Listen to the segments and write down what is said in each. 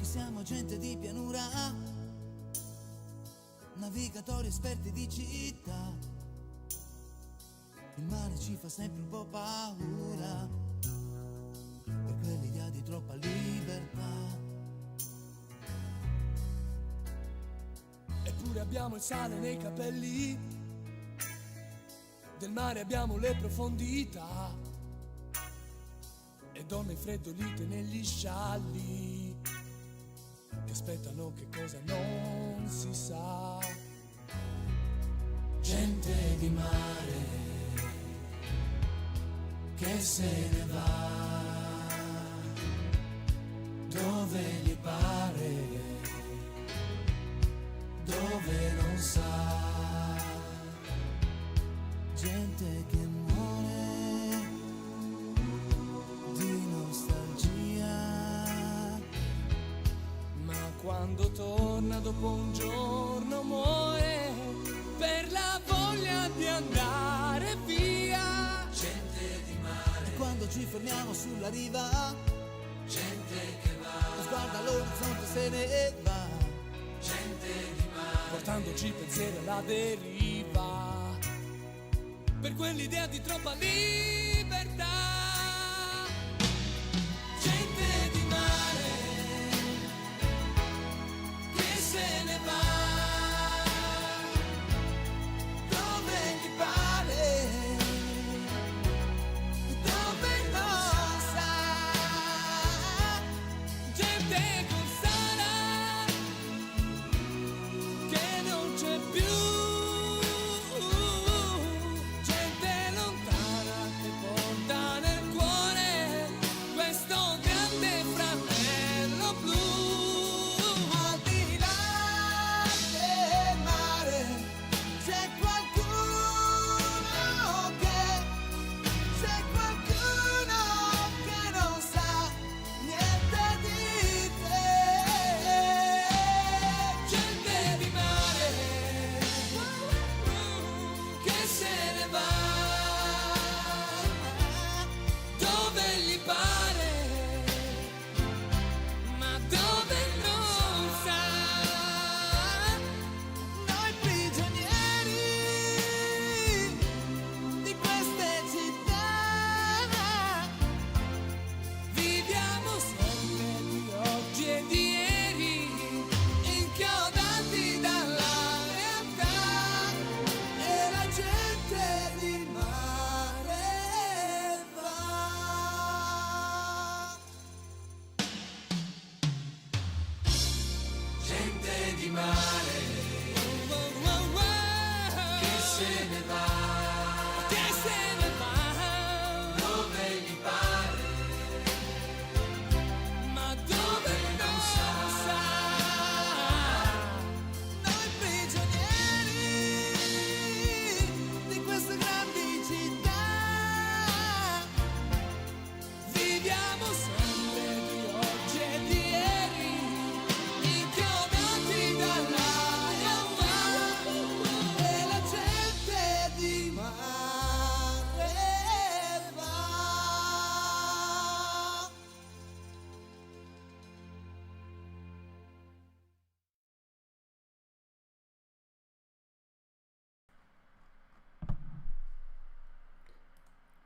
che siamo gente di pianura, navigatori esperti di città. Il mare ci fa sempre un po' paura, per quell'idea di troppa libertà. Eppure abbiamo il sale nei capelli, del mare abbiamo le profondità, e donne freddolite negli scialli che aspettano che cosa non si sa. Gente di mare che se ne va dove gli pare, dove non sa. Gente che muore di nostalgia, ma quando torna dopo un giorno muore per la voglia di andare via. Gente di mare, e quando ci fermiamo sulla riva, gente che va, sguarda l'orizzonte se ne va. Gente di mare, portandoci pensieri alla deriva, per quell'idea di troppa libertà. gente di mare che se ne va dove gli pare, dove non sa. Gente con sala che non c'è più, gente lontana che porta nel cuore questo grande fratello blu. Al di là del mare c'è qualcuno che non sa niente di te. Gente di mare che se ne va dove gli pare, ma dove non sa. Noi prigionieri di queste città Viviamo sempre di oggi e di ieri, inchiodati dalla realtà, e la gente di mare va. Gente di mare che se ne va che se ne va, dove gli pare, ma dove non sa. noi prigionieri di queste grandi città. Viviamo sempre di oggi e di ieri, inchiodati dalla realtà, E la gente di mare va.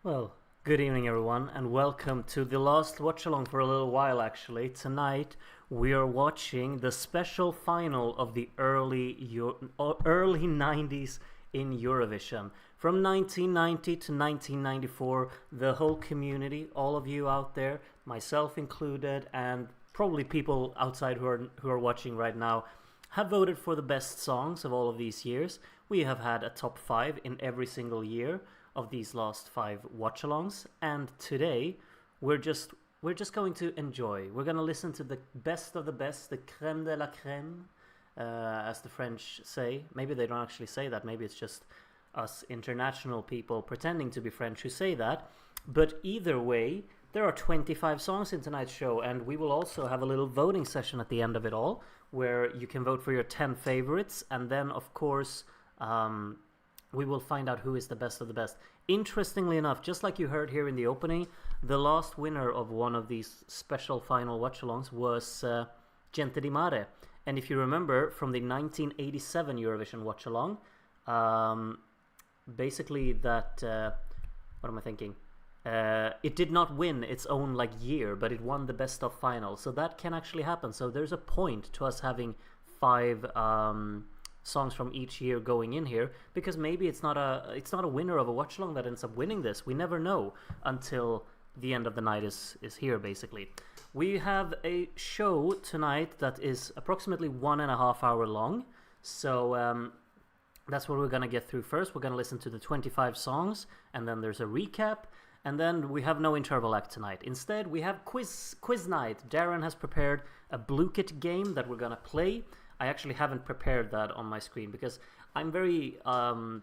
Well, good evening everyone, and welcome to the last watch-along for a little while actually. Tonight we are watching the special final of the early 90s in Eurovision. From 1990 to 1994, the whole community, all of you out there, myself included, and probably people outside who are watching right now, have voted for the best songs of all of these years. We have had a top 5 in every single year of these last 5 watch-alongs, and today we're just going to enjoy. We're going to listen to the best of the best, the crème de la crème, as the French say. Maybe they don't actually say that, maybe it's just us international people pretending to be French who say that. But either way, there are 25 songs in tonight's show, and we will also have a little voting session at the end of it all, where you can vote for your 10 favorites, and then of course we will find out who is the best of the best. Interestingly enough, just like you heard here in the opening, the last winner of one of these special final watch-alongs was Gente di Mare. And if you remember from the 1987 Eurovision Watchalong, basically that... what am I thinking? It did not win its own like year, but it won the best of final. So that can actually happen. So there's a point to us having 5 songs from each year going in here, because maybe it's not a winner of a watchalong that ends up winning this. We never know until the end of the night is here, basically. We have a show tonight that is approximately 1.5 hours long. So that's what we're gonna get through first. We're gonna listen to the 25 songs, and then there's a recap. And then we have no interval act tonight. Instead, we have quiz night. Darren has prepared a blue kit game that we're gonna play. I actually haven't prepared that on my screen because I'm very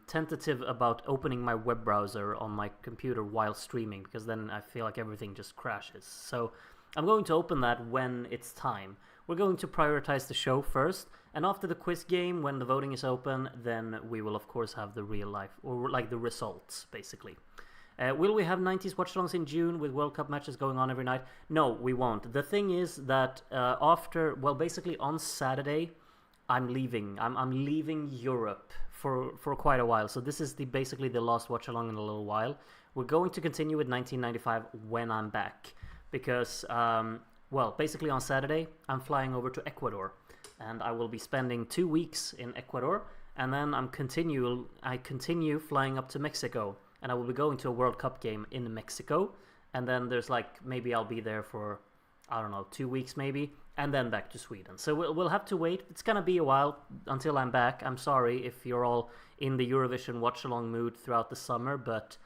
tentative about opening my web browser on my computer while streaming, because then I feel like everything just crashes. So I'm going to open that when it's time. We're going to prioritize the show first, and after the quiz game, when the voting is open, then we will of course have the real life, or like the results, basically. Will we have 90s watchalongs in June with World Cup matches going on every night? No, we won't. The thing is that basically on Saturday, I'm leaving. I'm leaving Europe for quite a while. So this is basically the last watchalong in a little while. We're going to continue with 1995 when I'm back, because basically on Saturday I'm flying over to Ecuador, and I will be spending 2 weeks in Ecuador, and then I continue flying up to Mexico. And I will be going to a World Cup game in Mexico. And then there's maybe I'll be there for, I don't know, 2 weeks maybe. And then back to Sweden. So we'll have to wait. It's going to be a while until I'm back. I'm sorry if you're all in the Eurovision watch-along mood throughout the summer. But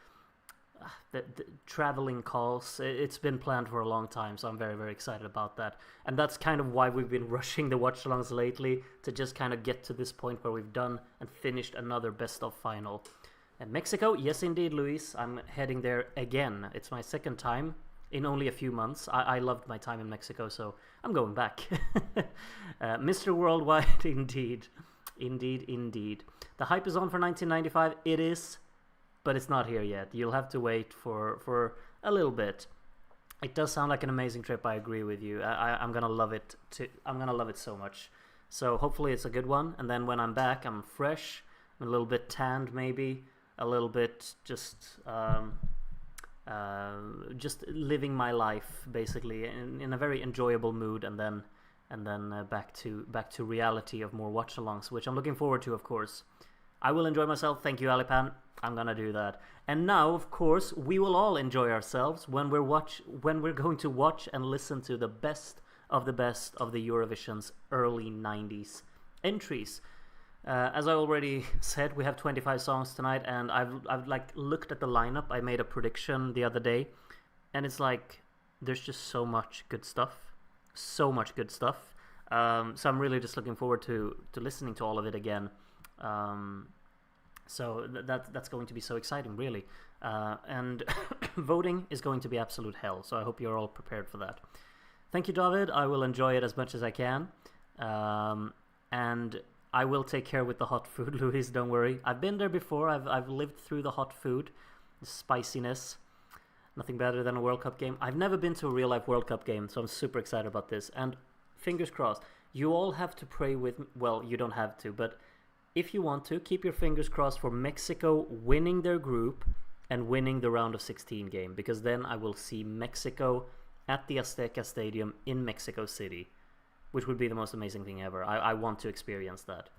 the traveling calls, it's been planned for a long time. So I'm very, very excited about that. And that's kind of why we've been rushing the watch-alongs lately. To just kind of get to this point where we've done and finished another best-of final. And Mexico, yes indeed, Luis. I'm heading there again. It's my second time in only a few months. I loved my time in Mexico, so I'm going back. Mr. Worldwide, indeed. Indeed. The hype is on for 1995. It is, but it's not here yet. You'll have to wait for a little bit. It does sound like an amazing trip, I agree with you. I'm going to love it. I'm going to love it so much. So hopefully it's a good one. And then when I'm back, I'm fresh. I'm a little bit tanned, maybe. A little bit just living my life basically in a very enjoyable mood, and then back to reality of more watch-alongs, which I'm looking forward to, of course. I will enjoy myself. Thank you, Alipan. I'm gonna do that. And now, of course, we will all enjoy ourselves when we're going to watch and listen to the best of the Eurovision's early 90s entries. As I already said, we have 25 songs tonight, and I've looked at the lineup. I made a prediction the other day, and it's like there's just so much good stuff. So I'm really just looking forward to listening to all of it again. So that's going to be so exciting, really. And voting is going to be absolute hell, so I hope you're all prepared for that. Thank you, David. I will enjoy it as much as I can. And I will take care with the hot food, Luis, don't worry. I've been there before. I've lived through the hot food, the spiciness. Nothing better than a World Cup game. I've never been to a real-life World Cup game, so I'm super excited about this. And fingers crossed. You all have to pray with... Well, you don't have to, but if you want to, keep your fingers crossed for Mexico winning their group and winning the round of 16 game, because then I will see Mexico at the Azteca Stadium in Mexico City, which would be the most amazing thing ever. I want to experience that.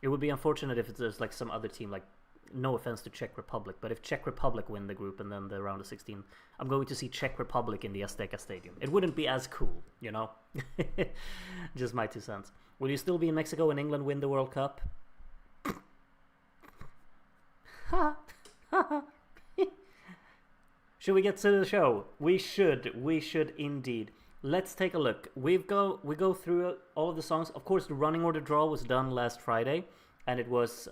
It would be unfortunate if there's like some other team, like, no offense to Czech Republic, but if Czech Republic win the group and then the round of 16, I'm going to see Czech Republic in the Azteca Stadium. It wouldn't be as cool, you know? Just my 2 cents. Will you still be in Mexico when England win the World Cup? Should we get to the show? We should indeed. Let's take a look. We go through all of the songs. Of course, the running order draw was done last Friday, and it was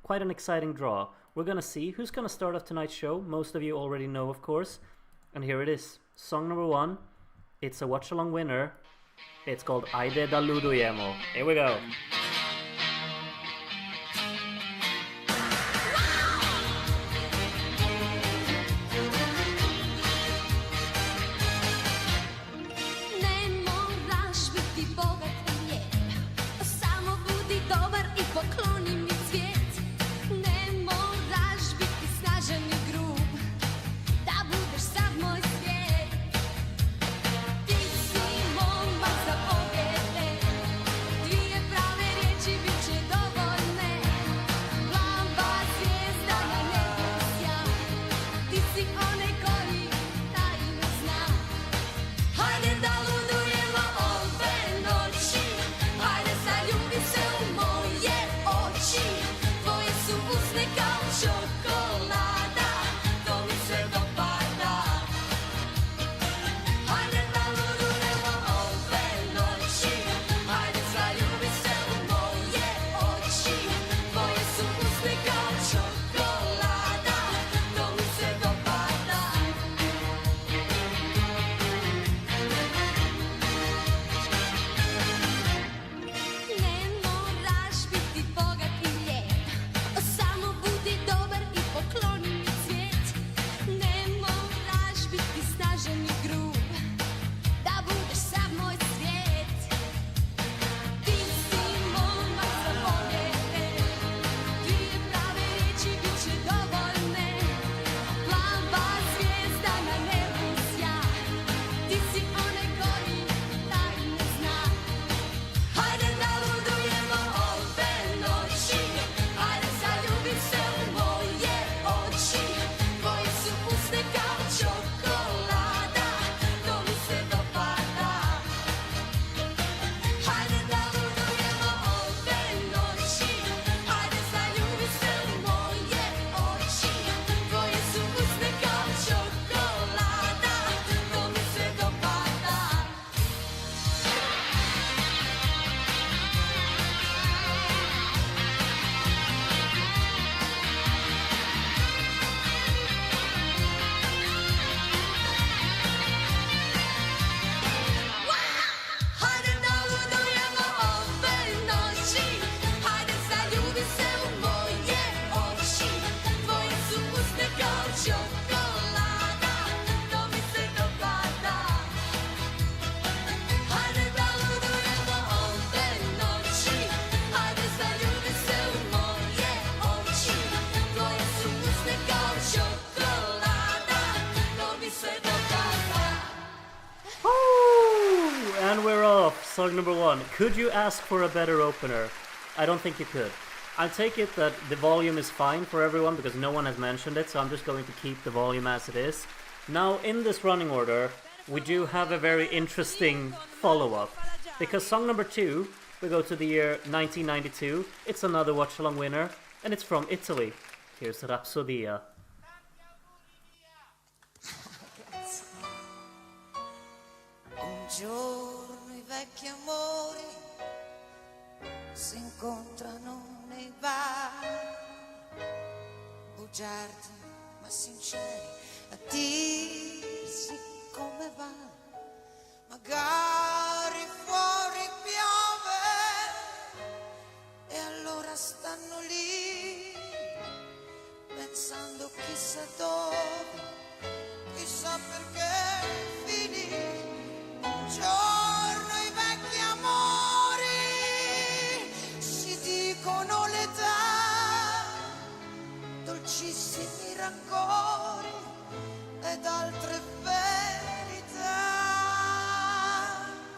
quite an exciting draw. We're gonna see who's gonna start off tonight's show. Most of you already know, of course. And here it is. Song number 1. It's a watch-along winner. It's called Hajde da ludujemo. Here we go. Nie możesz być bogat. song number 1. Could you ask for a better opener? I don't think you could. I'll take it that the volume is fine for everyone because no one has mentioned it, so I'm just going to keep the volume as it is. Now, in this running order, we do have a very interesting follow-up. Because song number 2, we go to the year 1992. It's another Watchalong winner, and it's from Italy. Here's Rapsodia. Un giorno I vecchi amori si incontrano nei bar, bugiardi ma sinceri a dirsi come va. Magari fuori piove e allora stanno lì pensando chissà dove, chissà perché finì. Un giorno I vecchi amori si dicono l'età, dolcissimi rancori ed altre verità.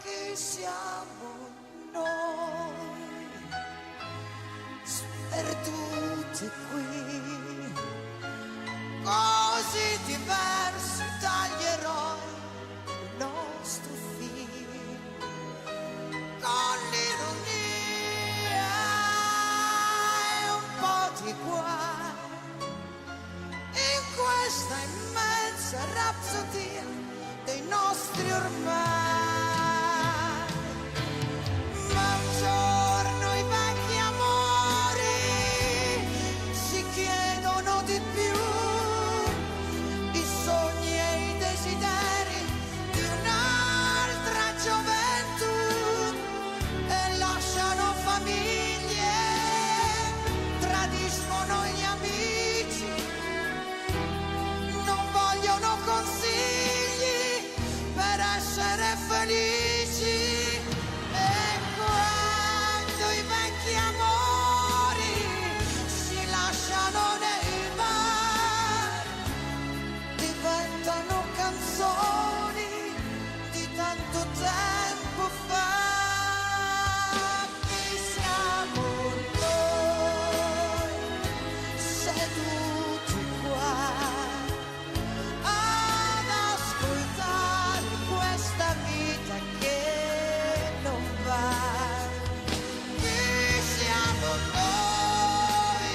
Chi siamo noi, sperduti qui, così diversi dagli eroi del nostro film, con l'ironia e un po' di guai in questa immensa rapsodia dei nostri ormai. Ma un giorno I vecchi amori si chiedono di più, i sogni e i desideri di un'altra gioventù, e lasciano famiglie, tradiscono gli amici, non vogliono consigli per essere felici. E quando I vecchi amori si lasciano nei bar, diventano canzoni di tanto tempo fa. Chi siamo noi, seduti qua ad ascoltare questa vita che non va. Chi siamo noi,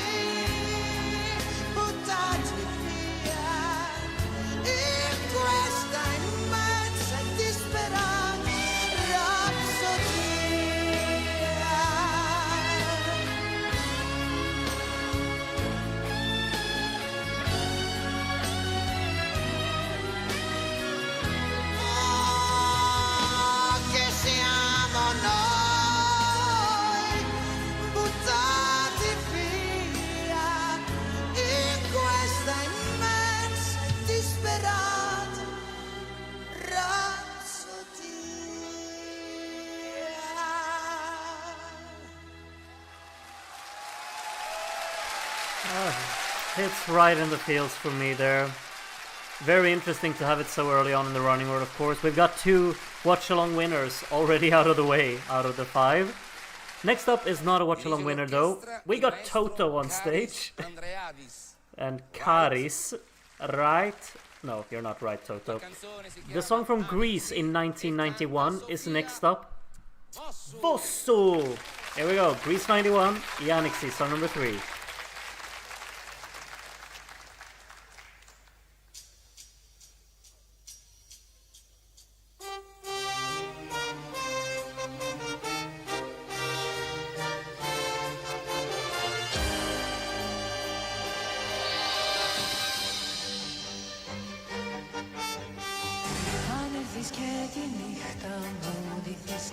buttati via in questa immensa e disperata rapsodia. Oh, che siamo noi, buttati via in questa immensa e disperata rapsodia. It's right in the feels for me there. Very interesting to have it so early on in the running order, of course. We've got 2 Watchalong winners already out of the way, out of the 5. Next up is not a Watchalong winner though. We got Toto on stage. And Karis, right? No, you're not right, Toto. The song from Greece in 1991 is next up. Vossou! Here we go, Greece 91, Anixi, song number 3. Ανέβεις και τη νύχτα μου ντυθείς,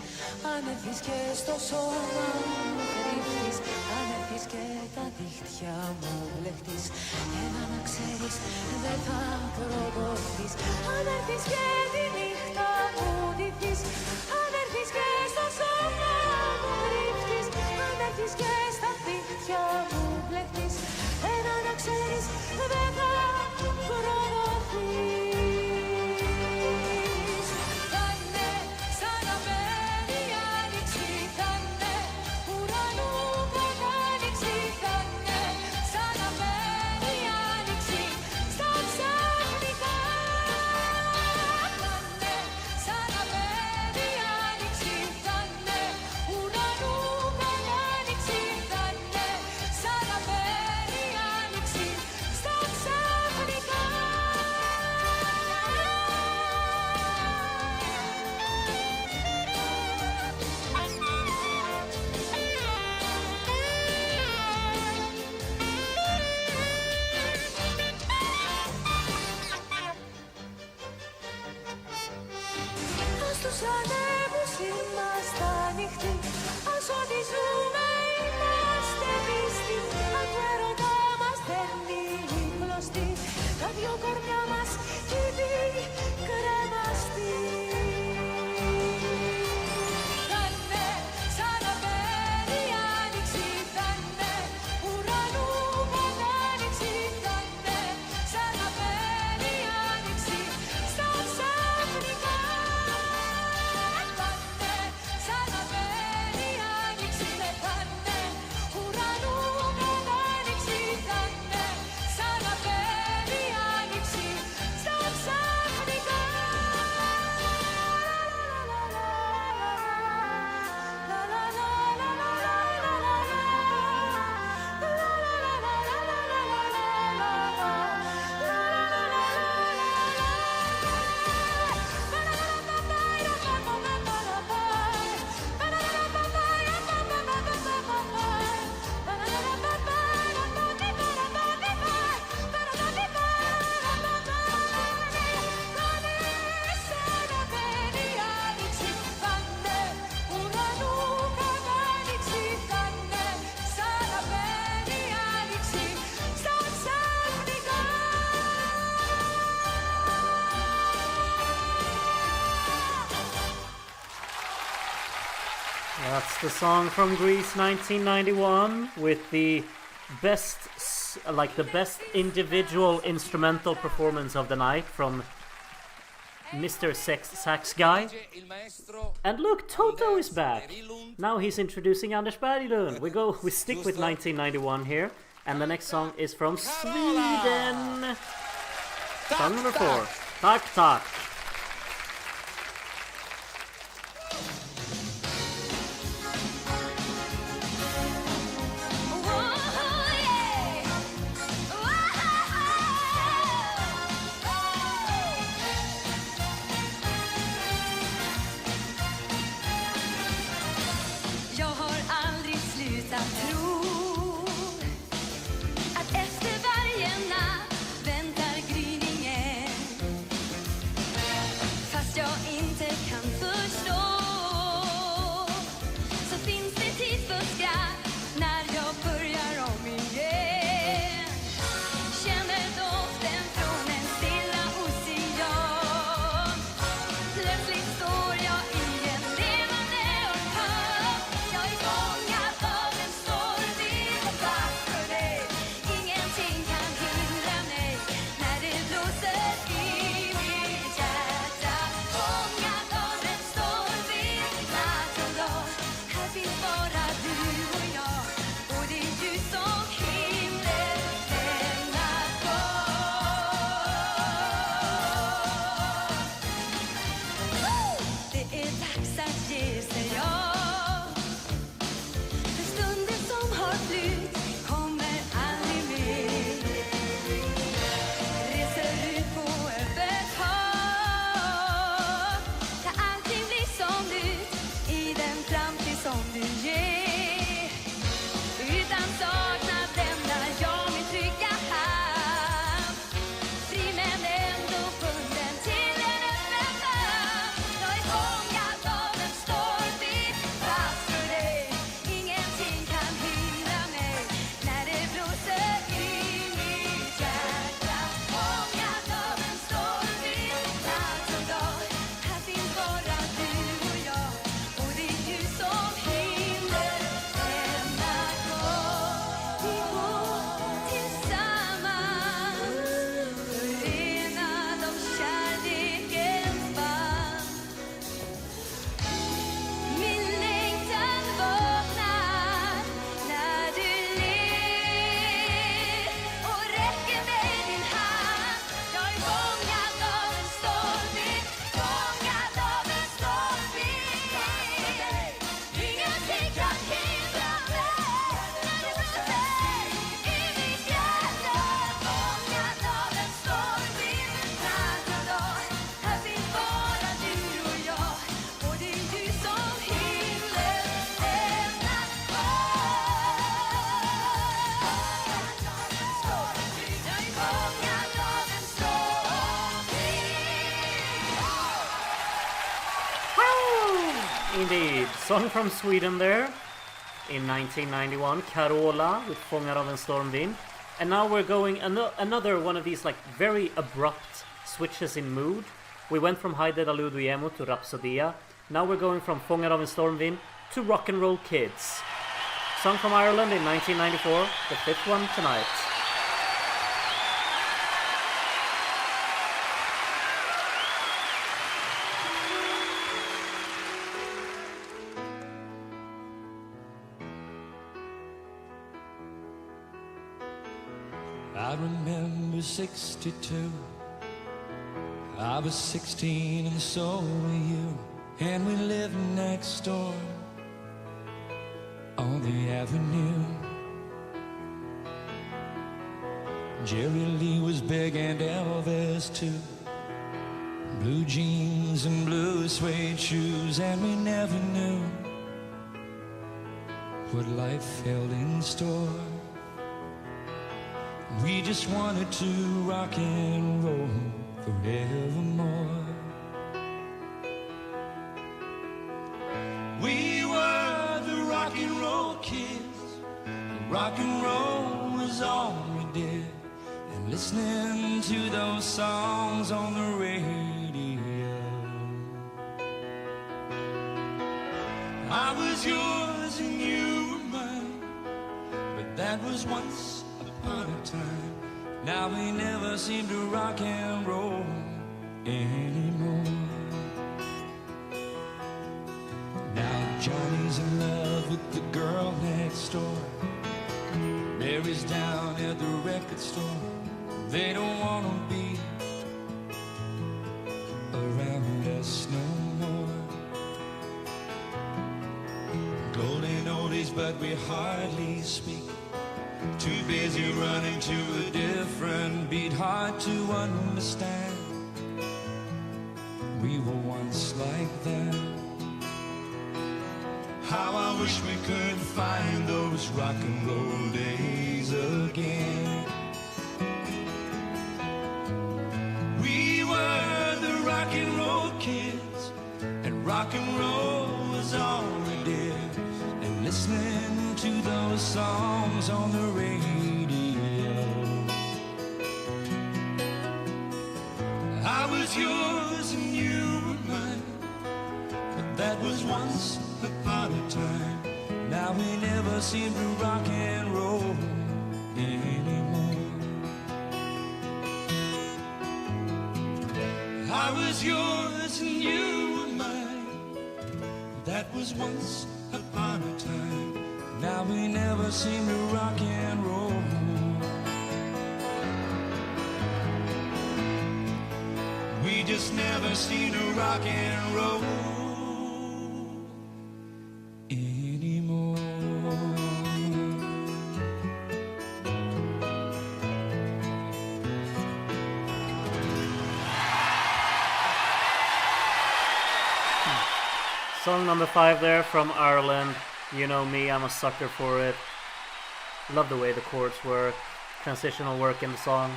ανέβεις και στο σώμα μου κρύβεις, ανέβεις και τα δίχτυα μου μπλεχτείς, ένα να ξέρεις δεν θα προδοθείς. Ανέβεις και τη νύχτα μου ντυθείς, ανέβεις και στο σώμα μου κρύβεις, ανέβεις και στα δίχτυα μου μπλεχτείς, ένα να ξέρεις δεν θα προδοθείς. Θα είναι σαν να μπαίνει Τους ανέμους είμαστε ανοιχτοί, ας ό,τι ζούμε είμαστε πίστοι. Αν του έρωτά μας παίρνει η κλωστή, τα δυο κορμιά μας κύβει κρεμαστή. Κάνε σαν να μπαίνει η άνοιξη, κάνε ουρανού καν άνοιξη, κάνε σαν να μπαίνει η άνοιξη στα ξαφνικά. Κάνε σαν να μπαίνει η άνοιξη, κάνε ουρανού καν άνοιξη, κάνε σαν να μπαίνει η άνοιξη στα ξαφνικά. That's the song from Greece 1991 with the best individual instrumental performance of the night from Mr. Sax Guy. And look, Toto is back. Now he's introducing Anders Berglund. We stick with 1991 here, and the next song is from Sweden. Song number 4. Tack tack. Jag har aldrig slutat tro att efter varje natt väntar gryningen. Indeed, song from Sweden there in 1991, Carola with Fångad av en stormvind. And now we're going another one of these like very abrupt switches in mood. We went from Hajde ludujemo to Rapsodia. Now we're going from Fångad av en stormvind to Rock and Roll Kids. Song from Ireland in 1994, the fifth one tonight. I remember 62. I was 16 and so were you. And we lived next door on the avenue. Jerry Lee was big and Elvis too. Blue jeans and blue suede shoes. And we never knew what life held in store. We just wanted to rock and roll forevermore. We were the rock and roll kids. Rock and roll was all we did. And listening to those songs on the radio. I was yours and you were mine. But that was once upon a time. Now we never seem to rock and roll anymore. Now Johnny's in love with the girl next door. Mary's down at the record store. They don't want to be around us no more. Golden oldies, but we hardly speak. Too busy running to a different beat. Hard to understand. We were once like that. How I wish we could find those rock and roll days again. We were the rock and roll kids. And rock and roll was all we did. And listening to those songs on the radio. I was yours and you were mine. But that was once upon a time. Now we never seem to rock and roll anymore. I was yours and you were mine. That was once upon a time. Now we never seem to rock and roll. We just never seem to rock and roll anymore. Song number 5 there from Ireland. You know me, I'm a sucker for it. Love the way the chords work, transitional work in the song.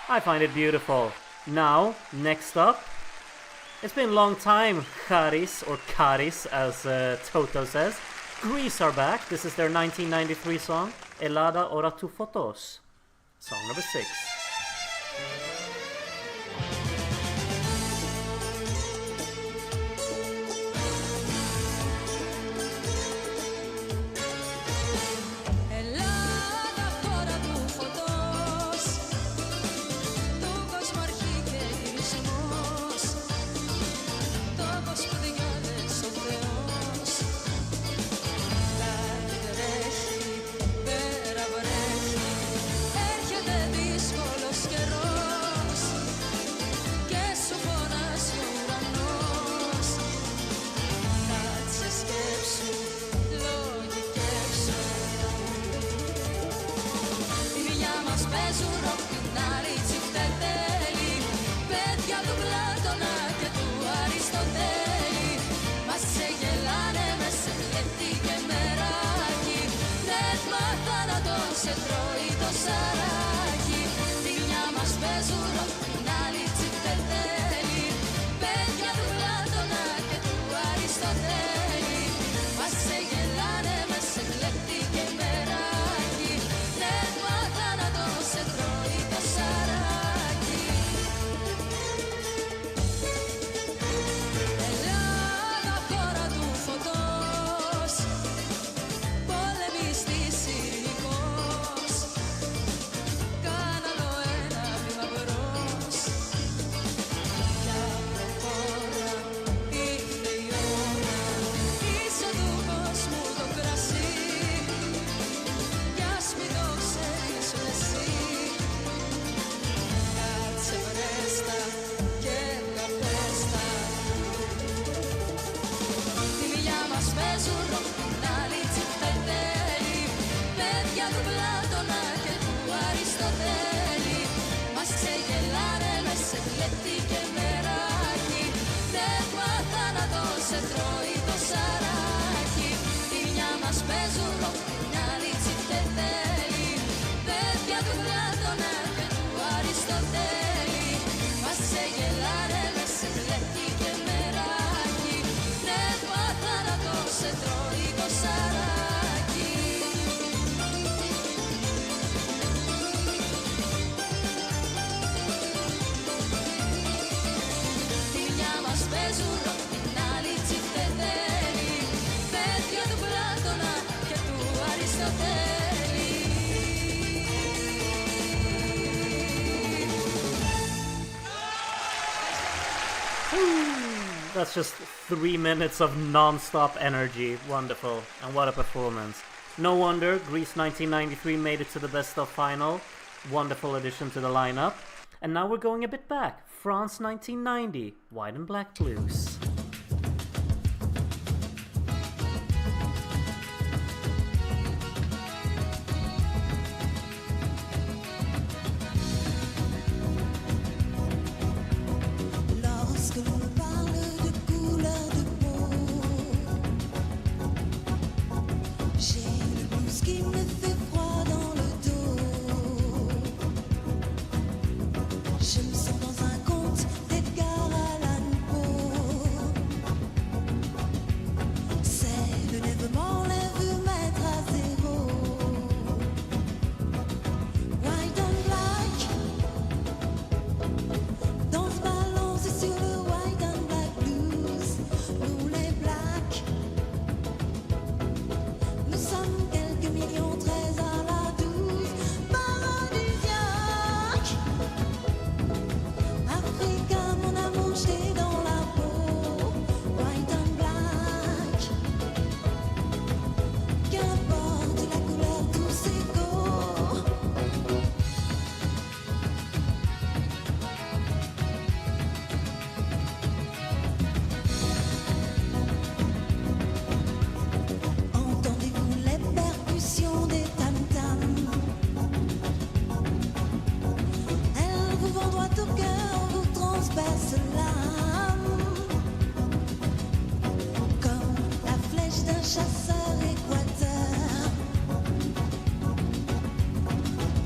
I find it beautiful. Now, next up, it's been a long time, Charis, or Caris as Toto says. Greece are back. This is their 1993 song, Ellada ora tu fotos. Song number 6. Έρχεται δύσκολος καιρός. Παιδιά του Πλάτωνα και του Αριστοτέλη μας ξεγελάνε με σεκλέτη και μεράκι. Νεύμα θάνατο σε τρώει το σαράκι. Η μια μας παίζουν ροκ, την άλλη τσιφτετέλη. Παιδιά του Πλάτωνα και του Αριστοτέλη μας ξεγελάνε με σεκλέτη και μεράκι. Νεύμα θάνατο σε τρώει το σαράκι. Τη μια μας παίζουν ροκ, την άλλη τσιφτετέλη. Παιδιά του Πλάτωνα και του Αριστοτέλη. That's just 3 minutes of non-stop energy. Wonderful. And what a performance. No wonder Greece 1993 made it to the best of final. Wonderful addition to the lineup. And now we're going a bit back. France 1990. White and Black Blues. Lorsque l'on me parle de couleur de peau, j'ai le blues qui me fait froid dans le dos. Je me sens dans un conte d'Edgar Allan Poe. C'est le lèvement, lève mettre à zéro. White and black, danse balance sur le white and black blues. Nous les blacks, nous sommes quelques millions, 13 à la 12. Paradisiaque, Africa, mon amour, j't'ai dans la peau. White and black, qu'importe la couleur, tous égaux. Entendez-vous les percussions des tam-tams? Elles vous vont droit au cœur, vous transpercent l'âme. Comme la flèche d'un chasseur équateur.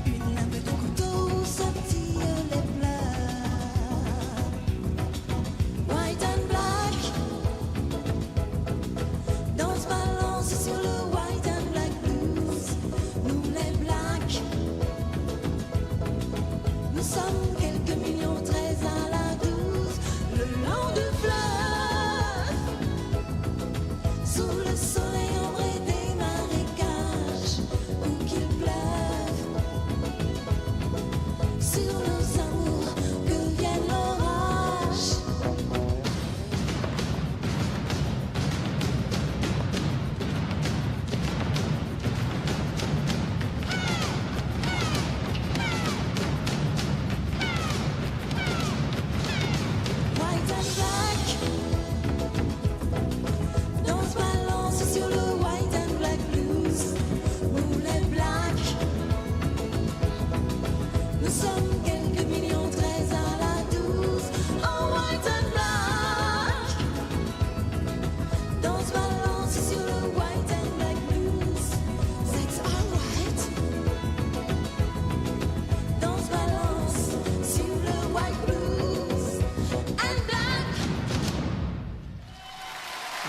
Une lame de couteau où sautillent les pleurs. White and black, danse balance sur le white and black blues. Nous les blacks, nous sommes quelques millions, 13 à la 12. Le long du fleuve, sous le soleil ombré des marécages, où qu'il pleuve, sur nos amours que vienne l'orage. White and black, danse balance sur le white and black blues. Nous les blacks, nous sommes quelques millions, 13 à la 12. Oh, white and black, danse balance sur le white and black blues. Sex alright, danse balance sur le white blues and black.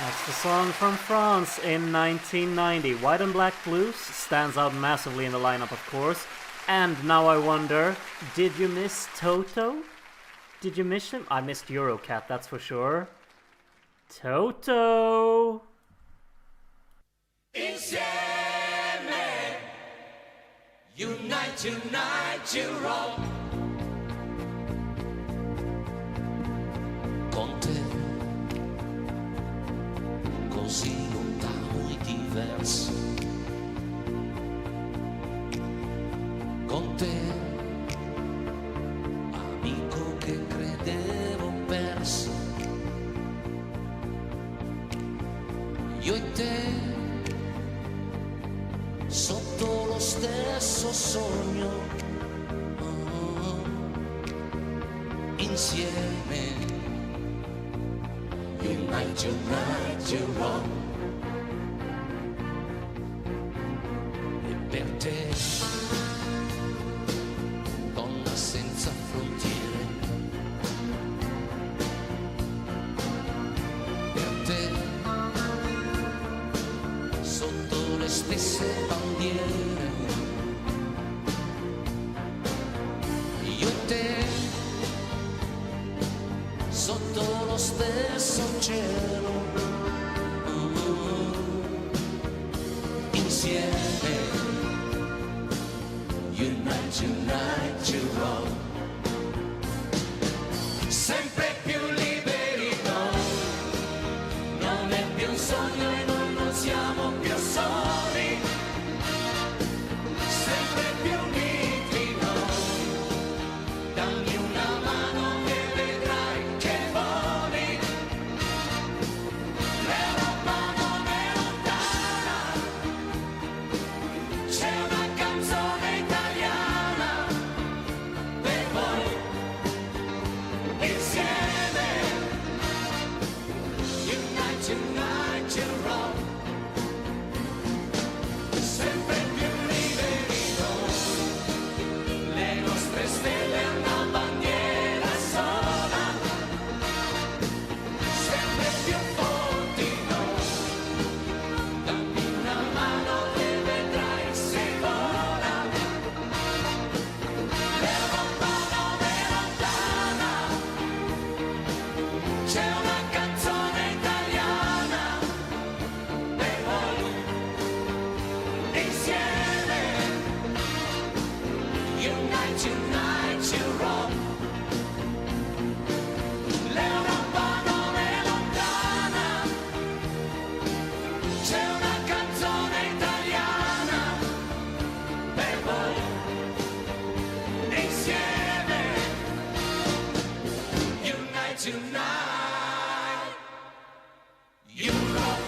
That's the song from France in 1990. White and Black Blues stands out massively in the lineup, of course. And now I wonder, did you miss Toto? Did you miss him? I missed Eurocat, that's for sure. Toto! Insieme, unite, unite, you roll. Con te, così lontano e diverso. Con te, amico che credevo perso. Io e te, sotto lo stella sogno, insieme. Unite, unite, Europe. E per te, donna senza frontiere, per te, sotto le stesse bandiere, io e te, sotto lo stesso cielo, insieme, unite, unite, Europe, sempre più liberi noi, non è più un sogno e noi non siamo più soli, sempre più uniti noi, dammi una mano e vedrai che voli, l'Europa non è lontana, c'è una canzone italiana per voi, insieme, unite, unite, Europe, sempre più liberi noi, le nostre stelle una bandiera sola, sempre più forti noi, dammi una mano e vedrai se vola, l'Europa non è lontana, c'è una canzone italiana per voi, insieme, unite, unite, Europe, l'Europa non è lontana, c'è una canzone italiana per voi, insieme, unite, unite, Europe.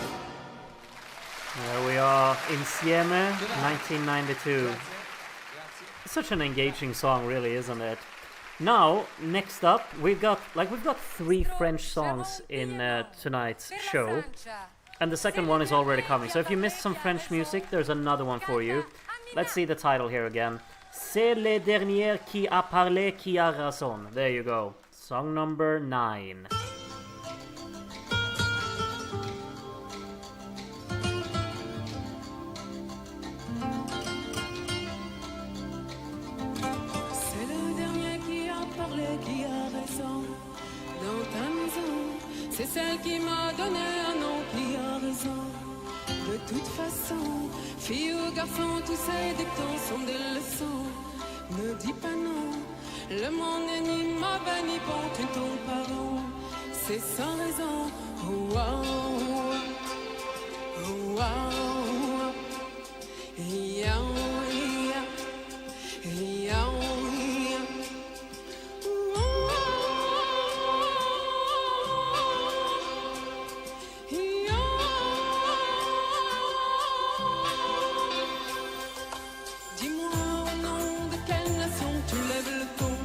There we are, Insieme, 1992. Such an engaging song, really, isn't it? Now, next up, we've got 3 French songs in tonight's show, and the second one is already coming. So if you missed some French music, there's another one for you. Let's see the title here again. C'est le dernier qui a parlé qui a raison. There you go. Song number 9. C'est le dernier qui a parlé, qui a raison. Dans ta maison, c'est celle qui m'a donné un nom, qui a raison. De toute façon, fille ou garçon, tous ces dictons sont des leçons. Ne dis pas non, le monde n'est ni mauvais ni bon, tu tombes pas rond. C'est sans raison. Oh, oh, oh, oh, oh, oh. Yeah, yeah. Yeah, yeah. Dis-moi au nom de quelle nation tu lèves le ton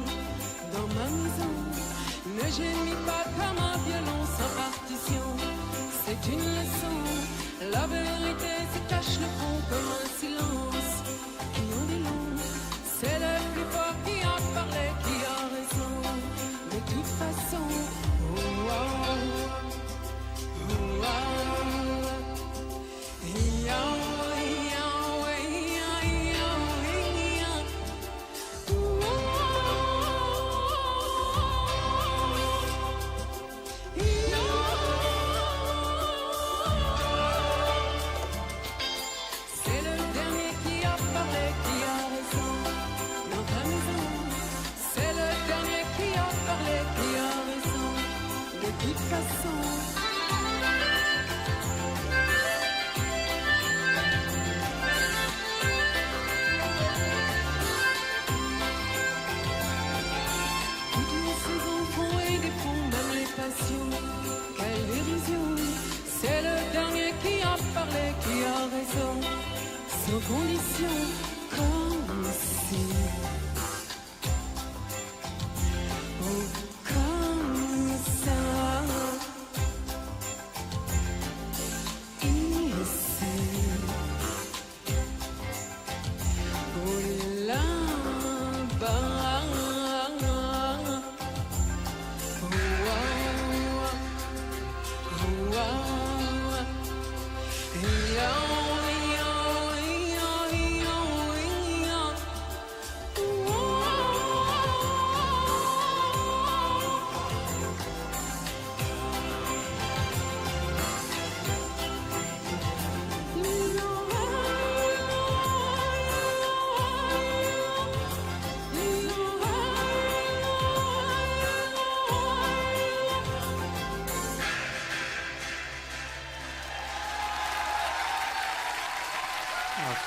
dans ma maison. Ne gémis pas comme un violon sans partition. C'est une leçon. La vérité se cache le fond comme un silence qui en dit long. C'est le plus fort qui a parlé, qui a raison. De toute façon, oh, oh, oh, oh, c'est le dernier qui a parlé, qui a raison. Dans ta maison, c'est le dernier qui a parlé, qui a raison. De toute façon. Toutes les saisons font et défont, même les passions. Quelle dérision. C'est le dernier qui a parlé, qui a raison. Sans condition, comme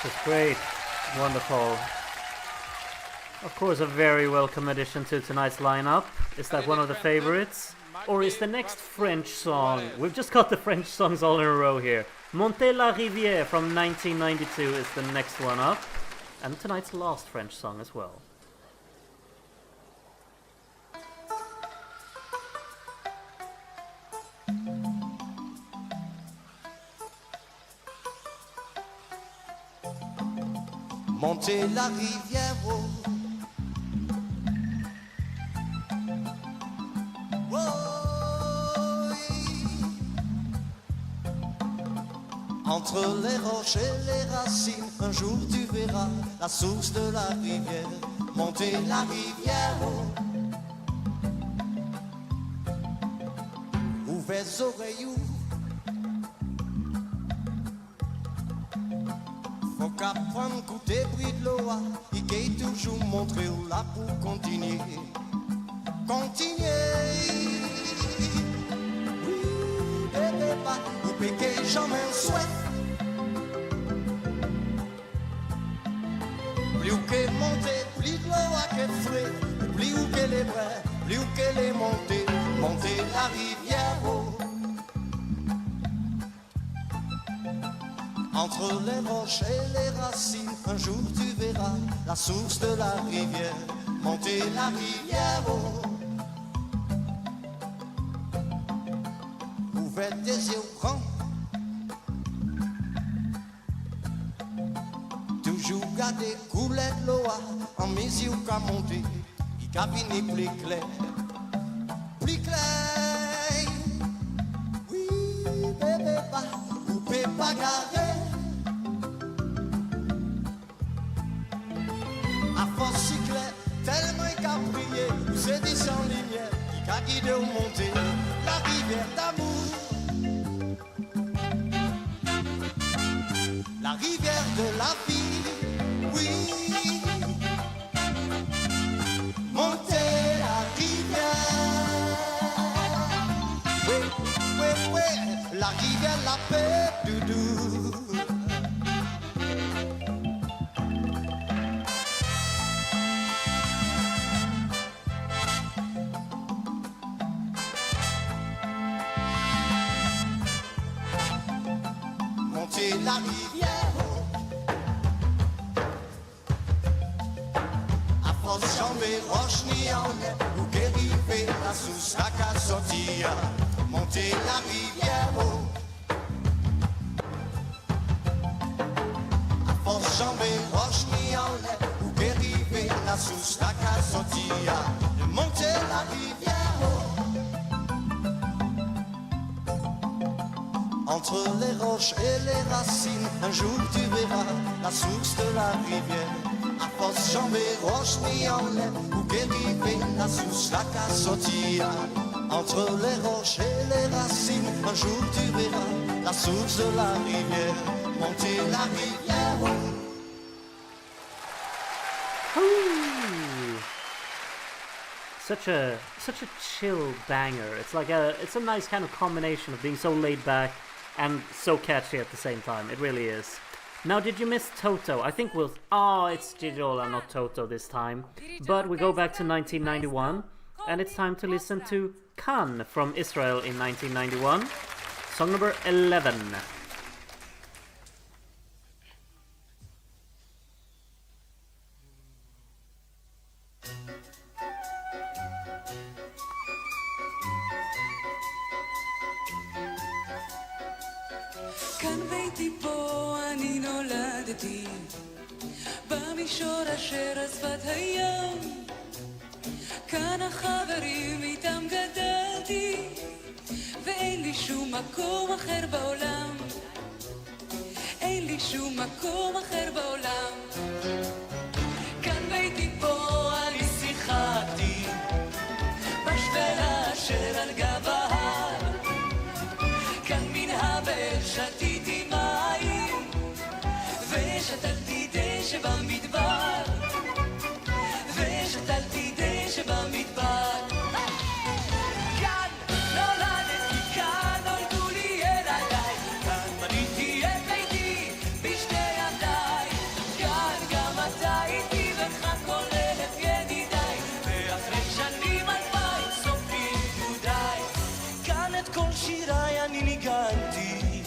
Just great. Wonderful. Of course, a very welcome addition to tonight's lineup. Is that one of the favorites? Or is the next French song? We've just got the French songs all in a row here. Monté la rivié from 1992 is the next one up. And tonight's last French song as well. Monter la rivière, oh. Oh, oui. Entre les roches et les racines, un jour tu verras la source de la rivière. Monter la rivière, oh. Ouvrez les oreilles, faut qu'apprendre goûter bruit de l'eau, il est toujours montré où là pour continuer. Continuer. Oui, bébé, pas, vous péquez jamais un souhait. Plus où qu'elle monte, plus de l'eau à qu'elle frais. Plus où qu'elle est vraie, plus où qu'elle est montée. Monter la rivière, oh. Entre les roches et les racines, un jour tu verras la source de la rivière. Monter la rivière, oh. Ouvrez des yeux grands. Toujours garder couler de l'eau en mes yeux qu'à monter. Il cabine plus clair. Plus clair. Oui, bébé, pas, vous pouvez pas garer. Tellement qu'à prier, vous êtes sans lumière, qui a guidé au monter la rivière d'amour. La rivière de la vie, oui. Monter la rivière. Oui, oui, oui, la rivière, la paix, doudou. La rivière, à force jambe roche ni en l'air, où qu'est rivé la source à qu'à sortir. Monter la rivière, à force jambe roche ni en l'air, où qu'est rivé la source à qu'à sortir. Monter la rivière, entre les roches et les racines, un jour tu verras la source de la rivière. À force jambe roche ni en l'air, où qu'est rivé la source la qu'à sortir. Entre les roches et les racines, un jour tu verras la source de la rivière. Monter la rivière. Ooh. Such a chill banger. It's a nice kind of combination of being so laid back and so catchy at the same time. It really is. Now, did you miss Toto? I think we'll... Oh, it's Gijola, not Toto this time. But we go back to 1991, and it's time to listen to Khan from Israel in 1991. Song number 11. כאן ביתי פה אני נולדתי, במישור אשר על שפת הים, כאן החברים איתם גדלתי, ואין לי שום מקום אחר בעולם, אין לי שום מקום אחר בעולם. כאן ביתי פה אני שיחקתי, בשפלה אשר על גב ההר, כאן מן הבאר שתיתי מים, ושתלתי דשא במדבר, ושתלתי דשא במדבר. כאן נולדתי, כאן נולדו לי ילדיי, כאן בניתי את ביתי בשתי ידיי, כאן גם אתה איתי וכאן כל אלף ידידיי, ואחרי שנים 2000 סופי יהודיי. כאן את כל שיריי אני ניגנתי,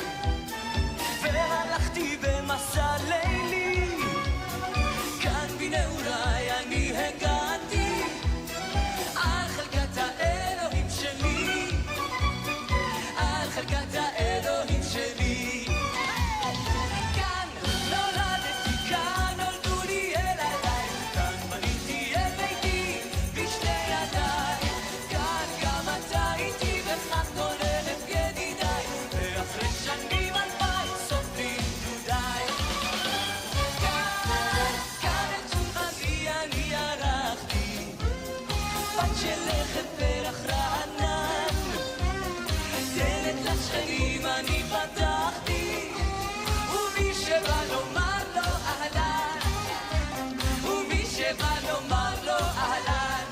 והלכתי במסע לילי, כאן בנעוריי אני הגעתי על חלקת האלוהים שלי, על חלקת האלוהים שלי. כאן נולדתי, כאן נולדו לי ילדיי, כאן בניתי את ביתי בשתי ידיי, כאן גם אתה איתי וכאן כל אלף ידידיי, ואחרי שנים 2000 סופי יהודיי. כאן את שולחני אני ערכתי, בת של לחם פרח רענן, דלת לשכנים אני פתחתי, ומי שבא לומר לו אהלן, ומי שבא לומר לו אהלן.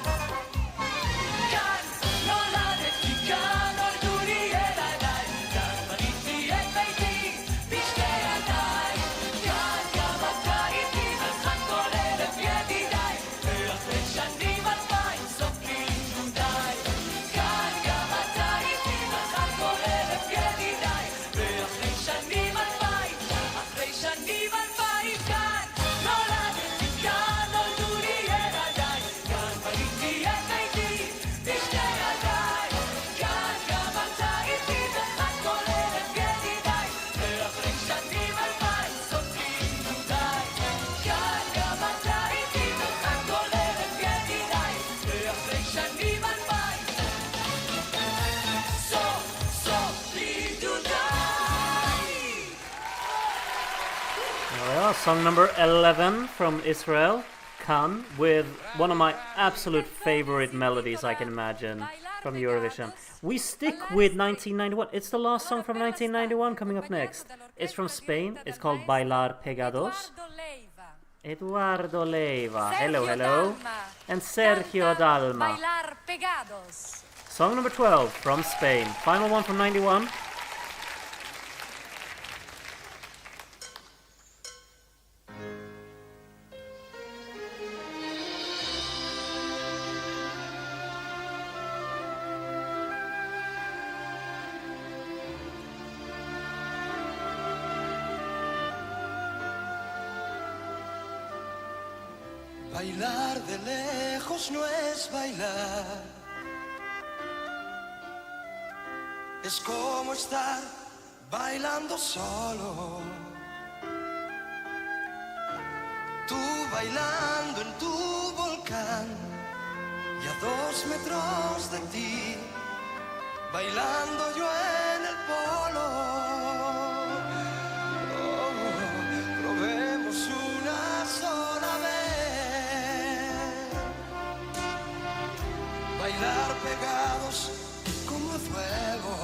כאן נולדתי, כאן נולדו לי ילדיי, כאן בניתי את ביתי בשתי ידיי, כאן גם אתה איתי וכאן כל אלף ידידיי, ואחרי שנים 2000 סופי יהודיי. כאן גם אתה איתי וכאן כל אלף ידידיי, ואחרי שנים 2000, אחרי שנים 2000, כאן נולדתי, כאן נולדו לי ילדיי, כאן בניתי את ביתי בשתי ידיי, כאן גם אתה איתי וכאן כל אלף ידידיי, ואחרי שנים 2000 סופי יהודיי. כאן גם אתה איתי וכאן כל אלף ידידיי, ואחרי שנים 2000 סופי יהודיי. Well, song number 11 from Israel, Kan, with one of my absolute favorite melodies I can imagine from Eurovision. We stick with 1991. It's the last song from 1991 coming up next. It's from Spain. It's called Bailar Pegados. Eduardo Leiva. Hello, hello. And Sergio Dalma. Bailar pegados. Song number 12 from Spain. Final one from 91. Bailar de lejos no es bailar, es como estar bailando solo. Tú bailando en tu volcán y a 2 metros de ti, bailando yo en el polo. Probemos una sola vez, bailar pegados como el fuego,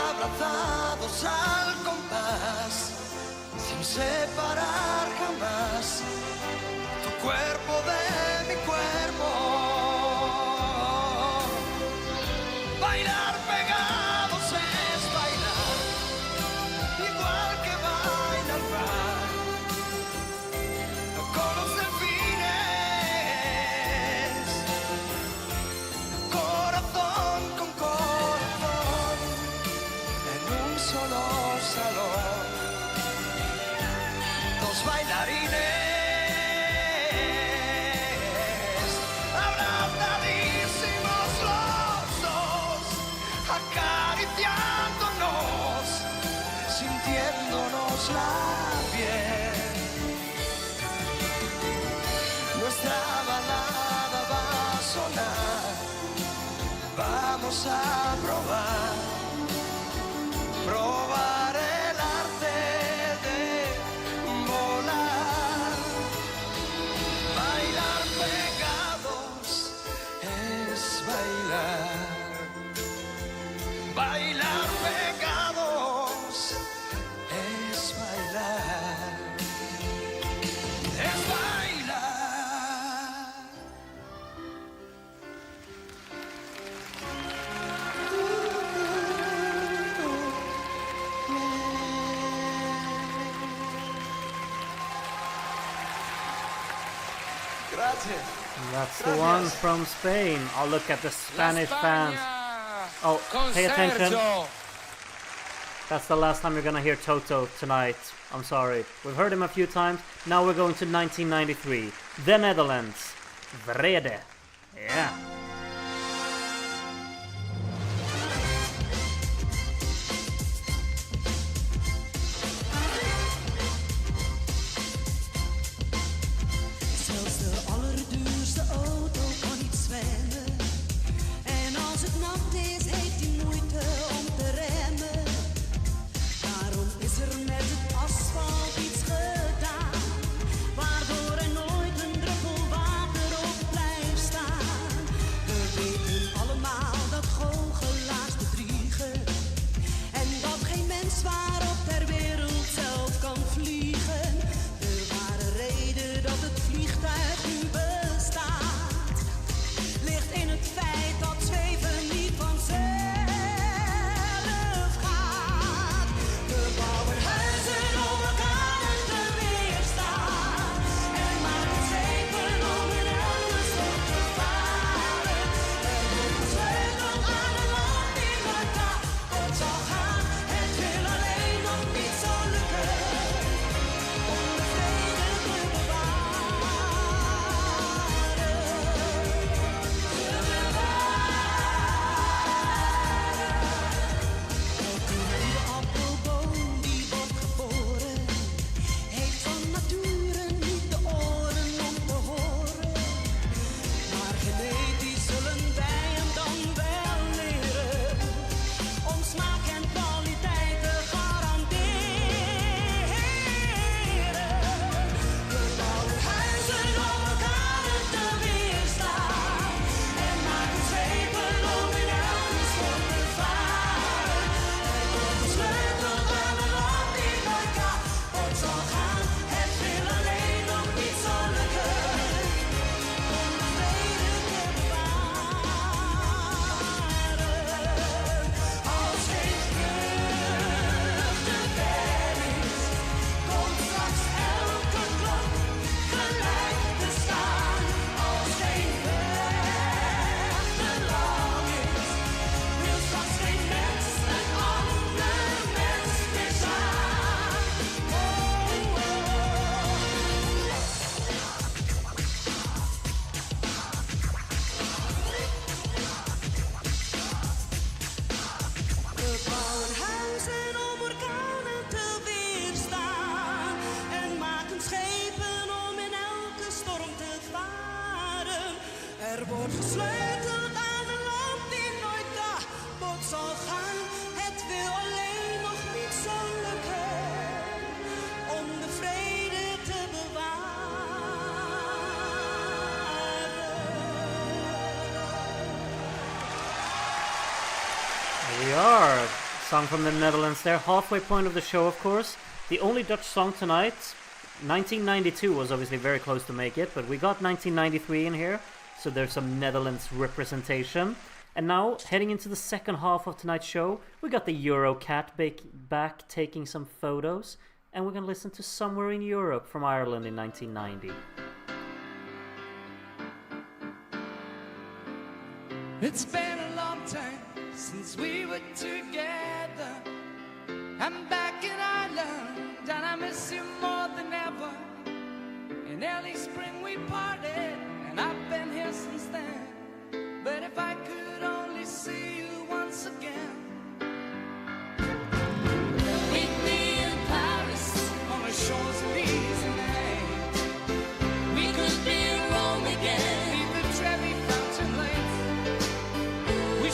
abrazados al compás, sin separar jamás tu cuerpo de mi cuerpo. Bailar pegados es bailar, igual que baila el mar, con los delfines, corazón con corazón, en un solo salón. Dos bailarines YUGOSLAVIA. Nuestra balada va a sonar. Vamos a probar el arte de volar. Bailar pegados es bailar. Bailar pegados es bailar. Es bailar. Gracias. That's the one from Spain. I'll look at the Spanish fans. Oh, pay attention. That's the last time you're gonna hear Toto tonight. I'm sorry. We've heard him a few times. Now we're going to 1993. The Netherlands. Vrede. Yeah. Zelfs de allerduurste auto kan niet zwemmen. En als het nat is, heeft hij moeite om te remmen. Daarom is er met het asfalt iets gedaan, waardoor er nooit een druppel water op blijft staan. We weten allemaal dat goochelaars bedriegen en dat geen mens waarop ter wereld zelf kan vliegen. De ware reden dat het vliegtuig nu bestaat, ligt in het feit dat zweven niet vanzelf gaat. We bouwen huizen om elkaar te weerstaan en maken schepen om in elke storm te varen. Er wordt gesleuteld aan een land die nooit kapot zal gaan. Het wil alleen nog niet zo lukken om de vrede te De appelboom die wordt geboren, heeft van nature niet de oren om te horen. Maar genetisch zullen wij hem dan wel leren om smaak en kwaliteit te garanderen. We bouwen huizen om elkaar te weerstaan en maken schepen om in elke storm te varen. Er wordt gesleuteld aan een land die nooit kapot zal gaan. Het wil alleen nog niet zo lukken om de vrede te bewaren. Als geen vlucht te ver is, komt straks elke klok gelijk te staan. Als geen weg te lang is, wil straks geen mens een ander mens meer zijn. We bouwen huizen om orkanen te weerstaan en maken schepen om in elke storm te varen. Er wordt gesleuteld aan een land die nooit kapot zal gaan. Het wil alleen nog niet zo lukken om de vrede te bewaren. We are. Song from the Netherlands there. Halfway point of the show, of course. The only Dutch song tonight. 1992 was obviously very close to make it, but we got 1993 in here, so there's some Netherlands representation. And now, heading into the second half of tonight's show, we got the Eurocat back taking some photos, and we're gonna listen to Somewhere in Europe from Ireland in 1990. It's been a long time since we were together. I'm back in Ireland and I miss you more than ever. In early spring we parted and I've been here since then. But if I could only see you once again. Meet me in Paris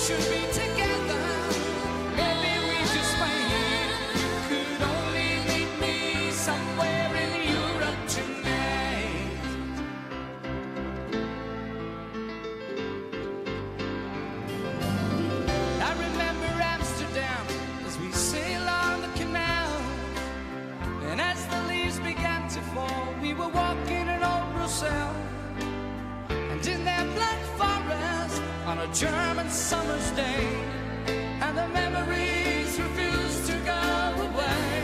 should be together. Maybe we just wait. You could only meet me somewhere in Europe tonight. I remember Amsterdam as we sail on the canal, and as the leaves began to fall, we were walking in old Ursull, and in that black forest on a German summer's day, and the memories refused to go away.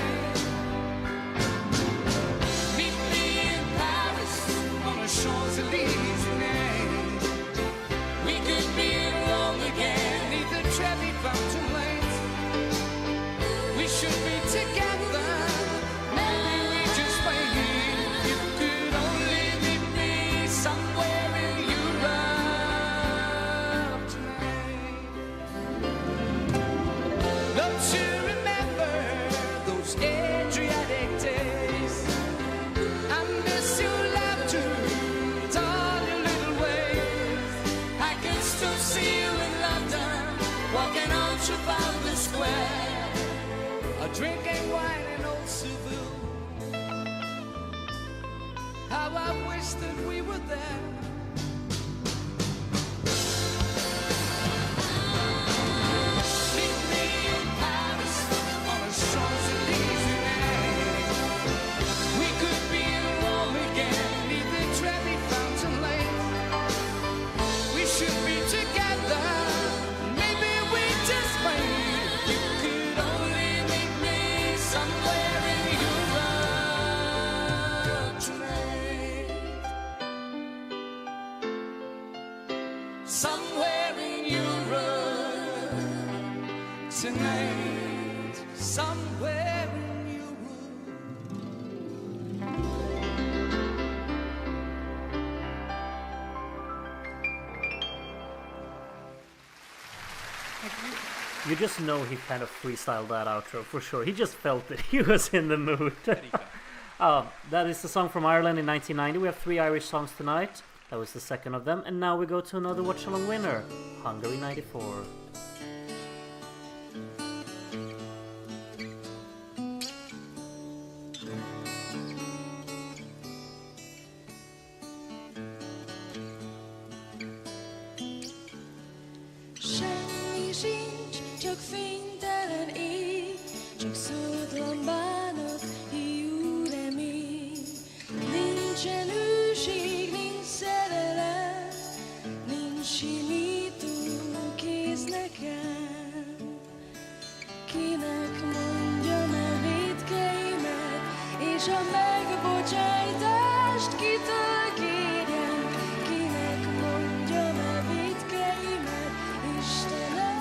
Meet me in Paris on the Champs-Élysées. We could be in Rome again, neath the Trevi fountain lanes. We should be together. Maybe we just wait. You could only meet me somewhere in Europe tonight. Don't you remember those Adriatic days? I miss your laughter and all your little ways. I can still see you in London, walking on Trafalgar Square, drinking wine in old Seville. How I wish that we were there. Meet me in Paris on the Champs-Élysées. We could be in Rome again, neath the Trevi fountain lane. We should be together. Maybe we just wait. You could only meet me somewhere in Europe tonight. Somewhere in Europe tonight. Somewhere in Europe. You just know he kind of freestyled that outro for sure. He just felt it. He was in the mood. That is the song from Ireland in 1990. We have 3 Irish songs tonight. That was the second of them. And now we go to another Watchalong winner, Hungary 94. Semmi sincs, csak fénytelen ég, csak szótlan bánat, hiú remény. Nincsen hűség, nincs szerelem, nincs simító kéz nekem. Kinek mondjam el vétkeimet, és a megbocsájtást kitől kérjem? Kinek mondjam el vétkeimet, Istenem?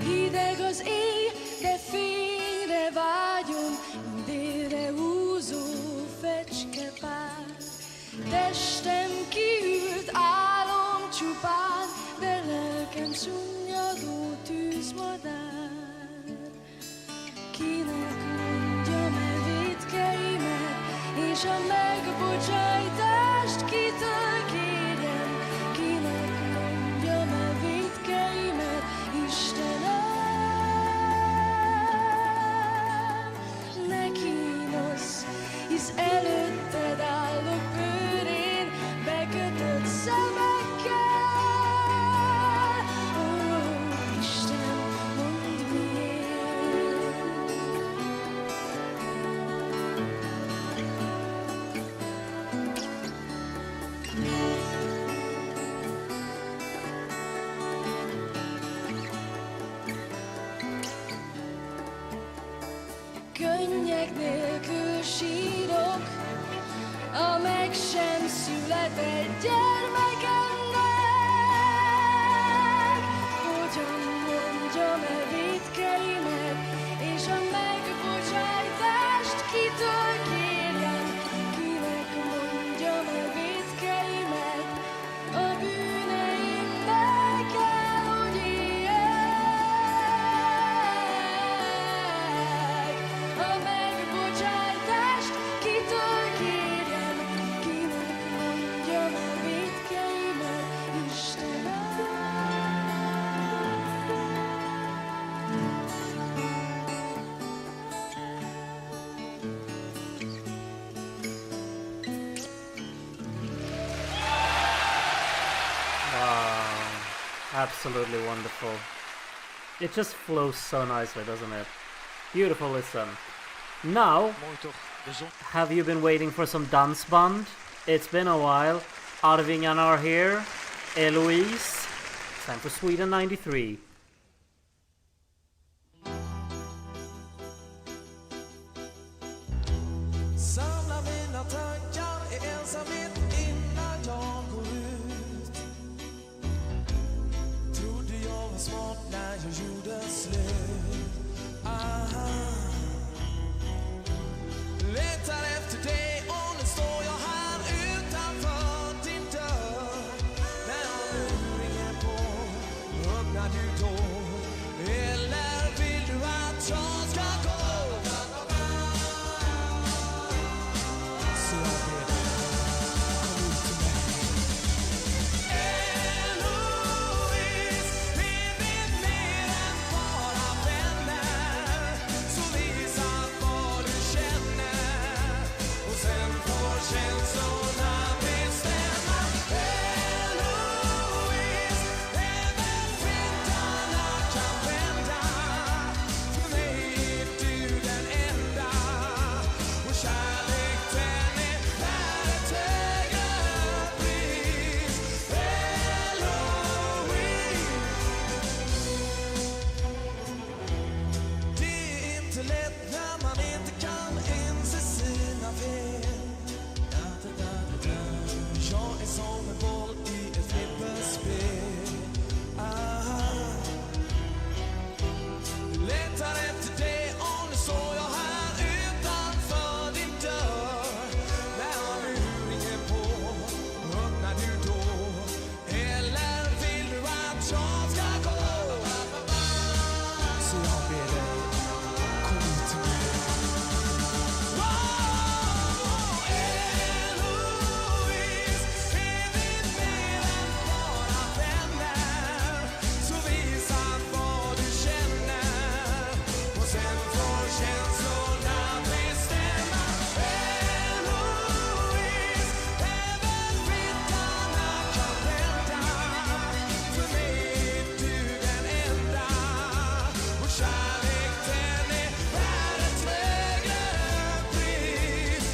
Hideg az éj, de fényre vágyom, délre húzó fecskepár. Testem kiült álom csupán, de lelkem szunnyadó tűzmadár. Kinek mondjam el vétkeimet, és a megbocsájtást kitől kérjem? Kinek mondjam el vétkeimet, Istenem? Ne kínosz, hisz előtted állok bőrén, bekötött szemekkel. Ó, Isten, mondd miért. Könnyek nélkül sírok, a meg sem született gyermekemnek. Hogyan mondjam el vétkeimet, és a megbocsájtást kitől kérjem? Kinek mondjam el vétkeimet, a bűneimmel kell, hogy éljem. Absolutely wonderful. It just flows so nicely, doesn't it? Beautiful listen. Now, Mooi toch, de zon. have you been waiting for some dansband? It's been a while. Arvingarna are here. Eloise. Time for Sweden 93. Samla mina tankar i ensamhet innan jag går ut. Trodde jag var smart när jag gjorde slut. Aha. Letar efter dig och nu står jag här utanför din dörr. När jag nu ringer på, öppnar du då? Eller vill du att jag ska gå? Så jag ber dig, kom ut till mig. Eloise, vi vet mer än bara vänner. Så visa vad du känner och sen får känslorna bestämma. Eloise, även vindarna kan vända. För mig är du den enda och kärlek den är värd ett högre pris. Eloise. Det är inte lätt när man inte kan inse sina fel. Jag är som en boll i ett flipperspel. Letar efter dig och nu står jag här utanför din dörr. När jag nu ringer på, öppnar du då? Eller vill du att jag ska gå? Så jag ber dig, kom ut till mig. Eloise, är vi mer än bara vänner? Så visa vad du känner och sen får känslorna bestämma. Eloise, även vindarna kan vända. För mig är du den enda och kärlek den är värd ett högre pris.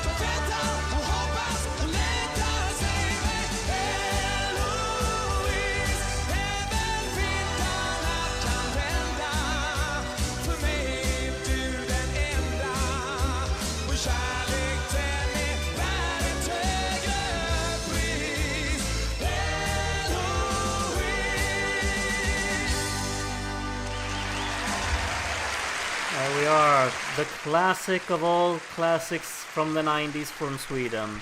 De väntar och hoppas och letar, säg mig. Eloise, även vindarna kan vända. För mig är du den enda och kärlek den är värd ett högre pris. Eloise. There we are, the classic of all classics from the 90s from Sweden.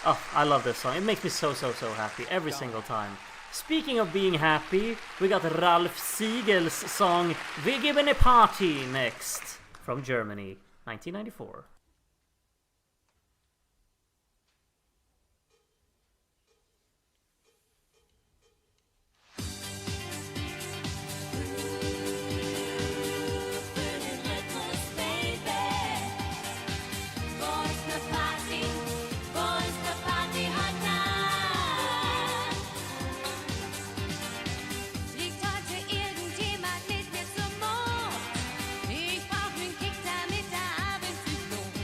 Oh, I love this song. It makes me so happy every single time. Speaking of being happy, we got Ralph Siegel's song "We Given a Party" next from Germany, 1994. Fliegt heute irgendjemand mit mir zum Mond? Ich brauch nen Kick, damit der Abend sich lohnt.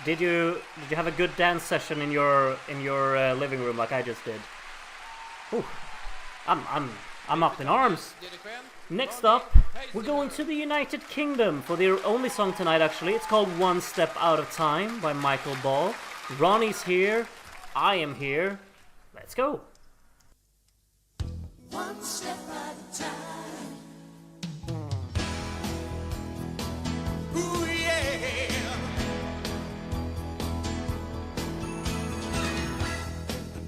Did you have a good dance session in your living room like I just did? Ooh, I'm up in arms. Next up, we're going to the United Kingdom for their only song tonight. Actually, it's called "One Step Out of Time" by Michael Ball. Ronnie's here. I am here. Let's go. One step at a time. Ooh, yeah.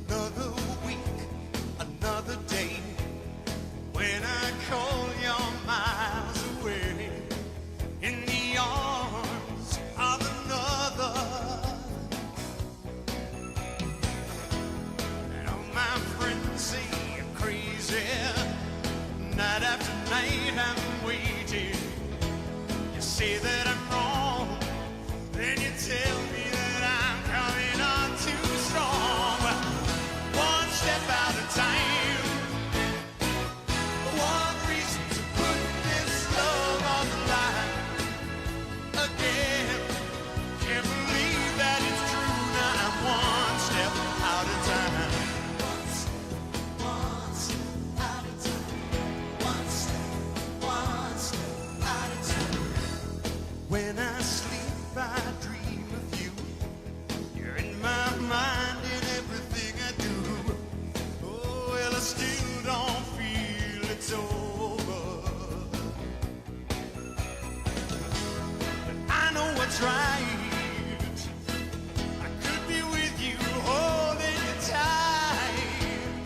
Another week, another day. When I call your miles away in the arms of another. And all my friends say I'm crazy. Night after night I'm waiting. You say that I'm wrong, then you tell me that I'm coming on too strong. One step at a time. One reason to put this love on the line again. Can't believe that it's true. Now I'm one step out of time. One step at a time. One step at a time. When I sleep, I dream of you. You're in my mind in everything I do. Oh, well, I still don't feel it's over. But I know what's right. I could be with you, holding you tight.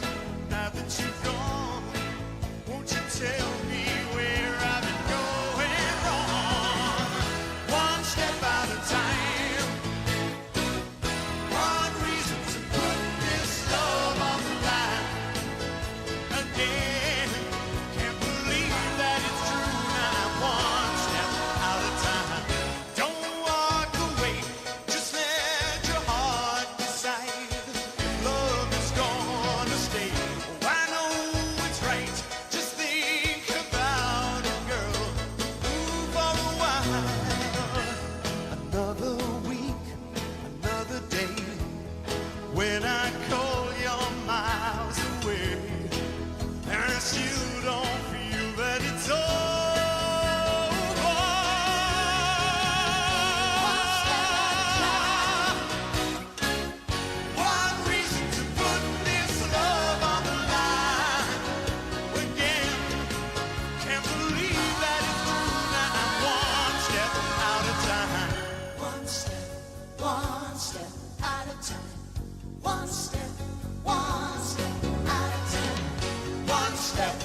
Now that you're gone, won't you tell me where I've been going wrong? One step at a time. One reason to put this love on the line again. Can't believe that it's true. Now I'm one step out of time. Don't walk away. Just let your heart decide. Love is gonna stay. Oh, I know it's right. Just think about it, girl. Ooh, for a while. Another week, another day. When I call your miles away, and I still don't feel that it's over. One reason to put this love on the line again. Can't believe that it's true. Now I'm one step out of time. One step at a time. One step at a time. One step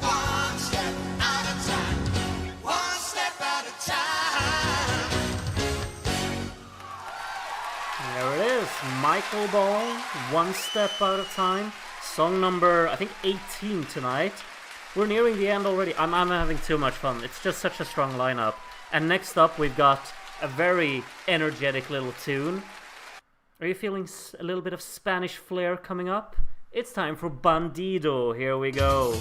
out of time. One step at a time. There it is, Michael Ball, "One Step at a Time." Song number, I think, 18 tonight. We're nearing the end already. I'm having too much fun. It's just such a strong lineup. And next up, we've got a very energetic little tune. Are you feeling a little bit of Spanish flair coming up? It's time for Bandido. Here we go.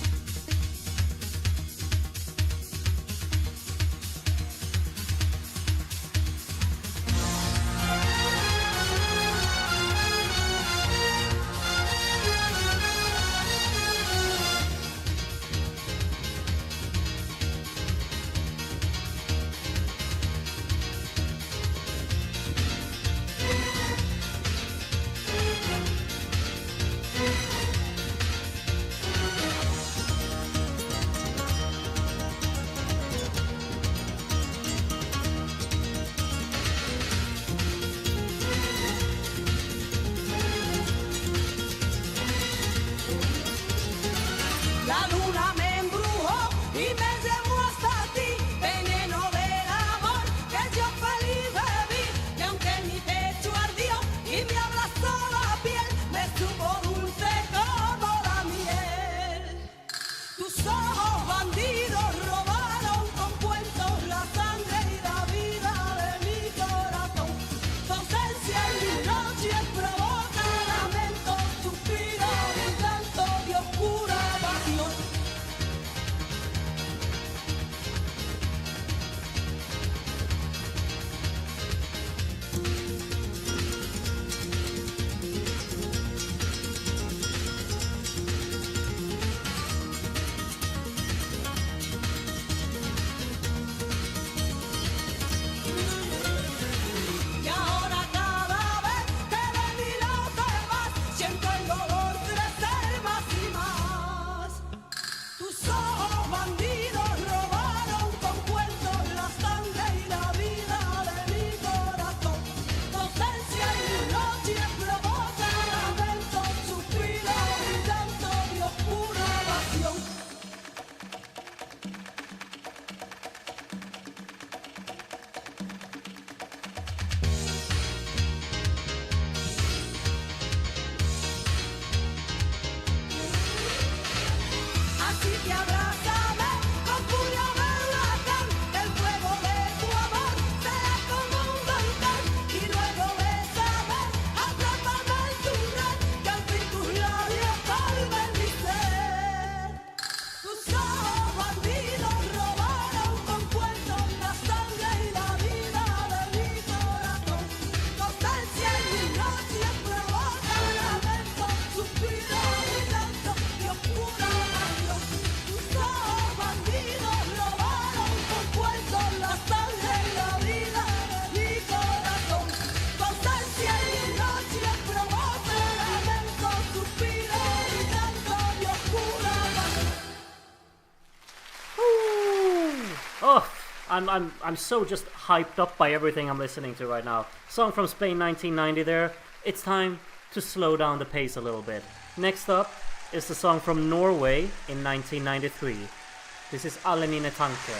La luna me embrujó y me llevó hasta ti, veneno del amor que yo feliz bebí, y aunque mi pecho ardió y me abrazó la piel, me supo dulce como la miel. Tus ojos bandidos robaron con cuentos la sangre y la vida de mi corazón. Tu ausencia en mis noches provoca lamentos, suspiros y llanto de oscura pasión. I'm so just hyped up by everything I'm listening to right now. Song from Spain 1990 there. It's time to slow down the pace a little bit. Next up is the song from Norway in 1993. This is Alle mine tanker.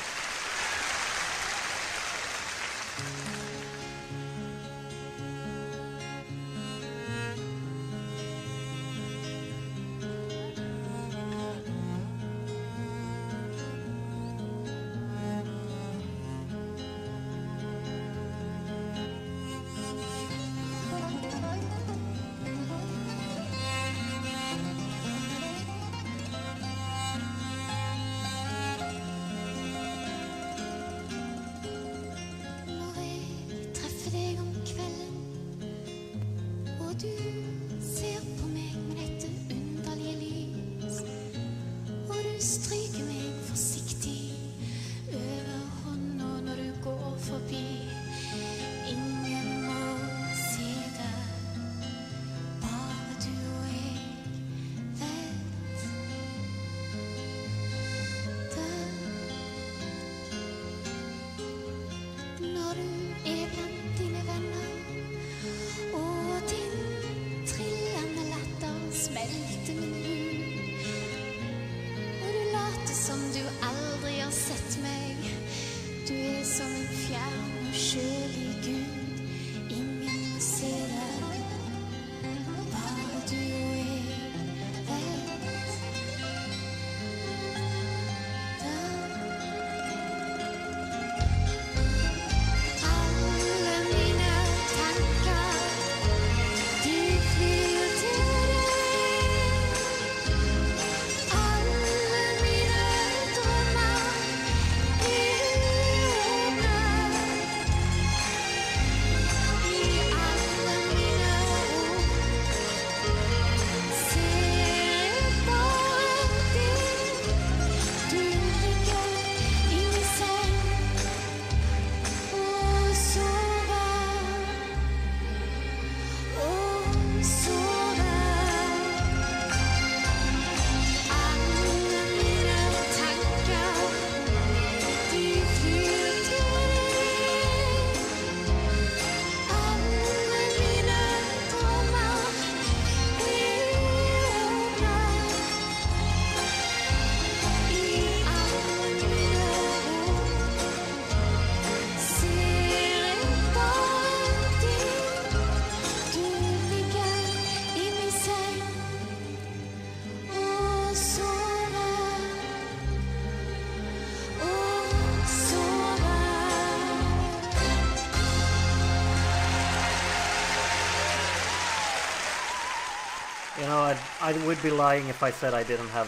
You know, I would be lying if I said I didn't have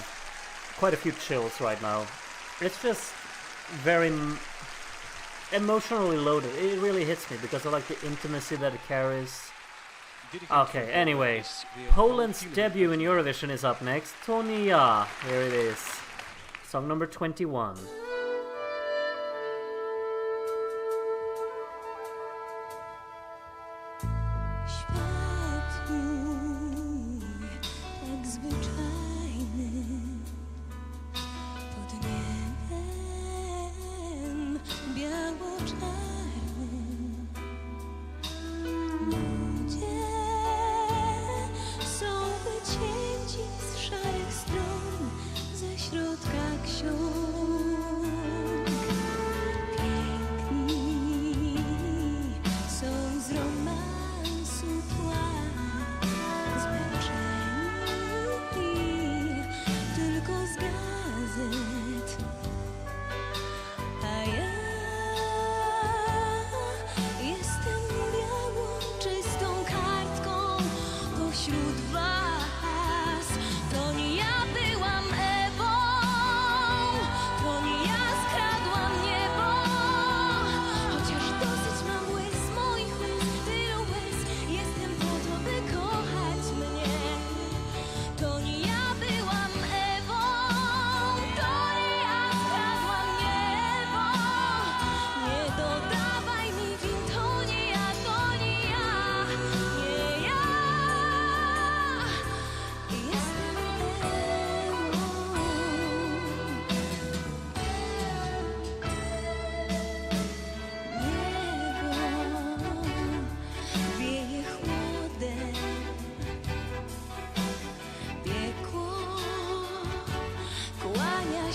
quite a few chills right now. It's just very emotionally loaded. It really hits me because I like the intimacy that it carries. Okay, anyway, Poland's debut in Eurovision is up next. Tonia, here it is. Song number 21. Środka książ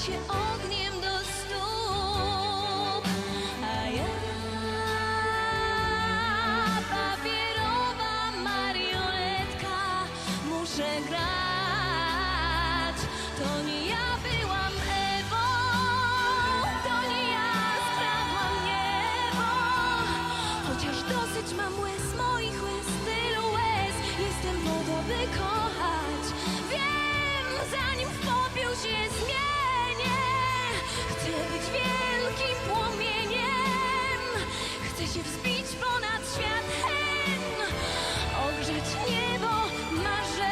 się ogniem do stóp, a ja papierowa marionetka muszę grać. To nie ja byłam Ewą, to nie ja skradłam niebo, chociaż dosyć mam łez, moich łez, tylu łez, jestem po to, by kochać. Wiem, zanim w popiół się zmienię, chcę być wielkim płomieniem, chcę się wzbić ponad świat hen, ogrzeć niebo marzenie.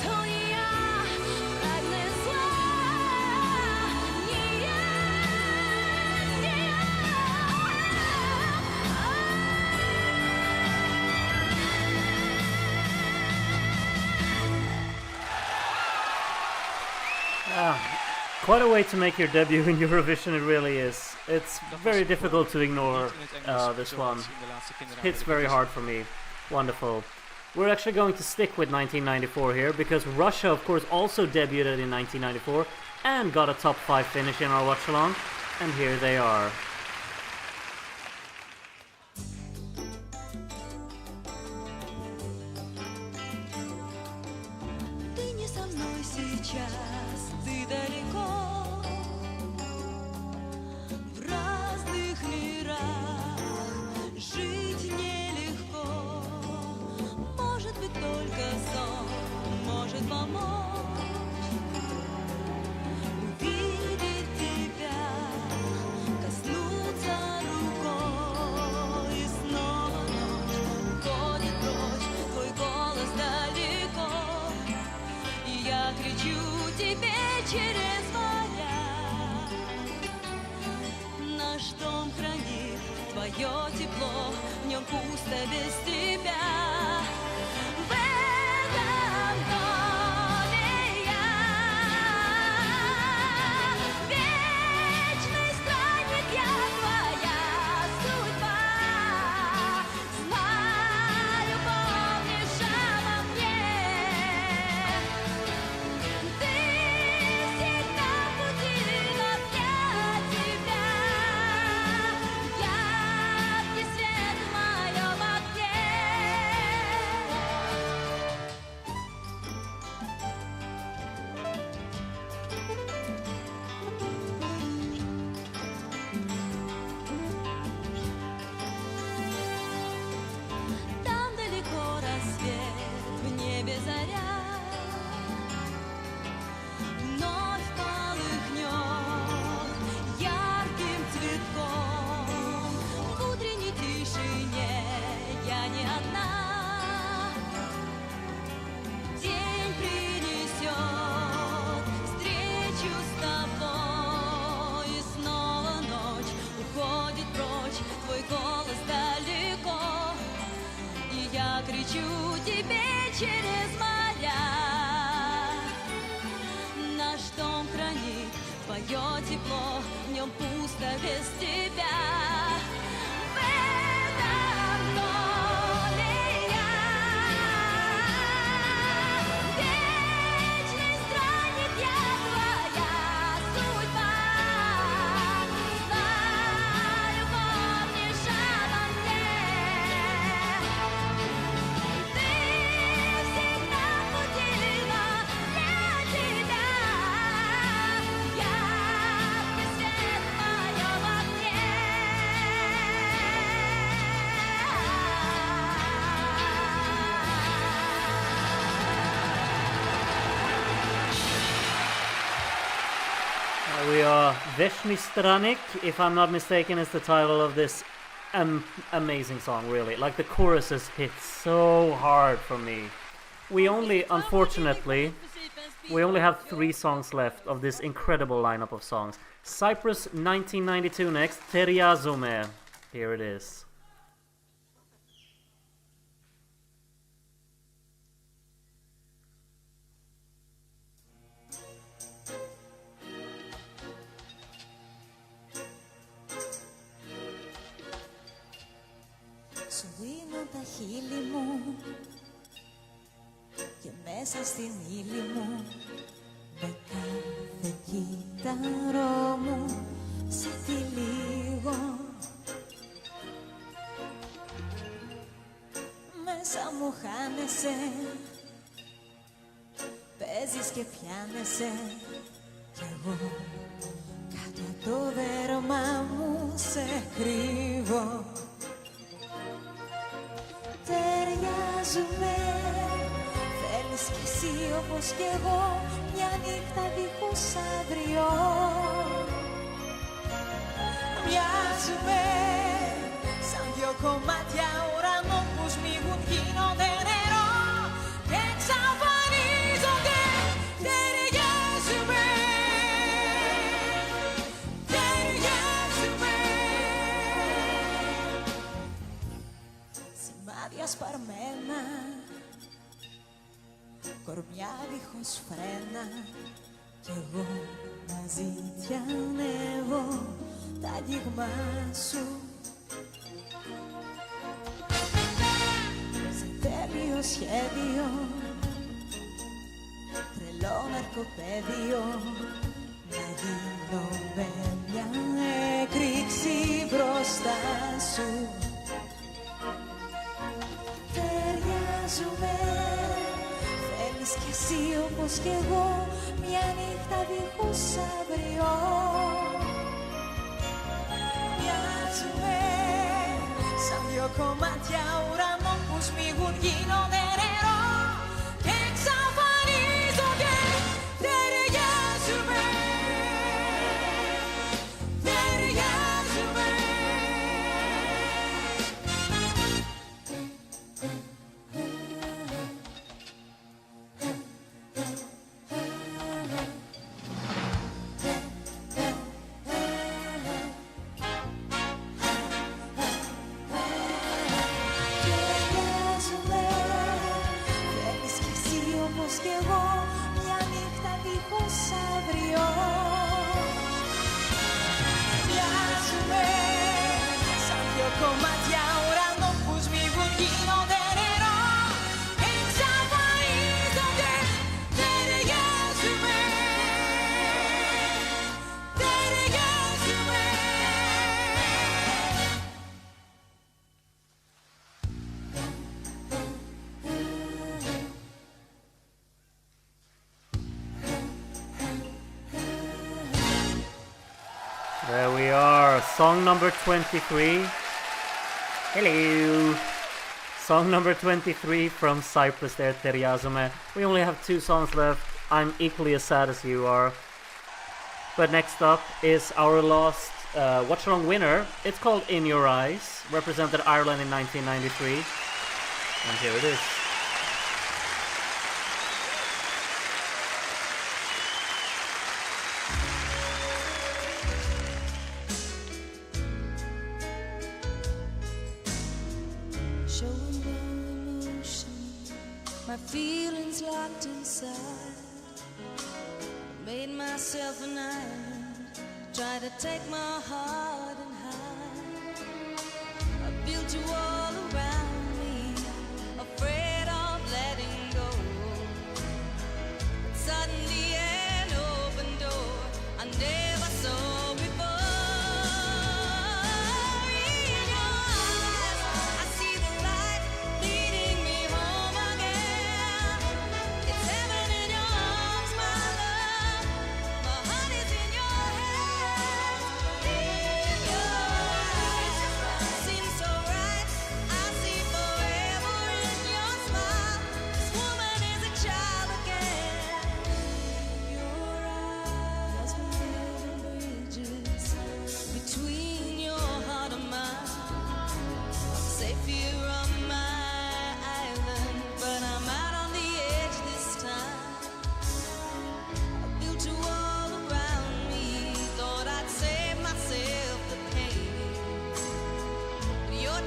To nie ja pragnę zła, nie ja, nie ja. Quite a way to make your debut in Eurovision, it really is. It's very difficult to ignore this one. Hits very hard for me. Wonderful. We're actually going to stick with 1994 here, because Russia, of course, also debuted in 1994 and got a top 5 finish in our watch-along. And here they are. Ты не со мной сейчас, ты далеко, в разных мирах жить нелегко. Может быть, только сон может помочь увидеть тебя, коснуться рукой, и снова ночь уходит прочь, твой голос далеко, и я кричу тебе через моря. Наш дом хранит твое тепло, в нем пусто без тебя. В этом доме я вечный странник, я твоя судьба. Знаю, помнишь обо мне. Ты всегда будила для тебя. Яркий свет в моем окне. Там далеко рассвет, в небе заря, вновь полыхнет ярким цветком. В утренней тишине я не одна. День принесет встречу с тобой, и снова ночь уходит прочь, твой голос далеко, и я кричу тебе через моря. Наш дом хранит твое тепло, в нем пусто без тебя. В этом доме я вечный странник, я твоя судьба. Знаю, помнишь обо мне. Ты всегда будила для тебя. Яркий свет в моем окне. We are Veshny Stranik, if I'm not mistaken, is the title of this amazing song, really. Like, the choruses hit so hard for me. We only, unfortunately, We only have 3 songs left of this incredible lineup of songs. Cyprus 1992 next, Teriazome. Here it is. Σου δίνω τα χείλη μου και μέσα στην ύλη μου με κάθε κύτταρό μου σε τυλίγω. Μέσα μου χάνεσαι, παίζεις και πιάνεσαι κι εγώ κάτω το δέρμα μου σε κρύβω. Ταιριάζουμε, θέλεις κι εσύ όπως κι εγώ μια νύχτα δίχως αύριο. Μοιάζουμε σαν 2 κομμάτια ουρανών που σμίγουν, γίνονται νερό και εξαφανίζονται. Ταιριάζουμε, ταιριάζουμε. Σημάδια σπαρμένα, κορμιά δίχως φρένα κι εγώ μαζί διανεύω τα αγγίγμα σου. Σε τέλειο σχέδιο, τρελό ναρκοπαίδιο, να γίνω με μια έκρηξη μπροστά σου. Ταιριάζουμε, θέλεις κι εσύ όπως κι εγώ μια νύχτα δίχως αύριο. Μοιάζουμε σαν 2 κομμάτια ουρανών που σμίγουν, γίνονται νερό και εξαφανίζονται. Ταιριάζουμε, ταιριάζουμε. There we are, song number 23. Hello. Song number 23 from Cyprus there, Teriazome. We only have 2 songs left. I'm equally as sad as you are. But next up is our last Watchalong winner. It's called In Your Eyes, represented Ireland in 1993. And here it is. Showing no emotion, my feelings locked inside. Made myself an island, tried to take my heart and hide. I built you all around me, afraid of letting go. But suddenly an open door I never saw before. In your eyes, I see the light leading me home again. It's heaven in your arms, my love. My heart is in your hands. In your eyes, seems so right.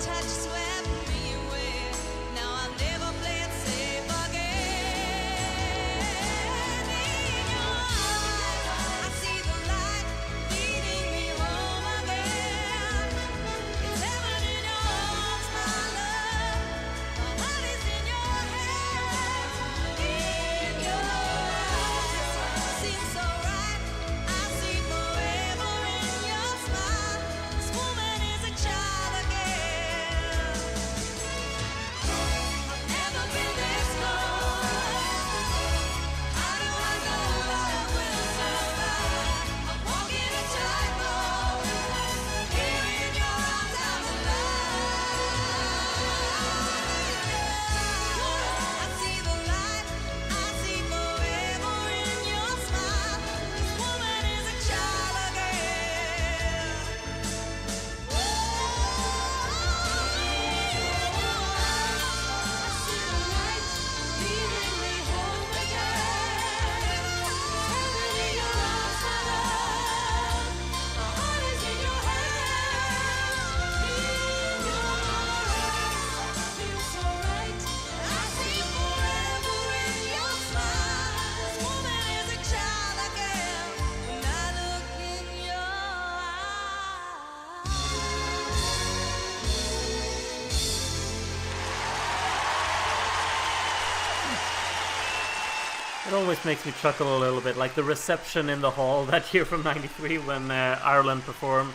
touch swept me away. Now I'll never play it safe again. In your eyes, I see the light leading me home again. It's heaven in your arms, my love. My heart is in your hands. In your eyes, seems so right. I see forever in your smile. This woman is a child again. I've never been this close. How do I know I will survive? I'm walking a tightrope. Here in your arms, I'm alive. I see the light. I see forever in your smile. This woman is a child again. I see the light leading me home again. Heaven in your arms, my love. My heart is in your hands. In your eyes, feels so right. I see forever in your smile. This woman is a child again. When I look in your It always makes me chuckle a little bit, like the reception in the hall that year from '93 when Ireland performed.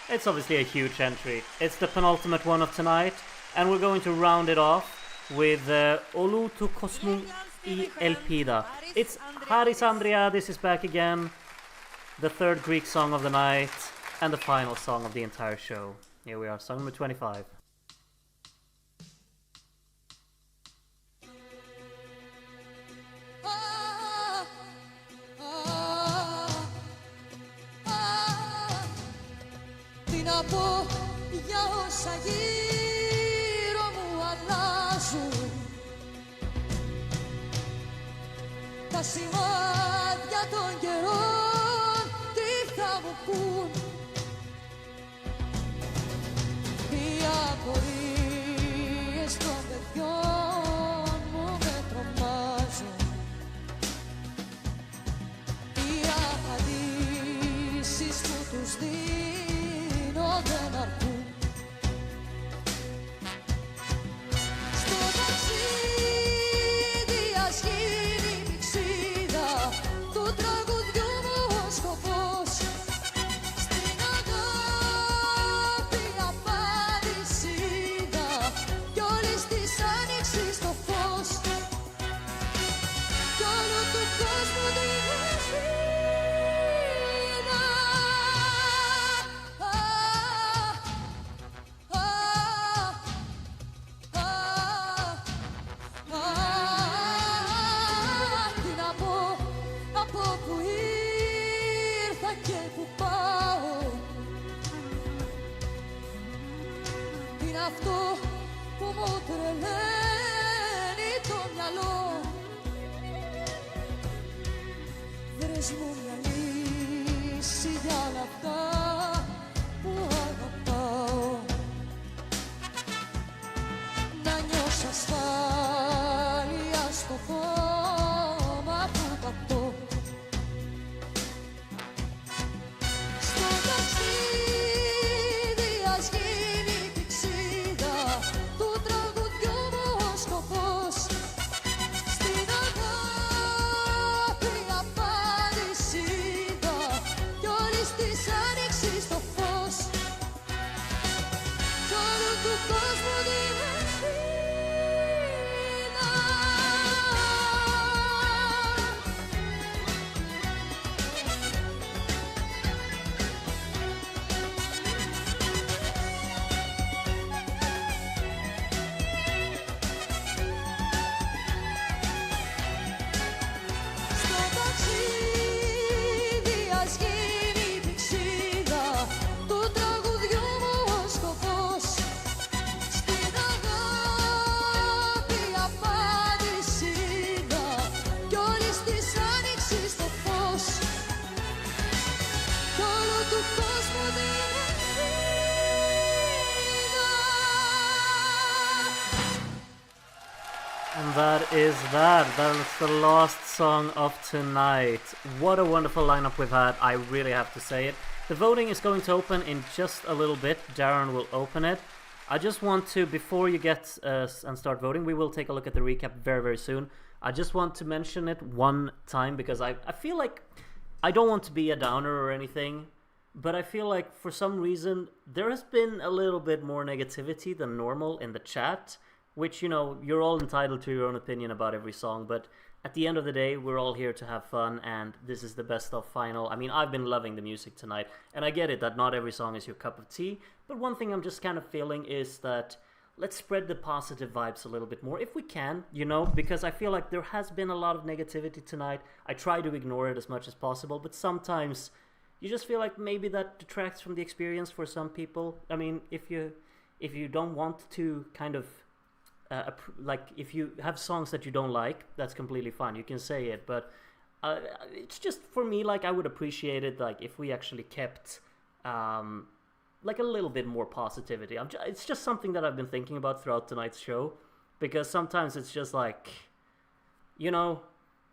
It's obviously a huge entry. It's the penultimate one of tonight, and we're going to round it off with Olu to Kosmou I Elpida. It's Haris Andrea, this is back again. The third Greek song of the night, and the final song of the entire show. Here we are, song number 25. Τι να πω για όσα γύρω μου αλλάζουν. Τα σημάδια των καιρών τι θα μου πουν. Οι απορίες των παιδιών μου με τρομάζουν. Οι απαντήσεις που τους δίνω δεν αρκούν. Στο ταξίδι ας γίνει πηξίδα του τραγουδιού μου ο σκοπός. Στην αγάπη απάντηση είδα κι όλης της άνοιξης το φως κι όλου του κόσμου την ελπίδα. Τι να πω από που ήρθα και που πάω. Είναι αυτό που μου τρελαίνει το μυαλό. Βρες μου μια λύση για όλα αυτά που αγαπάω. Να νιώσω ασφάλεια στο χώμα που πατώ. Στο ταξίδι ας γίνει πηξίδα του τραγουδιού μου ο σκοπός. Στην αγάπη απάντηση είδα κι όλης της άνοιξης that is that. That's the last song of tonight. What a wonderful lineup we've had, I really have to say it. The voting is going to open in just a little bit. Darren will open it. I just want to, before you get and start voting, we will take a look at the recap very, very soon. I just want to mention it one time because I feel like I don't want to be a downer or anything, but I feel like for some reason there has been a little bit more negativity than normal in the chat, which, you know, you're all entitled to your own opinion about every song, but at the end of the day, we're all here to have fun, and this is the best of final. I mean, I've been loving the music tonight, and I get it that not every song is your cup of tea, but one thing I'm just kind of feeling is that let's spread the positive vibes a little bit more, if we can, you know, because I feel like there has been a lot of negativity tonight. I try to ignore it as much as possible, but sometimes you just feel like maybe that detracts from the experience for some people. I mean, if you don't want to kind of like, if you have songs that you don't like, that's completely fine, you can say it, but it's just, for me, like, I would appreciate it, like, if we actually kept like a little bit more positivity. It's just something that I've been thinking about throughout tonight's show, because sometimes it's just like, you know,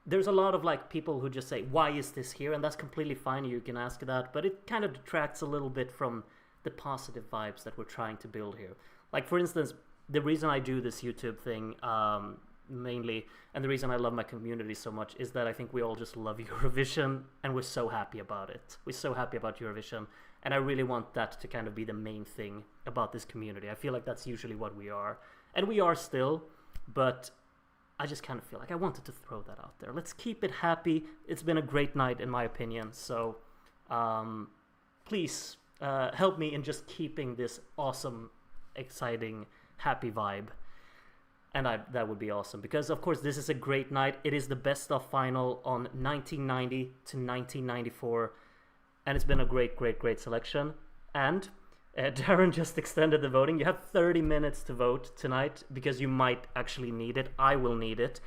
there's a lot of like people who just say, why is this here? And that's completely fine, you can ask that, but it kind of detracts a little bit from the positive vibes that we're trying to build here. Like, for instance, the reason I do this YouTube thing mainly, and the reason I love my community so much, is that I think we all just love Eurovision, and we're so happy about it. We're so happy about Eurovision, and I really want that to kind of be the main thing about this community. I feel like that's usually what we are, and we are still, but I just kind of feel like I wanted to throw that out there. Let's keep it happy. It's been a great night, in my opinion, so please help me in just keeping this awesome, exciting, happy vibe, and that would be awesome, because of course this is a great night. It is the best of final on 1990 to 1994, and it's been a great selection. And Darren just extended the voting. You have 30 minutes to vote tonight, because you might actually need it. I will need it.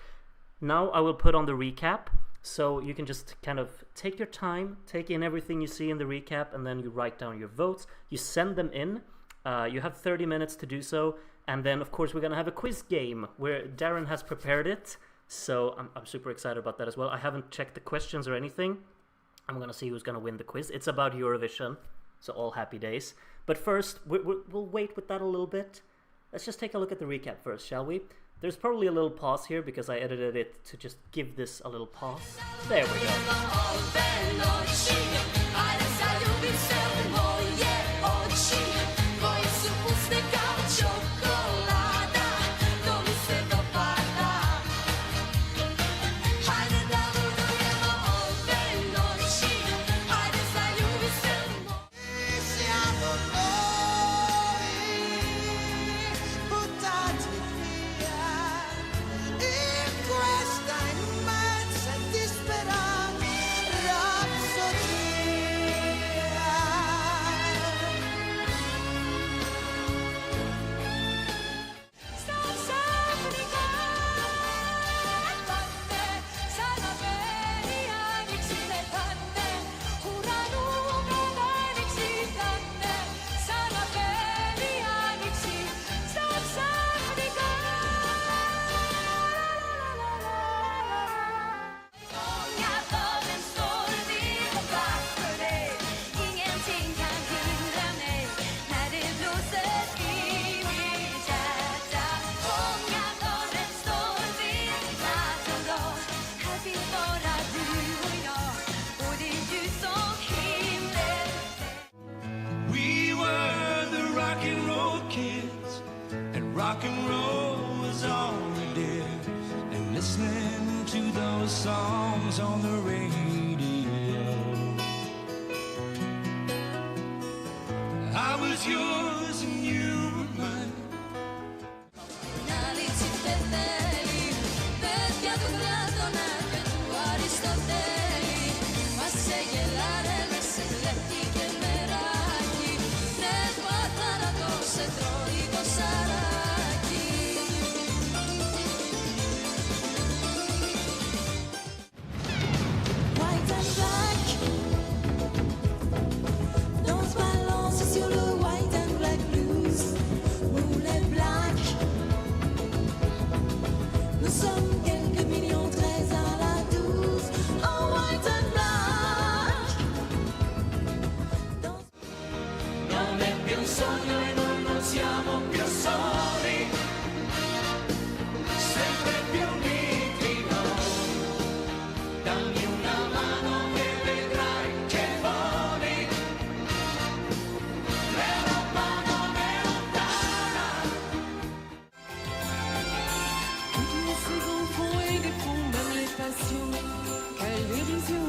Now I will put on the recap, so you can just kind of take your time, take in everything you see in the recap, and then you write down your votes, you send them in. You have 30 minutes to do so, and then of course we're gonna have a quiz game where Darren has prepared it, so I'm super excited about that as well. I haven't checked the questions or anything. I'm gonna see who's gonna win the quiz. It's about Eurovision, so all happy days. But first, we'll wait with that a little bit. Let's just take a look at the recap first, shall we? There's probably a little pause here because I edited it to just give this a little pause. There we go. Rock and roll was all we did, and listening to those songs on the radio. I was yours and you were mine. White and black, danse balance sur le white and black blues. sogno e noi non siamo più soli, sempre più uniti noi. Dammi una mano e vedrai che voli, l'Europa non è lontana. Tout se confond et défend même les passions. Quelle illusion,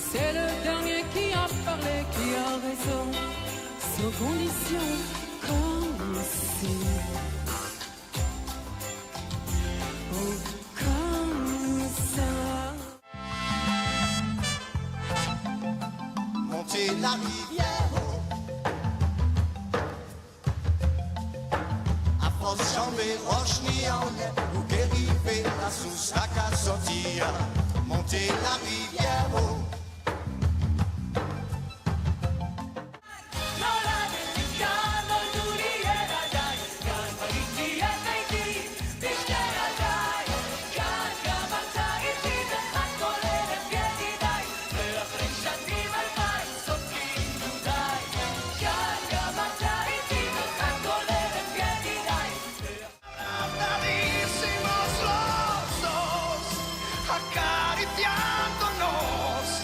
c'est le dernier qui a parlé, qui a raison, sans condition, comme si. Oh, comme ça. Monter la rivière, à force jambe roche ni en l'air, ou qu'ériver la source à qu'à sortir. Monter la rivière, Acariciándonos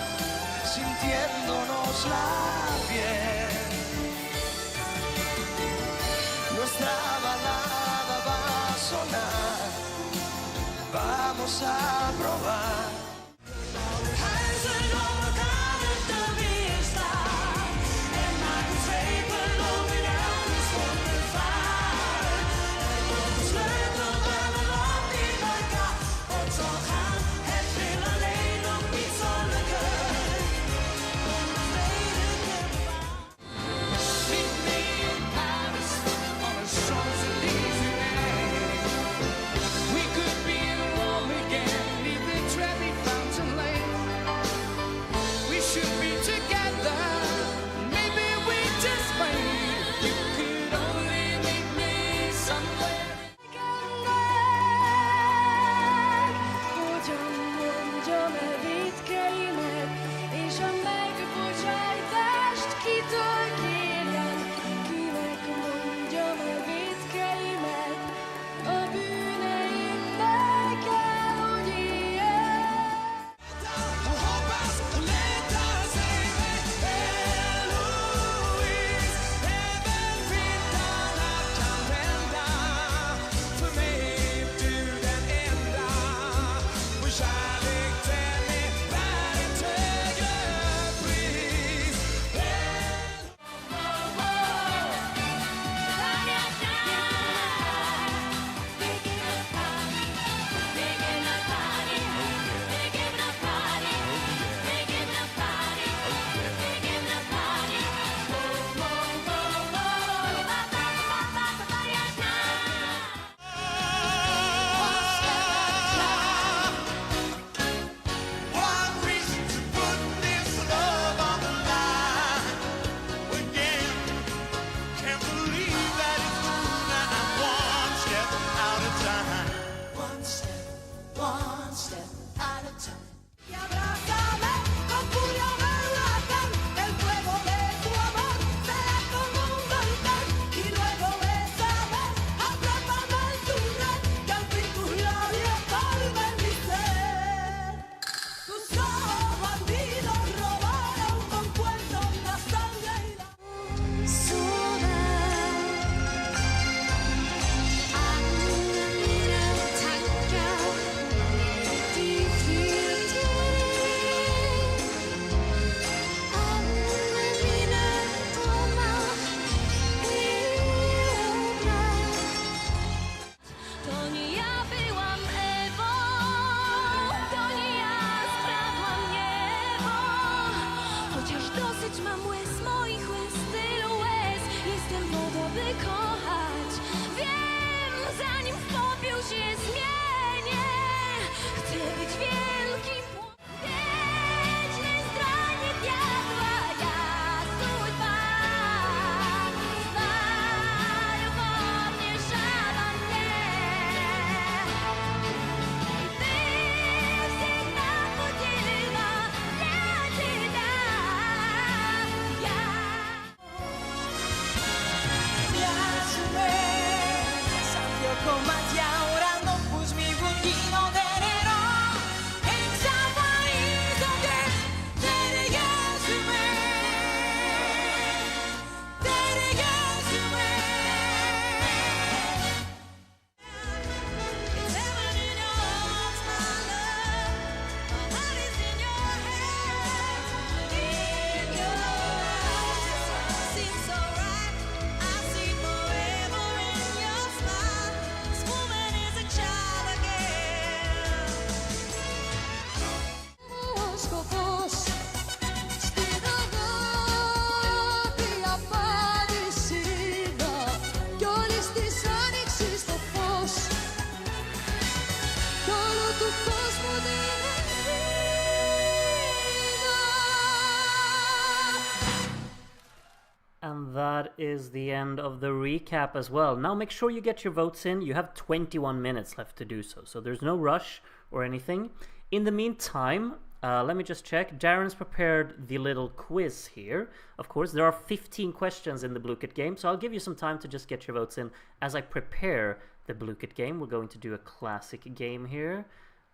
And that is the end of the recap as well. Now make sure you get your votes in. You have 21 minutes left to do so, so there's no rush or anything. In the meantime, let me just check. Darren's prepared the little quiz here. Of course, there are 15 questions in the Blue Kit game, so I'll give you some time to just get your votes in as I prepare the Blue Kit game. We're going to do a classic game here.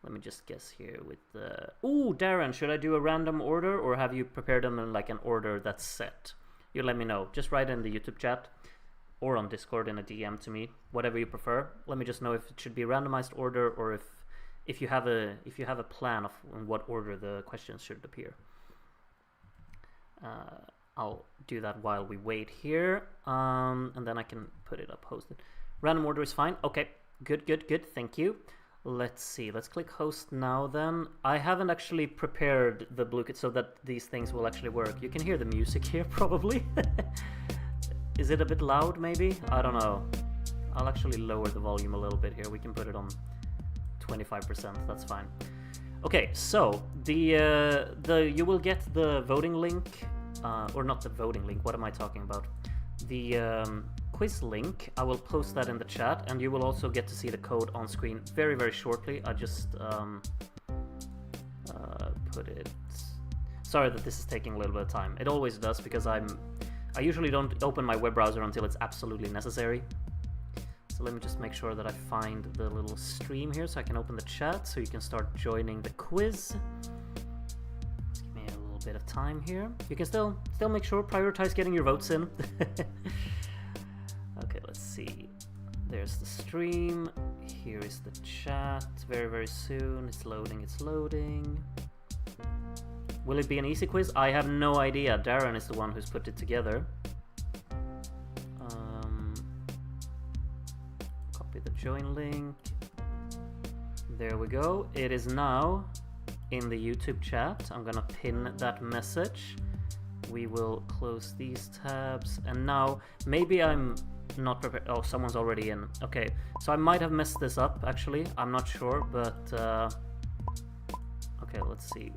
Let me just guess here with the... Ooh, Darren, should I do a random order, or have you prepared them in like an order that's set? You let me know. Just write in the YouTube chat or on Discord in a DM to me, whatever you prefer. Let me just know if it should be randomized order, or if you have a plan of in what order the questions should appear. I'll do that while we wait here, and then I can put it up hosted. Random order is fine. Okay, good. Thank you. Let's see. Let's click host now then. I haven't actually prepared the Blue Kit so that these things will actually work. You can hear the music here probably. Is it a bit loud maybe? I don't know. I'll actually lower the volume a little bit here. We can put it on 25%. That's fine. Okay, so you will get the voting link, or not the voting link. What am I talking about? The quiz link. I will post that in the chat, and you will also get to see the code on screen very, very shortly. I just put it. Sorry that this is taking a little bit of time. It always does, because I usually don't open my web browser until it's absolutely necessary. So let me just make sure that I find the little stream here so I can open the chat so you can start joining the quiz. Just give me a little bit of time here. You can still make sure, prioritize getting your votes in. Okay, let's see. There's the stream. Here is the chat. Very, very soon. It's loading. Will it be an easy quiz? I have no idea. Darren is the one who's put it together. Copy the join link. There we go. It is now in the YouTube chat. I'm gonna pin that message. We will close these tabs. And now, maybe I'm not prepared. Oh, someone's already in. Okay, so I might have messed this up, actually. I'm not sure, but... okay, let's see.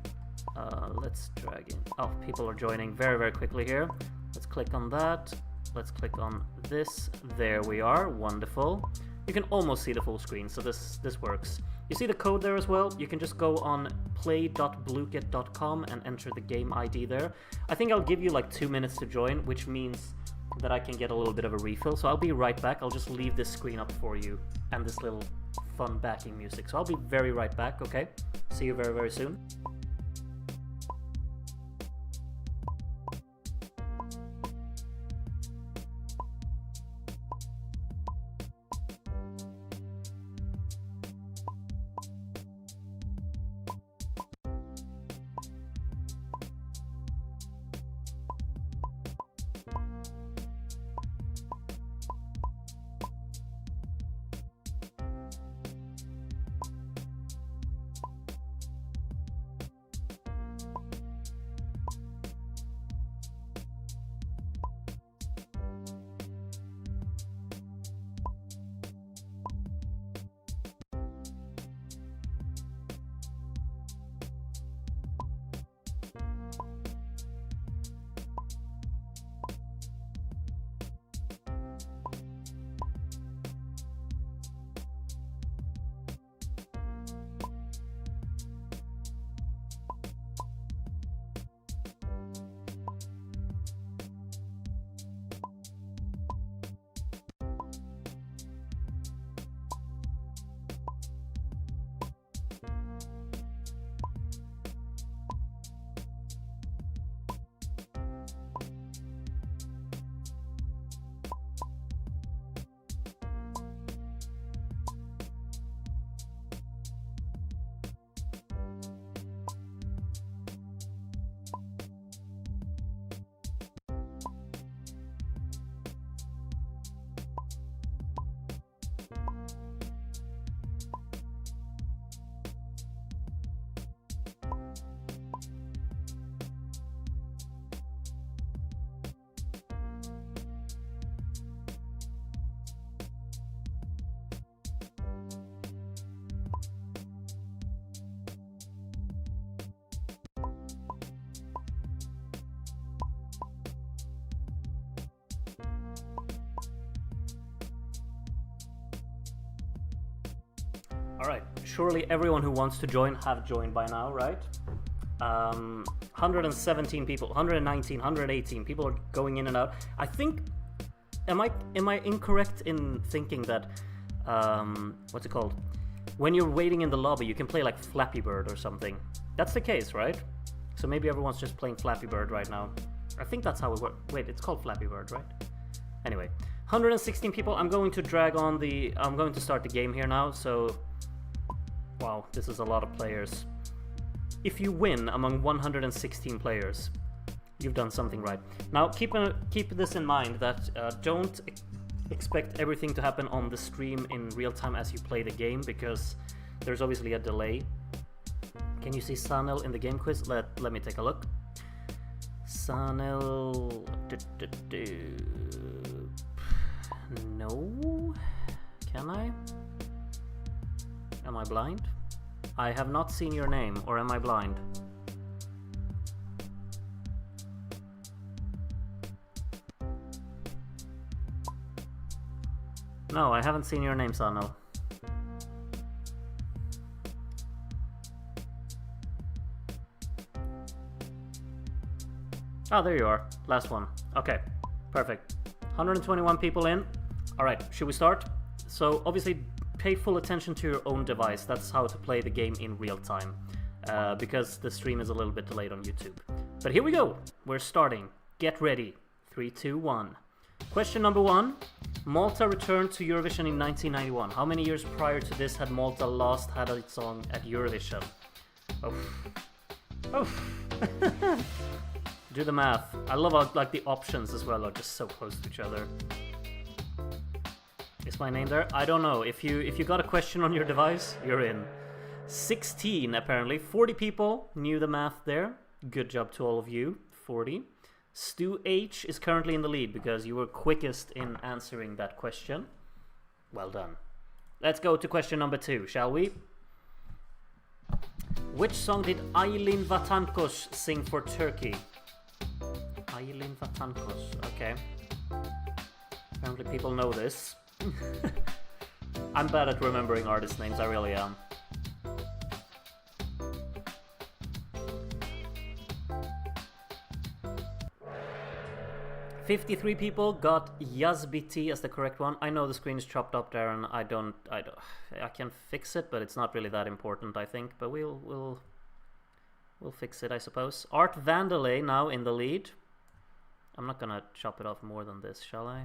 Let's drag in. Oh, people are joining very, very quickly here. Let's click on that. Let's click on this. There we are. Wonderful. You can almost see the full screen, so this works. You see the code there as well. You can just go on play.bluekit.com and enter the game ID there. I think I'll give you like 2 minutes to join, which means that I can get a little bit of a refill. So I'll be right back. I'll just leave this screen up for you and this little fun backing music. So I'll be very right back, okay? See you very, very soon. Alright, surely everyone who wants to join have joined by now, right? 117 people, 119, 118 people are going in and out. I think, am I incorrect in thinking that, what's it called? When you're waiting in the lobby, you can play like Flappy Bird or something. That's the case, right? So maybe everyone's just playing Flappy Bird right now. I think that's how it works. Wait, it's called Flappy Bird, right? Anyway, 116 people. I'm going to start the game here now, so... Wow, this is a lot of players. If you win among 116 players, you've done something right. Now, keep this in mind that don't expect everything to happen on the stream in real time as you play the game, because there's obviously a delay. Can you see Sanel in the game quiz? Let me take a look. Sanel... No? Can I? Am I blind? I have not seen your name, or am I blind? No, I haven't seen your name, Sanel. Oh, there you are. Last one. Okay, perfect. 121 people in. Alright, should we start? So, obviously, pay full attention to your own device. That's how to play the game in real time. Because the stream is a little bit delayed on YouTube. But here we go. We're starting. Get ready. 3, 2, 1. Question number 1. Malta returned to Eurovision in 1991. How many years prior to this had Malta last had its song at Eurovision? Oh. Do the math. I love how like the options as well are just so close to each other. Is my name there? I don't know. If you got a question on your device, you're in. 16 apparently. 40 people knew the math there. Good job to all of you. 40. Stu H is currently in the lead because you were quickest in answering that question. Well done. Let's go to question number 2, shall we? Which song did Aylin Vatankos sing for Turkey? Aylin Vatankos, okay. Apparently people know this. I'm bad at remembering artist names, I really am. $53 people got Yazbiti as the correct one. I know the screen is chopped up there, and I can fix it, but it's not really that important, I think. But we'll fix it, I suppose. Art Vandelay now in the lead. I'm not gonna chop it off more than this, shall I?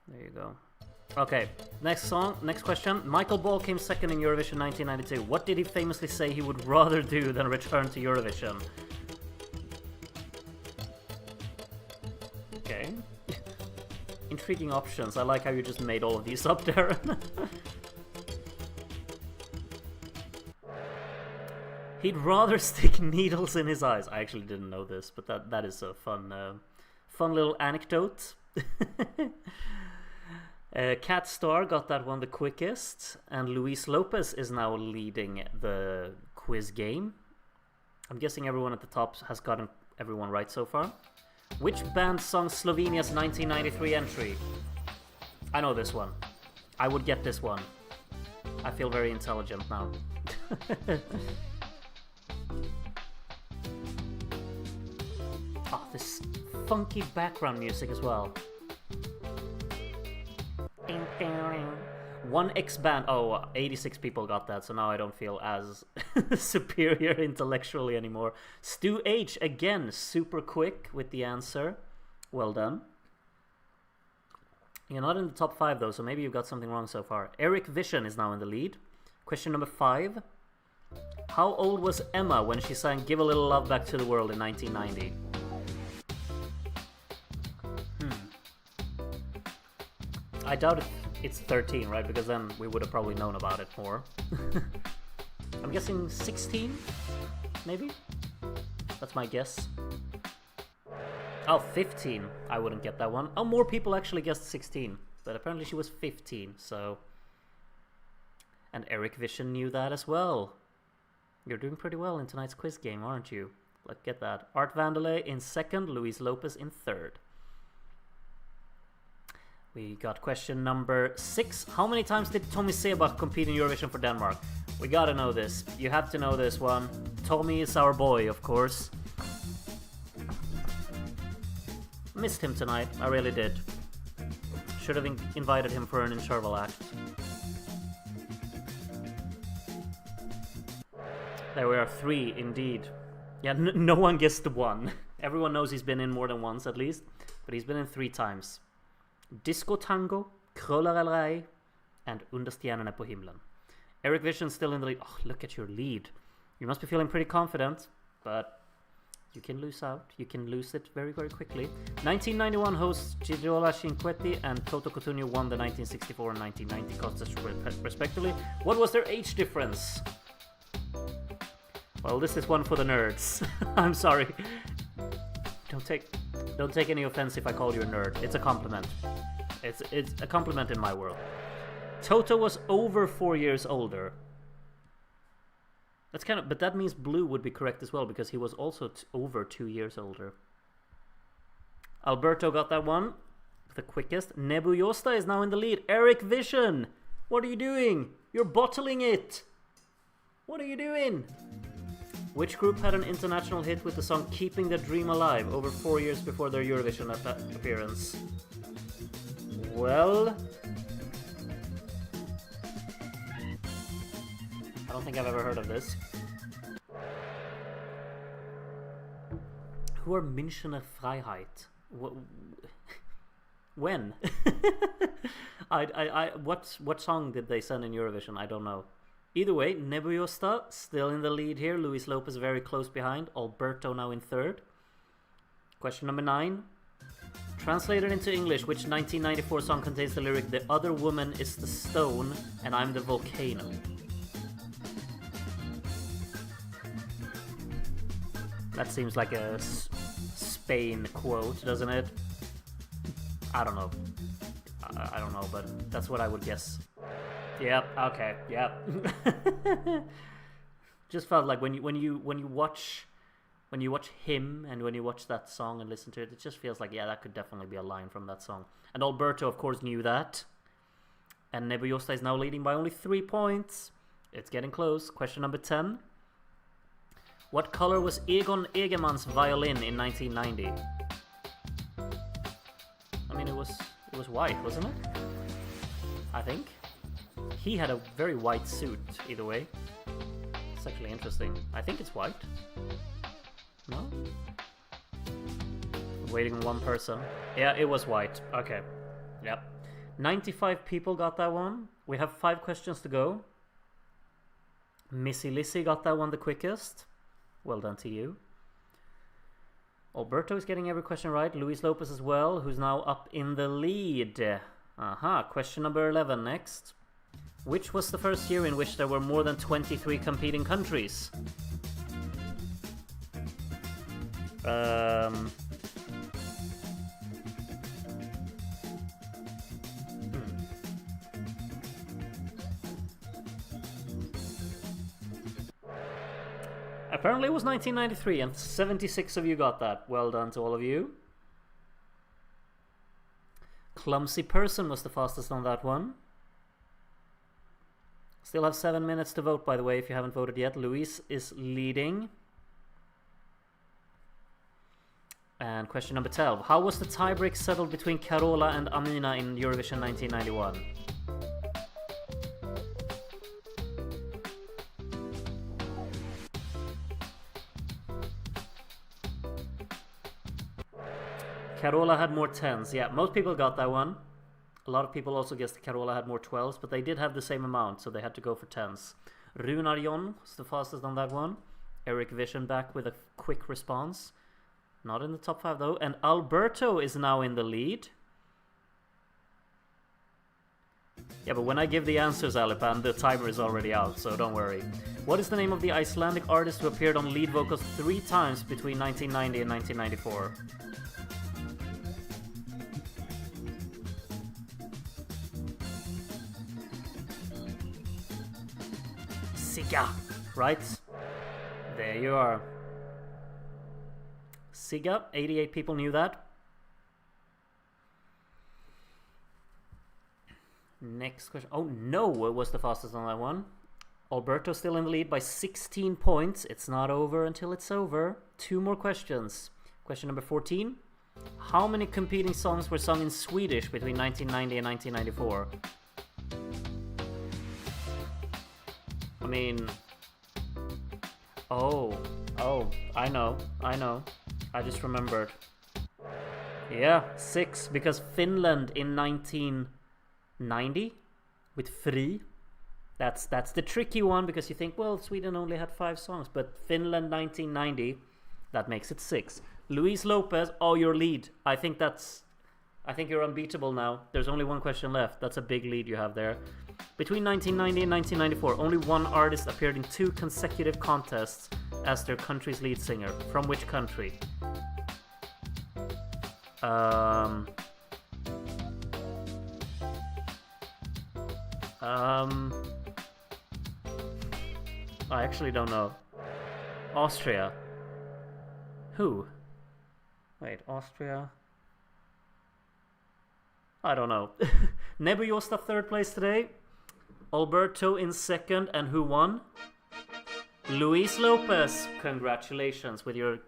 There you go. Okay, next song, next question. Michael Ball came second in Eurovision 1992. What did he famously say he would rather do than return to Eurovision? Okay. Intriguing options. I like how you just made all of these up there. He'd rather stick needles in his eyes. I actually didn't know this, but that is a fun little anecdote. Cat Star got that one the quickest, and Luis Lopez is now leading the quiz game. I'm guessing everyone at the top has gotten everyone right so far. Which band sung Slovenia's 1993 entry? I know this one. I would get this one. I feel very intelligent now. Oh, this funky background music as well. 1X band. Oh, 86 people got that, so now I don't feel as superior intellectually anymore. Stu H again, super quick with the answer. Well done. You're not in the top 5 though, so maybe you've got something wrong so far. Eric Vision is now in the lead. Question number 5. How old was Emma when she sang Give a Little Love Back to the World in 1990? I doubt it's 13, right? Because then we would have probably known about it more. I'm guessing 16, maybe? That's my guess. Oh, 15. I wouldn't get that one. Oh, more people actually guessed 16. But apparently she was 15, so... And Eric Vision knew that as well. You're doing pretty well in tonight's quiz game, aren't you? Let's get that. Art Vandelay in second, Luis Lopez in third. We got question number 6. How many times did Tommy Sebak compete in Eurovision for Denmark? We gotta know this. You have to know this one. Tommy is our boy, of course. Missed him tonight, I really did. Should have invited him for an interval act. There we are, 3 indeed. Yeah, no one guessed the 1. Everyone knows he's been in more than once at least, but he's been in 3 times. Disco Tango, Krullar eller ej, and Under stjärnorna på himlen. Eric Vision still in the lead. Oh, look at your lead. You must be feeling pretty confident, but you can lose out. You can lose it very, very quickly. 1991 hosts Gigliola Cinquetti and Toto Cutugno won the 1964 and 1990 contests respectively. What was their age difference? Well, this is one for the nerds. I'm sorry. Don't take any offense if I call you a nerd. It's a compliment. It's a compliment in my world. Toto was over 4 years older. That's kind of, but that means Blue would be correct as well because he was also over 2 years older. Alberto got that one, the quickest. Nebu Josta is now in the lead. Eric Vision, what are you doing? You're bottling it. What are you doing? Which group had an international hit with the song Keeping the Dream Alive over 4 years before their Eurovision appearance? Well, I don't think I've ever heard of this. Who are Münchener Freiheit? When? What song did they send in Eurovision? I don't know. Either way, Nebu Josta still in the lead here. Luis Lopez very close behind. Alberto now in 3rd. Question number 9. Translated into English, which 1994 song contains the lyric, "The other woman is the stone and I'm the volcano"? That seems like a Spain quote, doesn't it? I don't know. I don't know, but that's what I would guess. Yep. Okay. Yep. Just felt like when you watch him and when you watch that song and listen to it, it just feels like, yeah, that could definitely be a line from that song. And Alberto, of course, knew that. And Nebu Josta is now leading by only 3 points. It's getting close. Question number 10. What color was Egon Egermann's violin in 1990? I mean, it was white, wasn't it? I think. He had a very white suit, either way. It's actually interesting. I think it's white. No? I'm waiting on one person. Yeah, it was white. Okay. Yep. 95 people got that one. We have 5 questions to go. Missy Lissy got that one the quickest. Well done to you. Alberto is getting every question right. Luis Lopez as well, who's now up in the lead. Aha. Question number 11 next. Which was the first year in which there were more than 23 competing countries? Apparently it was 1993 and 76 of you got that. Well done to all of you. Clumsy Person was the fastest on that one. Still have 7 minutes to vote, by the way, if you haven't voted yet. Luis is leading. And question number 12. How was the tiebreak settled between Carola and Amina in Eurovision 1991? Carola had more 10s. Yeah, most people got that one. A lot of people also guessed Carola had more 12s, but they did have the same amount, so they had to go for 10s. Runar Jon was the fastest on that one. Eric Vision back with a quick response. Not in the top 5 though. And Alberto is now in the lead. Yeah, but when I give the answers, Alipan, the timer is already out, so don't worry. What is the name of the Icelandic artist who appeared on lead vocals 3 times between 1990 and 1994? Sigga, right? There you are. Sigga, 88 people knew that. Next question. Oh no, it was the fastest on that one. Alberto still in the lead by 16 points. It's not over until it's over. 2 more questions. Question number 14. How many competing songs were sung in Swedish between 1990 and 1994? I mean... Oh, I know. I just remembered. Yeah, 6, because Finland in 1990 with Fri. That's the tricky one, because you think, well, Sweden only had 5 songs, but Finland 1990, that makes it 6. Luis Lopez, your lead. I think you're unbeatable now. There's only one question left. That's a big lead you have there. Between 1990 and 1994, only one artist appeared in 2 consecutive contests as their country's lead singer. From which country? I actually don't know. Austria. Who? Wait, Austria? I don't know. Nebulosa 3rd place today. Alberto in 2nd, and who won? Luis Lopez. Congratulations with your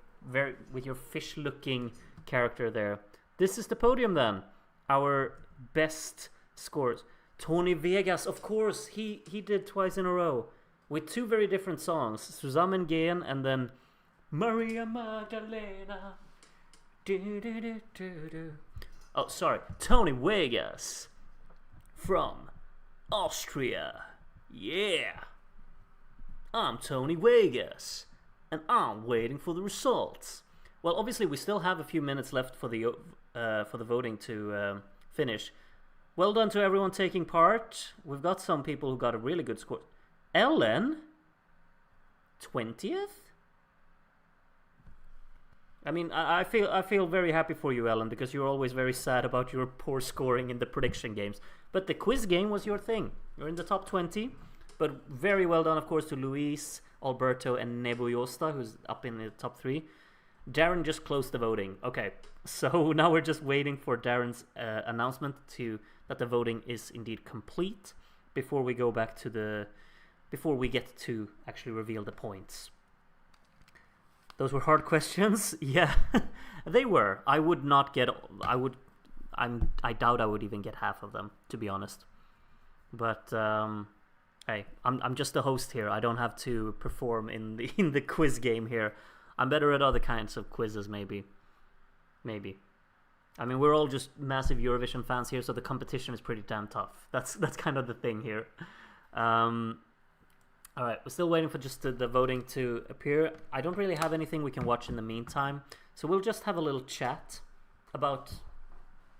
fish-looking character there. This is the podium then. Our best scores. Tony Vegas, of course, he did twice in a row with 2 very different songs. Zusammen gehen and then Maria Magdalena. Oh, sorry. Tony Vegas from Austria. Yeah. I'm Tony Vegas, and I'm waiting for the results. Well, obviously, we still have a few minutes left for the voting to finish. Well done to everyone taking part. We've got some people who got a really good score. Ellen, 20th. I mean, I feel very happy for you, Ellen, because you're always very sad about your poor scoring in the prediction games. But the quiz game was your thing. You're in the top 20. But very well done, of course, to Luis, Alberto, and Nebulosa, who's up in the top 3. Darren just closed the voting. Okay, so now we're just waiting for Darren's announcement that the voting is indeed complete before we go back to before we get to actually reveal the points. Those were hard questions. Yeah, they were. I doubt I would even get half of them, to be honest. But hey, I'm just the host here. I don't have to perform in the quiz game here. I'm better at other kinds of quizzes, maybe. I mean, we're all just massive Eurovision fans here, so the competition is pretty damn tough. That's kind of the thing here. All right, we're still waiting for just the voting to appear. I don't really have anything we can watch in the meantime, so we'll just have a little chat about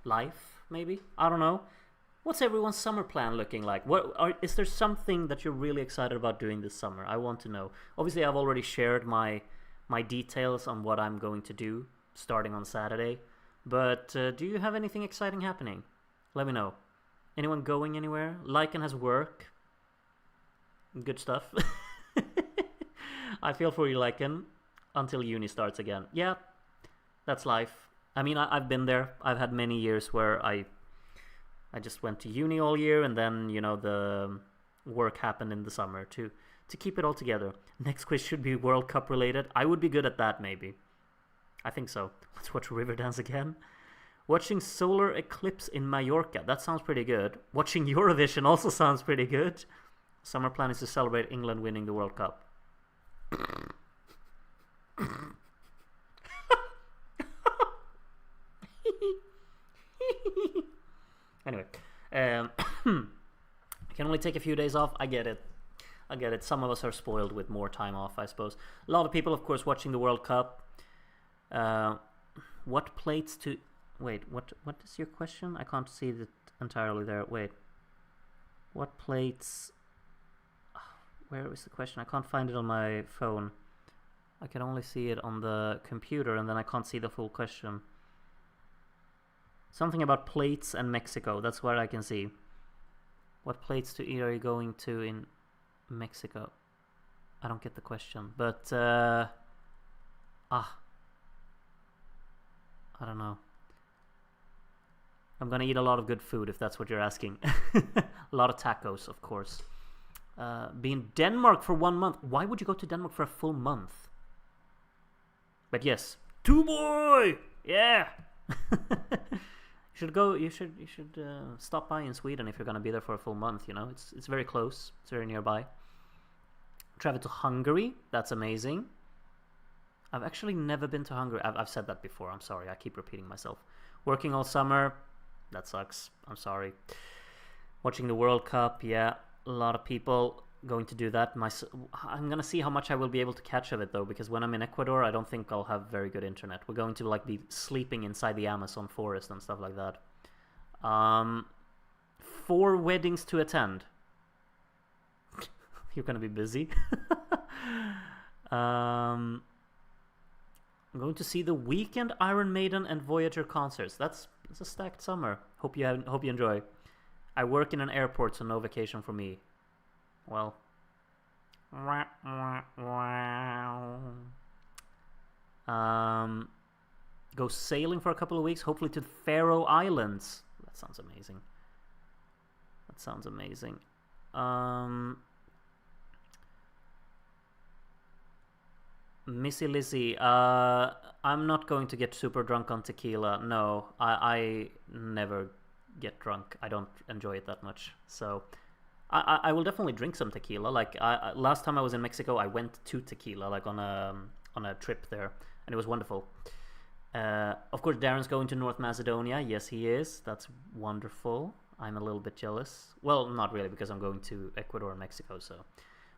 life, maybe. I don't know. What's everyone's summer plan looking like? Is there something that you're really excited about doing this summer? I want to know. Obviously, I've already shared my details on what I'm going to do starting on Saturday. But do you have anything exciting happening? Let me know. Anyone going anywhere? Lycan has work. Good stuff. I feel for you, Lycan, until uni starts again. Yeah, that's life. I mean, I've been there. I've had many years where I just went to uni all year, and then, you know, the work happened in the summer to keep it all together. Next quiz should be World Cup related. I would be good at that, maybe. I think so. Let's watch Riverdance again. Watching solar eclipse in Mallorca. That sounds pretty good. Watching Eurovision also sounds pretty good. Summer plan is to celebrate England winning the World Cup. Anyway, I can only take a few days off. I get it. Some of us are spoiled with more time off, I suppose. A lot of people, of course, watching the World Cup. What plates to... Wait, what is your question? I can't see it entirely there. Wait. What plates... Where is the question? I can't find it on my phone. I can only see it on the computer, and then I can't see the full question. Something about plates and Mexico. That's what I can see. What plates to eat are you going to in Mexico? I don't get the question, but I don't know. I'm gonna eat a lot of good food if that's what you're asking. A lot of tacos, of course. Be in Denmark for 1 month. Why would you go to Denmark for a full month? But yes, Tuborg! Yeah! You should stop by in Sweden if you're gonna be there for a full month, you know? It's very close. It's very nearby. Travel to Hungary. That's amazing. I've actually never been to Hungary. I've said that before. I'm sorry. I keep repeating myself. Working all summer. That sucks. I'm sorry. Watching the World Cup. Yeah, a lot of people going to do that. I'm gonna see how much I will be able to catch of it though, because when I'm in Ecuador, I don't think I'll have very good internet. We're going to like be sleeping inside the Amazon forest and stuff like that. 4 weddings to attend. You're gonna be busy. I'm going to see the Weekend, Iron Maiden, and Voyager concerts. It's a stacked summer. Hope you enjoy. I work in an airport, so no vacation for me. Well, go sailing for a couple of weeks, hopefully to the Faroe Islands. That sounds amazing. Missy Lizzie, I'm not going to get super drunk on tequila. No, I never get drunk. I don't enjoy it that much. So I will definitely drink some tequila. Like last time I was in Mexico, I went to tequila, like on a trip there, and it was wonderful. Of course, Darren's going to North Macedonia. Yes, he is. That's wonderful. I'm a little bit jealous. Well, not really, because I'm going to Ecuador and Mexico. So,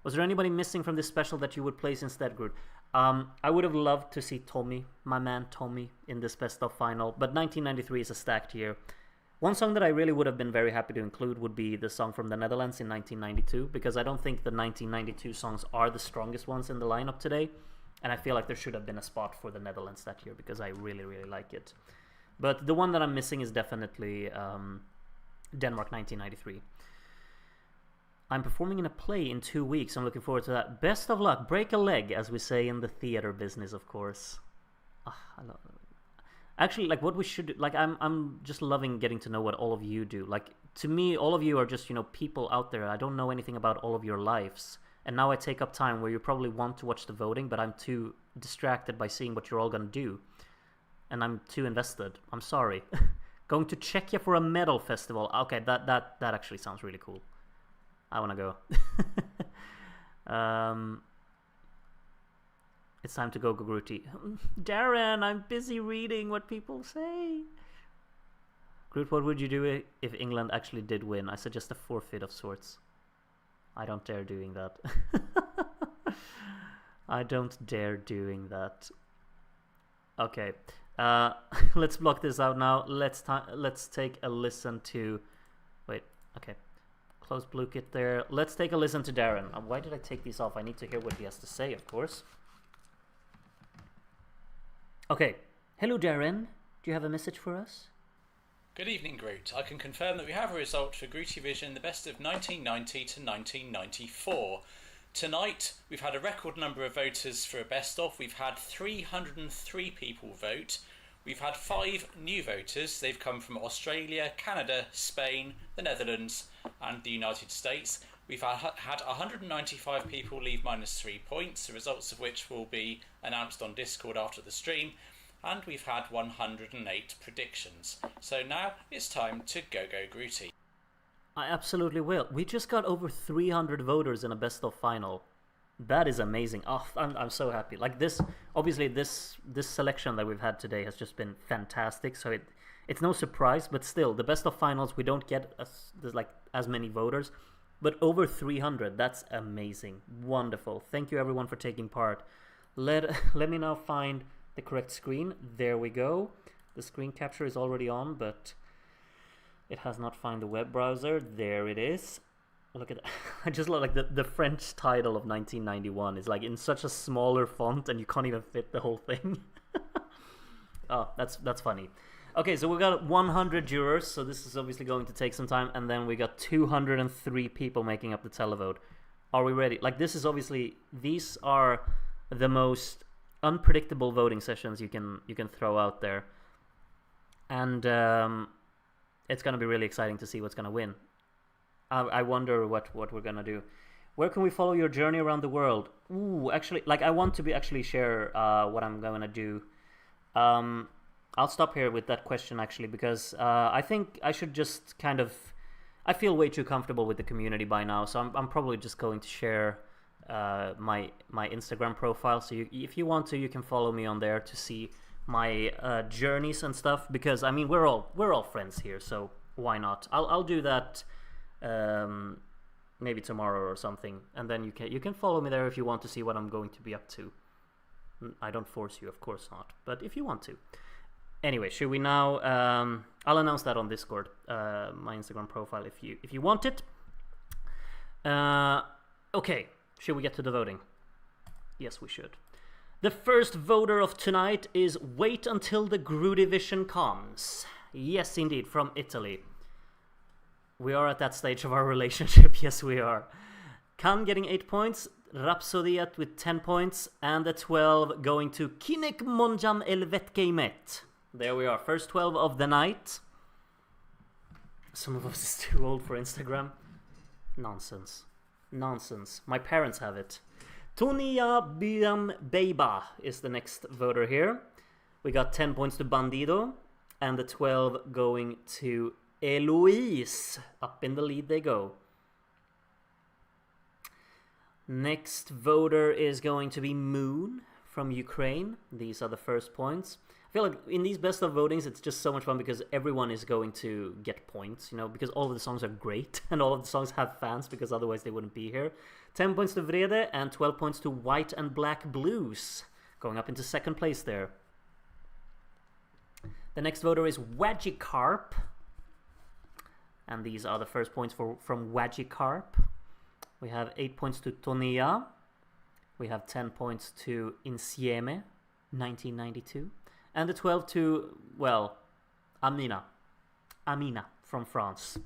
was there anybody missing from this special that you would place instead, Groot? I would have loved to see Tommy, my man Tommy, in this best of final. But 1993 is a stacked year. One song that I really would have been very happy to include would be the song from the Netherlands in 1992, because I don't think the 1992 songs are the strongest ones in the lineup today, and I feel like there should have been a spot for the Netherlands that year, because I really, really like it. But the one that I'm missing is definitely Denmark 1993. I'm performing in a play in 2 weeks. I'm looking forward to that. Best of luck. Break a leg, as we say in the theater business, of course. I love it. Actually, like what we should do, like I'm just loving getting to know what all of you do. Like to me, all of you are just, you know, people out there. I don't know anything about all of your lives. And now I take up time where you probably want to watch the voting, but I'm too distracted by seeing what you're all gonna do. And I'm too invested. I'm sorry. Going to Czechia for a metal festival. Okay, that actually sounds really cool. I wanna go. It's time to go, Gogruti. Darren, I'm busy reading what people say. Groot, what would you do if England actually did win? I suggest a forfeit of sorts. I don't dare doing that. I don't dare doing that. Okay. Let's block this out now. Let's take a listen to... Wait, okay. Close Blue Kit there. Let's take a listen to Darren. Why did I take these off? I need to hear what he has to say, of course. Okay. Hello, Darren. Do you have a message for us? Good evening, Groot. I can confirm that we have a result for Grootyvision, the best of 1990 to 1994. Tonight, we've had a record number of voters for a best-of. We've had 303 people vote. We've had 5 new voters. They've come from Australia, Canada, Spain, the Netherlands and the United States. We've had 195 people leave -3 points, the results of which will be announced on Discord after the stream. And we've had 108 predictions. So now it's time to go Grooty. I absolutely will. We just got over 300 voters in a best of final. That is amazing. Oh, I'm so happy. Like this, obviously this selection that we've had today has just been fantastic. So it's no surprise, but still, the best of finals, we don't get as many voters. But over 300, that's amazing. Wonderful. Thank you everyone for taking part. Let me now find the correct screen. There we go. The screen capture is already on, but it has not found the web browser. There it is. Look at that. I just love like the French title of 1991 is like in such a smaller font and you can't even fit the whole thing. Oh, that's funny. Okay, so we got 100 jurors, so this is obviously going to take some time, and then we got 203 people making up the televote. Are we ready? Like this is obviously, these are the most unpredictable voting sessions you can throw out there. And it's gonna be really exciting to see what's gonna win. I wonder what we're gonna do. Where can we follow your journey around the world? Ooh, actually, like I want to actually share what I'm gonna do. I'll stop here with that question actually, because I think I should just kind of. I feel way too comfortable with the community by now, so I'm probably just going to share my Instagram profile. So if you want to, you can follow me on there to see my journeys and stuff. Because I mean, we're all friends here, so why not? I'll do that maybe tomorrow or something, and then you can follow me there if you want to see what I'm going to be up to. I don't force you, of course not, but if you want to. Anyway, should we now? I'll announce that on Discord, my Instagram profile, if you want it. Okay, should we get to the voting? Yes, we should. The first voter of tonight is Wait Until the Eurovision Comes. Yes, indeed, from Italy. We are at that stage of our relationship. Yes, we are. Can getting 8 points. Rapsodia with 10 points. And the 12 going to Kinek Monjam Elvetkeimet. There we are, first 12 of the night. Some of us is too old for Instagram. Nonsense. Nonsense. My parents have it. Tonia Biam Beiba is the next voter here. We got 10 points to Bandido. And the 12 going to Eloise. Up in the lead they go. Next voter is going to be Moon from Ukraine. These are the first points. I feel like in these best of votings, it's just so much fun because everyone is going to get points, you know, because all of the songs are great and all of the songs have fans because otherwise they wouldn't be here. 10 points to Vrede and 12 points to White and Black Blues, going up into second place there. The next voter is Wagikarp, and these are the first points from Wagikarp. We have 8 points to Tonia. We have 10 points to Insieme, 1992. And the 12 to, well, Amina from France.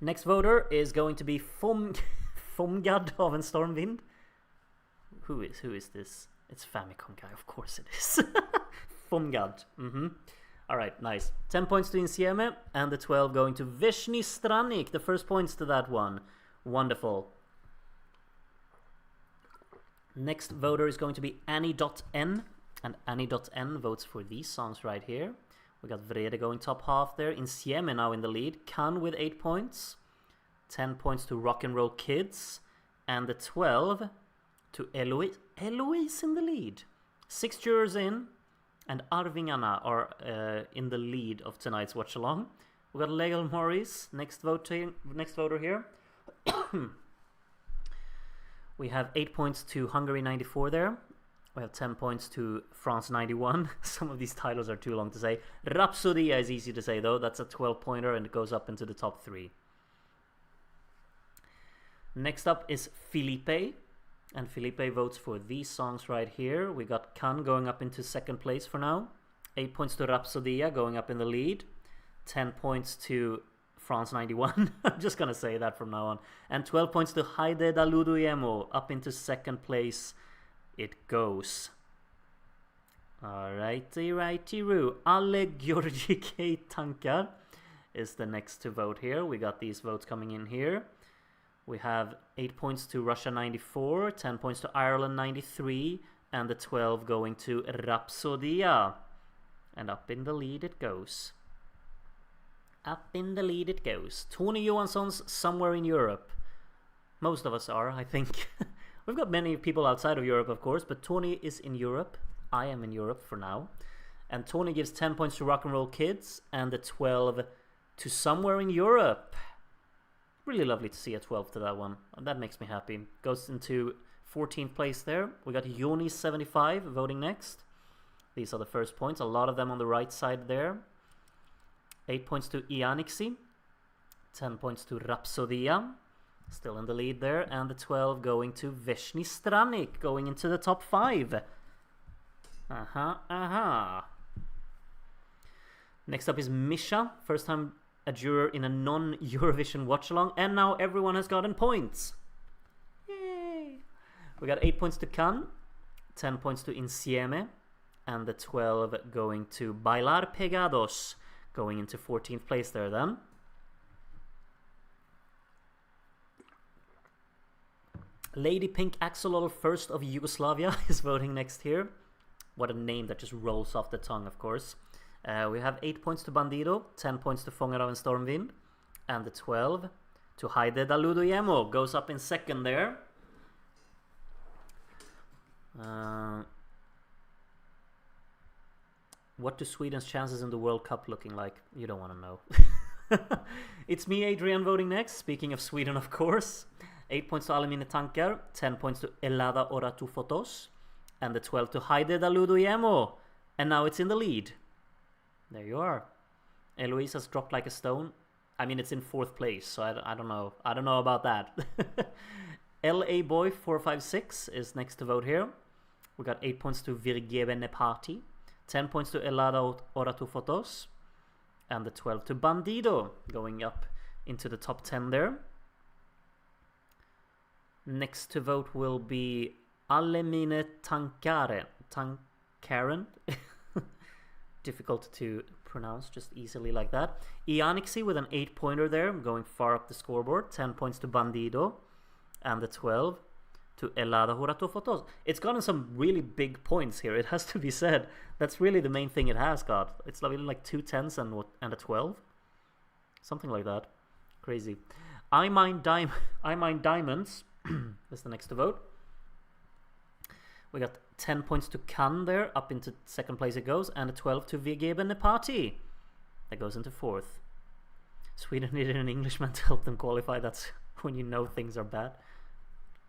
Next voter is going to be Fångad av en stormvind. Who is this? It's Famicom guy, of course it is. Fångad. Alright, nice. 10 points to Insieme, and the 12 going to Vishny Stranik. The first points to that one. Wonderful. Next voter is going to be Annie.N, and Annie.N votes for these songs right here. We got Vrede going top half there. Insieme now in the lead. Can with 8 points. 10 points to Rock and Roll Kids. And the 12 to Eloise. Eloise in the lead. 6 jurors in. And Arvingarna are in the lead of tonight's Watchalong. We got Legal Maurice, next voter here. We have 8 points to Hungary 94 there. We have 10 points to France 91. Some of these titles are too long to say. Rapsodia is easy to say though. That's a 12-pointer and it goes up into the top 3. Next up is Felipe. And Felipe votes for these songs right here. We got Can going up into second place for now. 8 points to Rapsodia going up in the lead. 10 points to France 91. I'm just gonna say that from now on. And 12 points to Hajde da ludujemo. Up into second place it goes. Righty-roo. Alle Georgike Tankar is the next to vote here. We got these votes coming in here. We have 8 points to Russia 94, 10 points to Ireland 93, and the 12 going to Rapsodia. And up in the lead it goes. Up in the lead it goes. Tony Johansson's Somewhere in Europe. Most of us are, I think. We've got many people outside of Europe, of course, but Tony is in Europe. I am in Europe for now. And Tony gives 10 points to Rock and Roll Kids, and the 12 to Somewhere in Europe. Really lovely to see a 12 to that one. That makes me happy. Goes into 14th place there. We got Yoni75 voting next. These are the first points. A lot of them on the right side there. 8 points to Anixi. 10 points to Rapsodia. Still in the lead there. And the 12 going to Vishny Stranik. Going into the top 5. Next up is Misha. First time a juror in a non-Eurovision watch-along, and now everyone has gotten points. Yay! We got 8 points to Can, 10 points to Insieme, and the 12 going to Bailar Pegados. going into 14th place there then. Lady Pink Axolotl, first of Yugoslavia, is voting next here. What a name that just rolls off the tongue, of course. We have 8 points to Bandido, 10 points to Fångad and Stormvind, and the 12 to Hajde da ludujemo goes up in second there. What do Sweden's chances in the World Cup looking like? You don't want to know. It's me, Adrian, voting next. Speaking of Sweden, of course. 8 points to Amina, 10 points to Ellada, hora, fotos, and the 12 to Hajde da ludujemo. And now it's in the lead. There you are. Eloise has dropped like a stone. I mean, it's in 4th place, so I don't know. I don't know about that. LA Boy 456 is next to vote here. We got 8 points to Virgié Party, 10 points to Ellada, hora, fotos, and the 12 to Bandido, going up into the top 10 there. Next to vote will be Allemine Tankaren. Difficult to pronounce, just easily like that. Anixi with an 8-pointer there, going far up the scoreboard. 10 points to Bandido, and the 12 to Ellada, hora, fotos. It's gotten some really big points here, it has to be said. That's really the main thing it has got. It's like 2 10s and a 12. Something like that. Crazy. I Mind Diamonds is the next to vote. We got 10 points to Cannes there, up into 2nd place it goes, and a 12 to Virgié Party. That goes into 4th. Sweden needed an Englishman to help them qualify. That's when you know things are bad.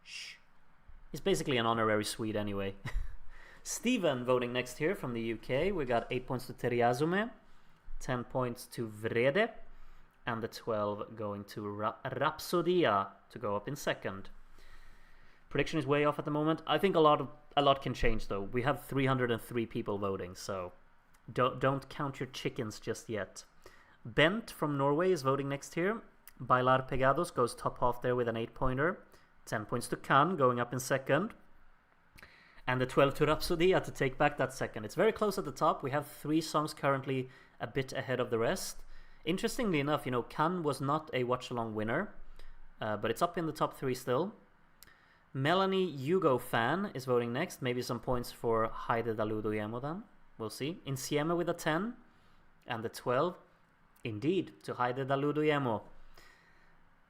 Shh. He's basically an honorary Swede anyway. Steven voting next here from the UK. We got 8 points to Teriazume, 10 points to Vrede, and the 12 going to Rapsodia to go up in 2nd. Prediction is way off at the moment. I think a lot can change though. We have 303 people voting, so don't count your chickens just yet. Bent from Norway is voting next here. Bailar Pegados goes top half there with an 8-pointer. 10 points to Cannes, going up in 2nd. And the 12 to Rapsodia to take back that 2nd. It's very close at the top. We have 3 songs currently a bit ahead of the rest. Interestingly enough, Cannes was not a Watchalong winner, but it's up in the top 3 still. Melanie Yugo fan is voting next. Maybe some points for Hajde da ludujemo then. We'll see. Insieme with a 10 and the 12. Indeed, to Hajde da ludujemo.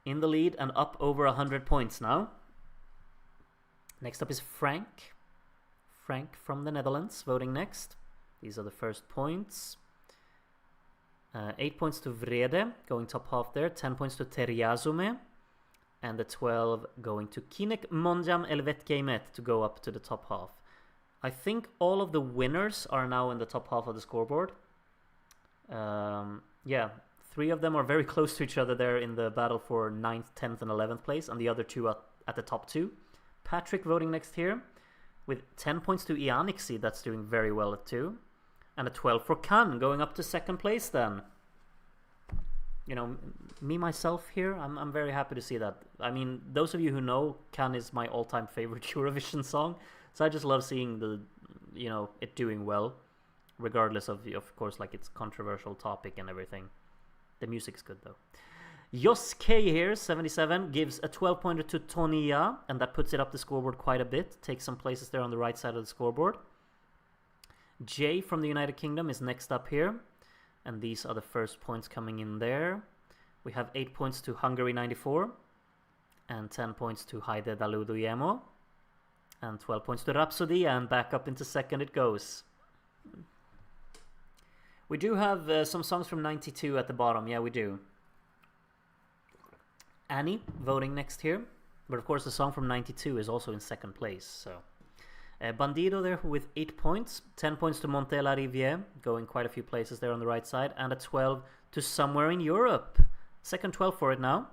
In the lead and up over 100 points now. Next up is Frank. Frank from the Netherlands voting next. These are the first points. 8 points to Vrede, going top half there. 10 points to Teriazume. And the 12 going to Kinek Monjam Elvet Gaimet to go up to the top half. I think all of the winners are now in the top half of the scoreboard. Yeah, 3 of them are very close to each other there in the battle for 9th, 10th, and 11th place, and the other 2 are at the top 2. Patrick voting next here with 10 points to Anixi, that's doing very well at 2. And a 12 for Cannes, going up to 2nd place then. Me myself here, I'm very happy to see that. I mean, those of you who know, Cannes is my all-time favorite Eurovision song, so I just love seeing it doing well, regardless of course, like its controversial topic and everything. The music's good though. Jos K here, 77, gives a 12-pointer to Tonia, and that puts it up the scoreboard quite a bit. Takes some places there on the right side of the scoreboard. Jay from the United Kingdom is next up here. And these are the first points coming in there. We have 8 points to Hungary 94. And 10 points to Hajde da ludujemo. And 12 points to Rapsodia. And back up into 2nd it goes. We do have some songs from 92 at the bottom. Yeah, we do. Annie voting next here. But of course the song from 92 is also in 2nd place. So Bandido there with 8 points. 10 points to Monté la rivié, going quite a few places there on the right side. And a 12 to Somewhere in Europe. 2nd 12 for it now.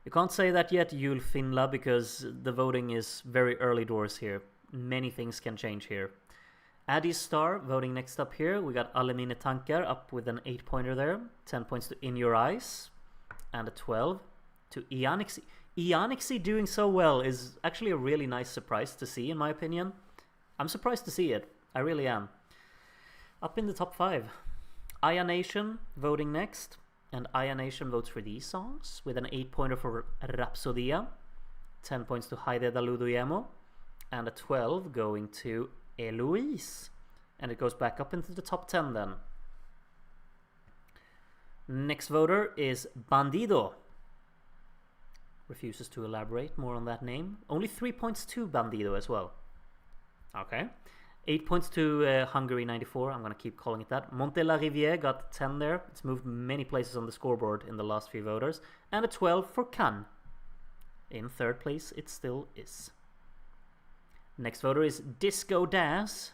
You can't say that yet, Jul Finla, because the voting is very early doors here. Many things can change here. Addie Star voting next up here. We got Allemine Tankar up with an 8-pointer there. 10 points to In Your Eyes. And a 12 to Anixi. Anixi doing so well is actually a really nice surprise to see, in my opinion. I'm surprised to see it. I really am. Up in the top 5. Aya Nation voting next. And Aya Nation votes for these songs with an 8-pointer for Rapsodia, 10 points to Hajde, ludujemo, and a 12 going to Eloise. And it goes back up into the top 10 then. Next voter is Bandido. Refuses to elaborate more on that name. Only 3 points to Bandido as well. Okay. 8 points to Hungary 94. I'm going to keep calling it that. Monté la rivié got 10 there. It's moved many places on the scoreboard in the last few voters. And a 12 for Cannes. In third place it still is. Next voter is Disco Daz.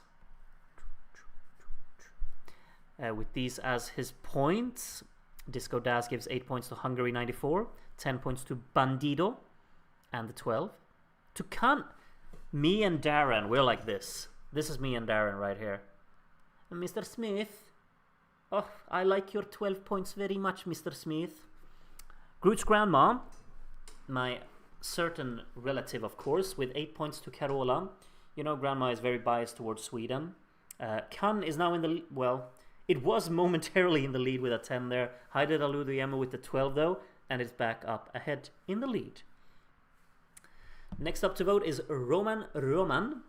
With these as his points, Disco Daz gives 8 points to Hungary 94. 10 points to Bandido. And the 12 to Cannes. Me and Darren, we're like this. This is me and Darren right here. Mr. Smith. Oh, I like your 12 points very much, Mr. Smith. Groot's grandma, my certain relative, of course, with 8 points to Carola. You know, grandma is very biased towards Sweden. Cannes is now in the... Well, it was momentarily in the lead with a 10 there. Hajde ludujemo with the 12, though. And it's back up ahead in the lead. Next up to vote is Roman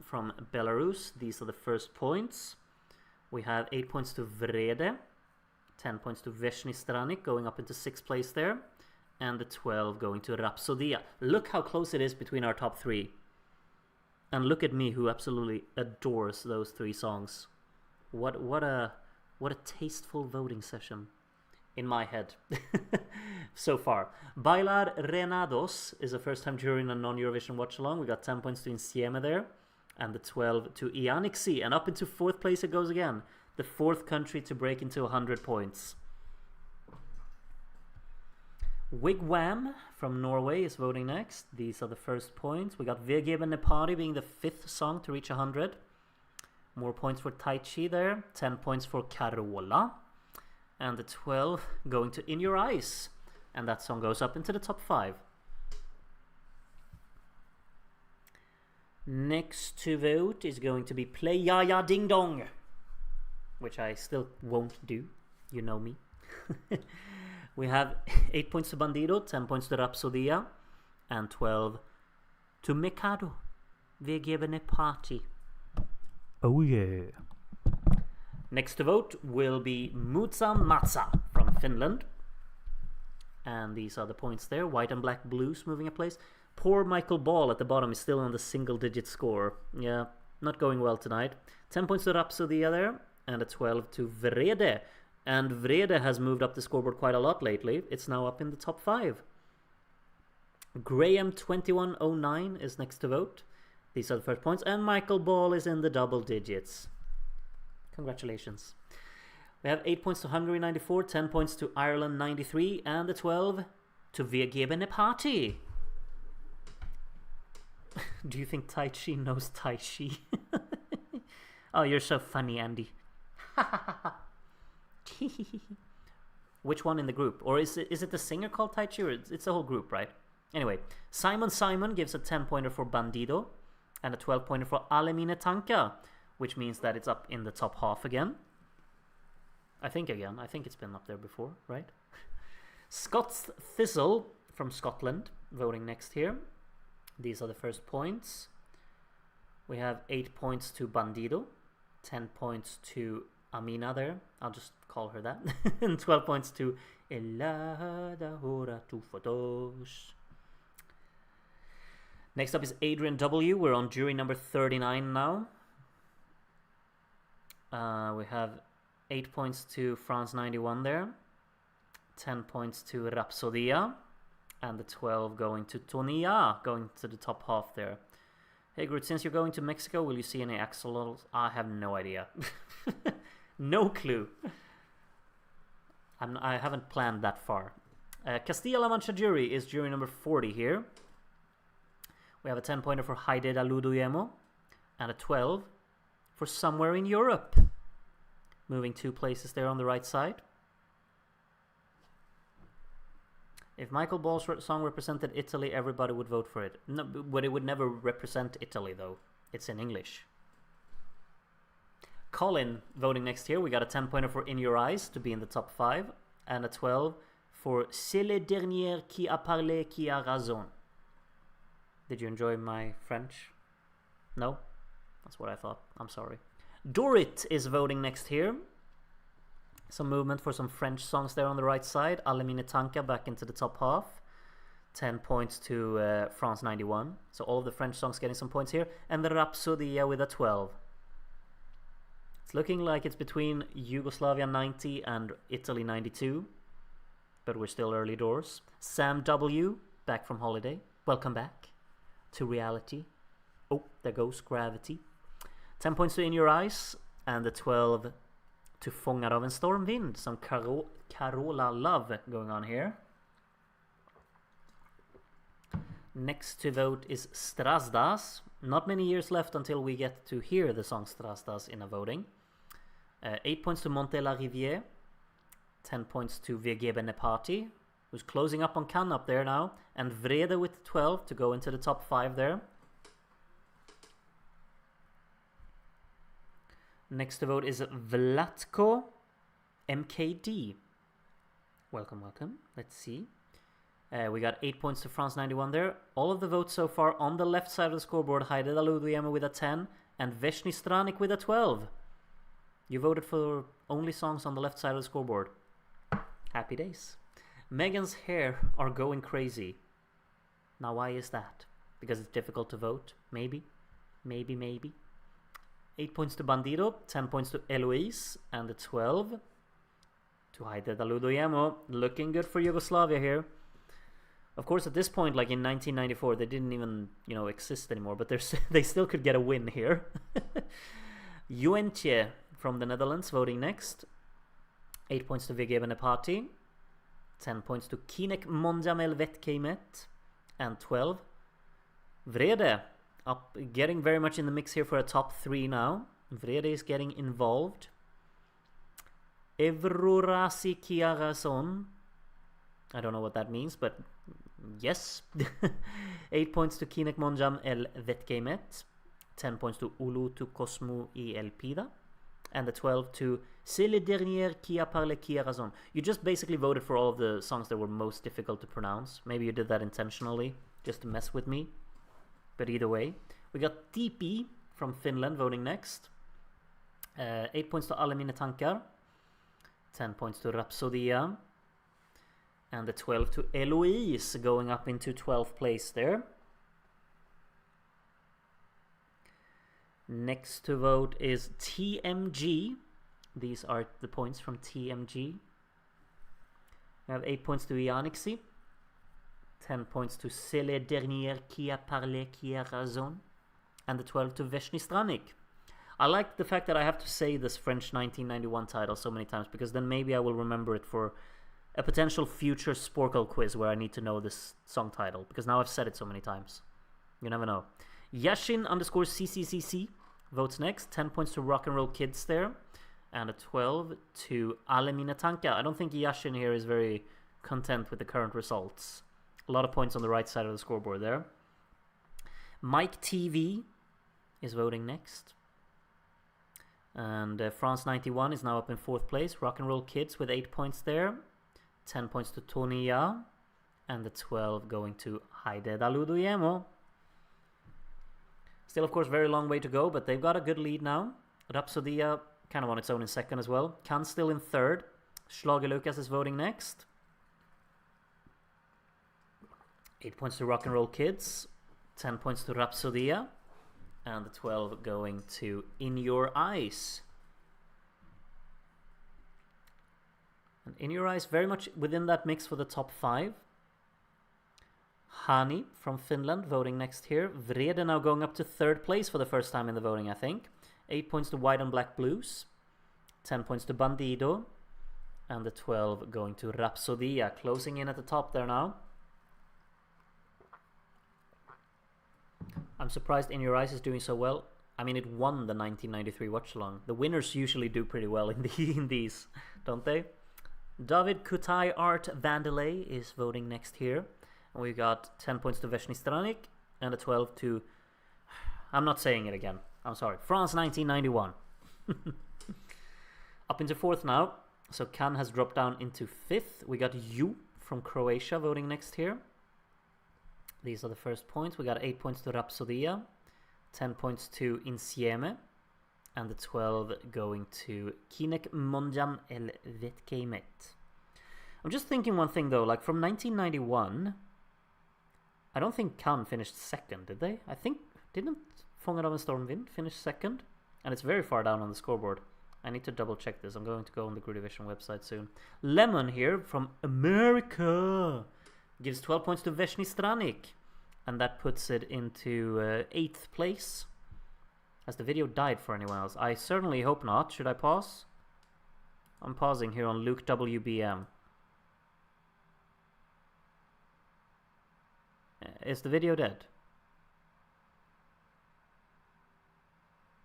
from Belarus. These are the first points. We have 8 points to Vrede, 10 points to Veshny Stranik, going up into 6th place there, and the 12 going to Rapsodia. Look how close it is between our top 3. And look at me, who absolutely adores those 3 songs. What a tasteful voting session in my head. So far. Bailar Renados is the first time during a non-Eurovision watch-along. We got 10 points to Insieme there, and the 12 to Anixi, and up into 4th place it goes again. The 4th country to break into 100 points. Wigwam from Norway is voting next. These are the first points. We got Vergeben Nepari being the 5th song to reach 100. More points for Tajci there. 10 points for Carola. And the 12 going to In Your Eyes. And that song goes up into the top 5. Next to vote is going to be Play Ya Ya Ding Dong, which I still won't do. You know me. We have 8 points to Bandido, 10 points to Rapsodia, and 12 to Mikado. Vergeben a party. Oh yeah. Next to vote will be Mutsa Matsa from Finland. And these are the points there. White and Black Blues moving a place. Poor Michael Ball at the bottom is still on the single-digit score. Yeah, not going well tonight. 10 points to Rapsodia there. And a 12 to Vrede. And Vrede has moved up the scoreboard quite a lot lately. It's now up in the top 5. Graham 2109 is next to vote. These are the first points. And Michael Ball is in the double digits. Congratulations. We have 8 points to Hungary 94, 10 points to Ireland 93, and the 12 to Vergeben a party. Do you think Tajci knows Tajci? Oh, you're so funny, Andy. Which one in the group? Or is it the singer called Tajci, or it's the whole group, right? Anyway, Simon gives a 10-pointer for Bandido and a 12-pointer for Alemine Tanka, which means that it's up in the top half again. I think it's been up there before, right? Scots Thistle from Scotland voting next here. These are the first points. We have 8 points to Bandido, 10 points to Amina there. I'll just call her that. And 12 points to Ellada, hora, fotos. Next up is Adrian W. We're on jury number 39 now. We have 8 points to France 91 there, 10 points to Rapsodia, and the 12 going to Tonia, going to the top half there. Hey Groot, since you're going to Mexico, will you see any axolotls? I have no idea. No clue. I haven't planned that far. Castilla-La Mancha jury is jury number 40 here. We have a 10-pointer for Hajde ludujemo and a 12 for Somewhere in Europe. Moving 2 places there on the right side. If Michael Ball's song represented Italy, everybody would vote for it. No, but it would never represent Italy, though. It's in English. Colin voting next here. We got a 10-pointer for In Your Eyes to be in the top 5, and a 12 for C'est le dernier qui a parlé qui a raison. Did you enjoy my French? No? That's what I thought. I'm sorry. Dorit is voting next here. Some movement for some French songs there on the right side. Alle mine tanker back into the top half. 10 points to France 91. So all of the French songs getting some points here. And the Rapsodia with a 12. It's looking like it's between Yugoslavia 90 and Italy 92. But we're still early doors. Sam W, back from holiday. Welcome back to reality. Oh, there goes gravity. 10 points to In Your Eyes. And the 12 to Fångad av en stormvind. Some Carola love going on here. Next to vote is Strasdas. Not many years left until we get to hear the song Strasdas in a voting. 8 points to Monté la rivié. 10 points to Vergebene Party, who's closing up on Cannes up there now. And Vrede with 12 to go into the top 5 there. Next to vote is Vlatko MKD. Welcome, welcome. Let's see. We got 8 points to France 91 there. All of the votes so far on the left side of the scoreboard. Hajde ludujemo with a 10 and Veshni Stranik with a 12. You voted for only songs on the left side of the scoreboard. Happy days. Megan's hair are going crazy. Now why is that? Because it's difficult to vote? Maybe. Maybe, maybe. 8 points to Bandido, 10 points to Eloise, and the 12 to Hajde ludujemo. Looking good for Yugoslavia here. Of course, at this point, like in 1994, they didn't even, exist anymore, but they still could get a win here. Joëlle from the Netherlands voting next. 8 points to Vergebene Party. 10 points to Kinek Monjamel Vetkeimet. And 12. Vrede up, getting very much in the mix here for a top 3 now. Vrede is getting involved. Evrorasi Kiarason. I don't know what that means, but yes. 8 points to Kinek Monjam El Vetkeimet. 10 points to Ulu to Cosmo y El Pida. And the 12 to C'est le dernier qui a parlé qui a raison. You just basically voted for all of the songs that were most difficult to pronounce. Maybe you did that intentionally, just to mess with me. But either way. We got TP from Finland voting next. 8 points to Alle mine tankar. 10 points to Rapsodia. And the 12 to Eloise going up into 12th place there. Next to vote is TMG. These are the points from TMG. We have 8 points to Anixi. 10 points to C'est le dernier qui a parlé qui a raison. And the 12 to Veshni Stranik. I like the fact that I have to say this French 1991 title so many times, because then maybe I will remember it for a potential future Sporkle quiz where I need to know this song title, because now I've said it so many times. You never know. Yashin _ CCCC votes next. 10 points to Rock and Roll Kids there. And a 12 to Alle mine tankar. I don't think Yashin here is very content with the current results. A lot of points on the right side of the scoreboard there. Mike TV is voting next. And France 91 is now up in 4th place. Rock and Roll Kids with 8 points there. 10 points to Tonia. And the 12 going to Hajde ludujemo. Still, of course, very long way to go, but they've got a good lead now. Rapsodia kind of on its own in 2nd as well. Can still in 3rd. Schlager Lucas is voting next. 8 points to Rock and Roll Kids. 10 points to Rapsodia. And the 12 going to In Your Eyes. And In Your Eyes very much within that mix for the top 5. Hani from Finland voting next here. Vrede now going up to 3rd place for the first time in the voting, I think. 8 points to White and Black Blues. 10 points to Bandido. And the 12 going to Rapsodia. Closing in at the top there now. I'm surprised In Your Eyes is doing so well. I mean, it won the 1993 Watchalong. The winners usually do pretty well in these, don't they? David Kutai Art Vandelay is voting next here. And we got 10 points to Veshni Stranik and a 12 to... I'm not saying it again. I'm sorry. France 1991. Up into 4th now. So Can has dropped down into 5th. We got You from Croatia voting next here. These are the first points. We got 8 points to Rapsodia, 10 points to Insieme, and the 12 going to Kinek Monjam El Vetkeimet. I'm just thinking one thing though, like from 1991, I don't think Can finished 2nd, did they? I think, didn't Fångad and Stormvind finish 2nd? And it's very far down on the scoreboard. I need to double check this. I'm going to go on the Eurovision website soon. Lemon here from America gives 12 points to Veshni Stranik. And that puts it into 8th place. Has the video died for anyone else? I certainly hope not. Should I pause? I'm pausing here on Luke WBM. Is the video dead?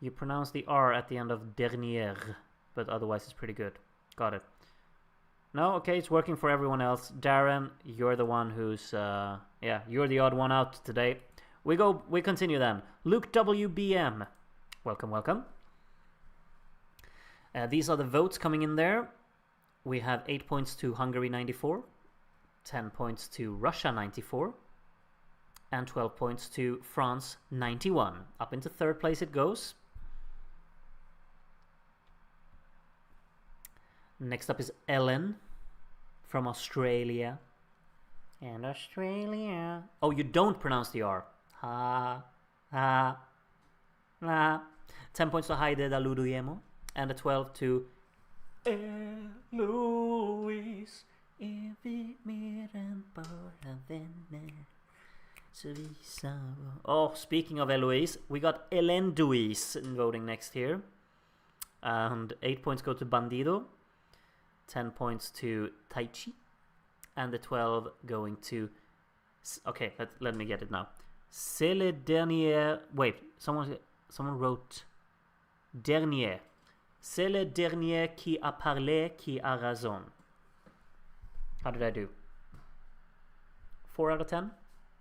You pronounce the R at the end of dernier, but otherwise it's pretty good. Got it. No, okay, it's working for everyone else. Darren, you're the one who's, yeah, you're the odd one out today. We continue then. Luke WBM. Welcome, welcome. These are the votes coming in there. We have 8 points to Hungary 94, 10 points to Russia 94, and 12 points to France 91. Up into 3rd place it goes. Next up is Ellen from Australia. And Australia. Oh, you don't pronounce the R. Ha, ha, ha. 10 points to Hajde da ludujemo. And a 12 to Eloise. Oh, speaking of Eloise, we got Ellen Duis voting next here. And 8 points go to Bandido. 10 points to Tajci, and the 12 going to... Okay, let me get it now. C'est le dernier... Wait, someone wrote... Dernier. C'est le dernier qui a parlé, qui a raison. How did I do? 4 out of 10?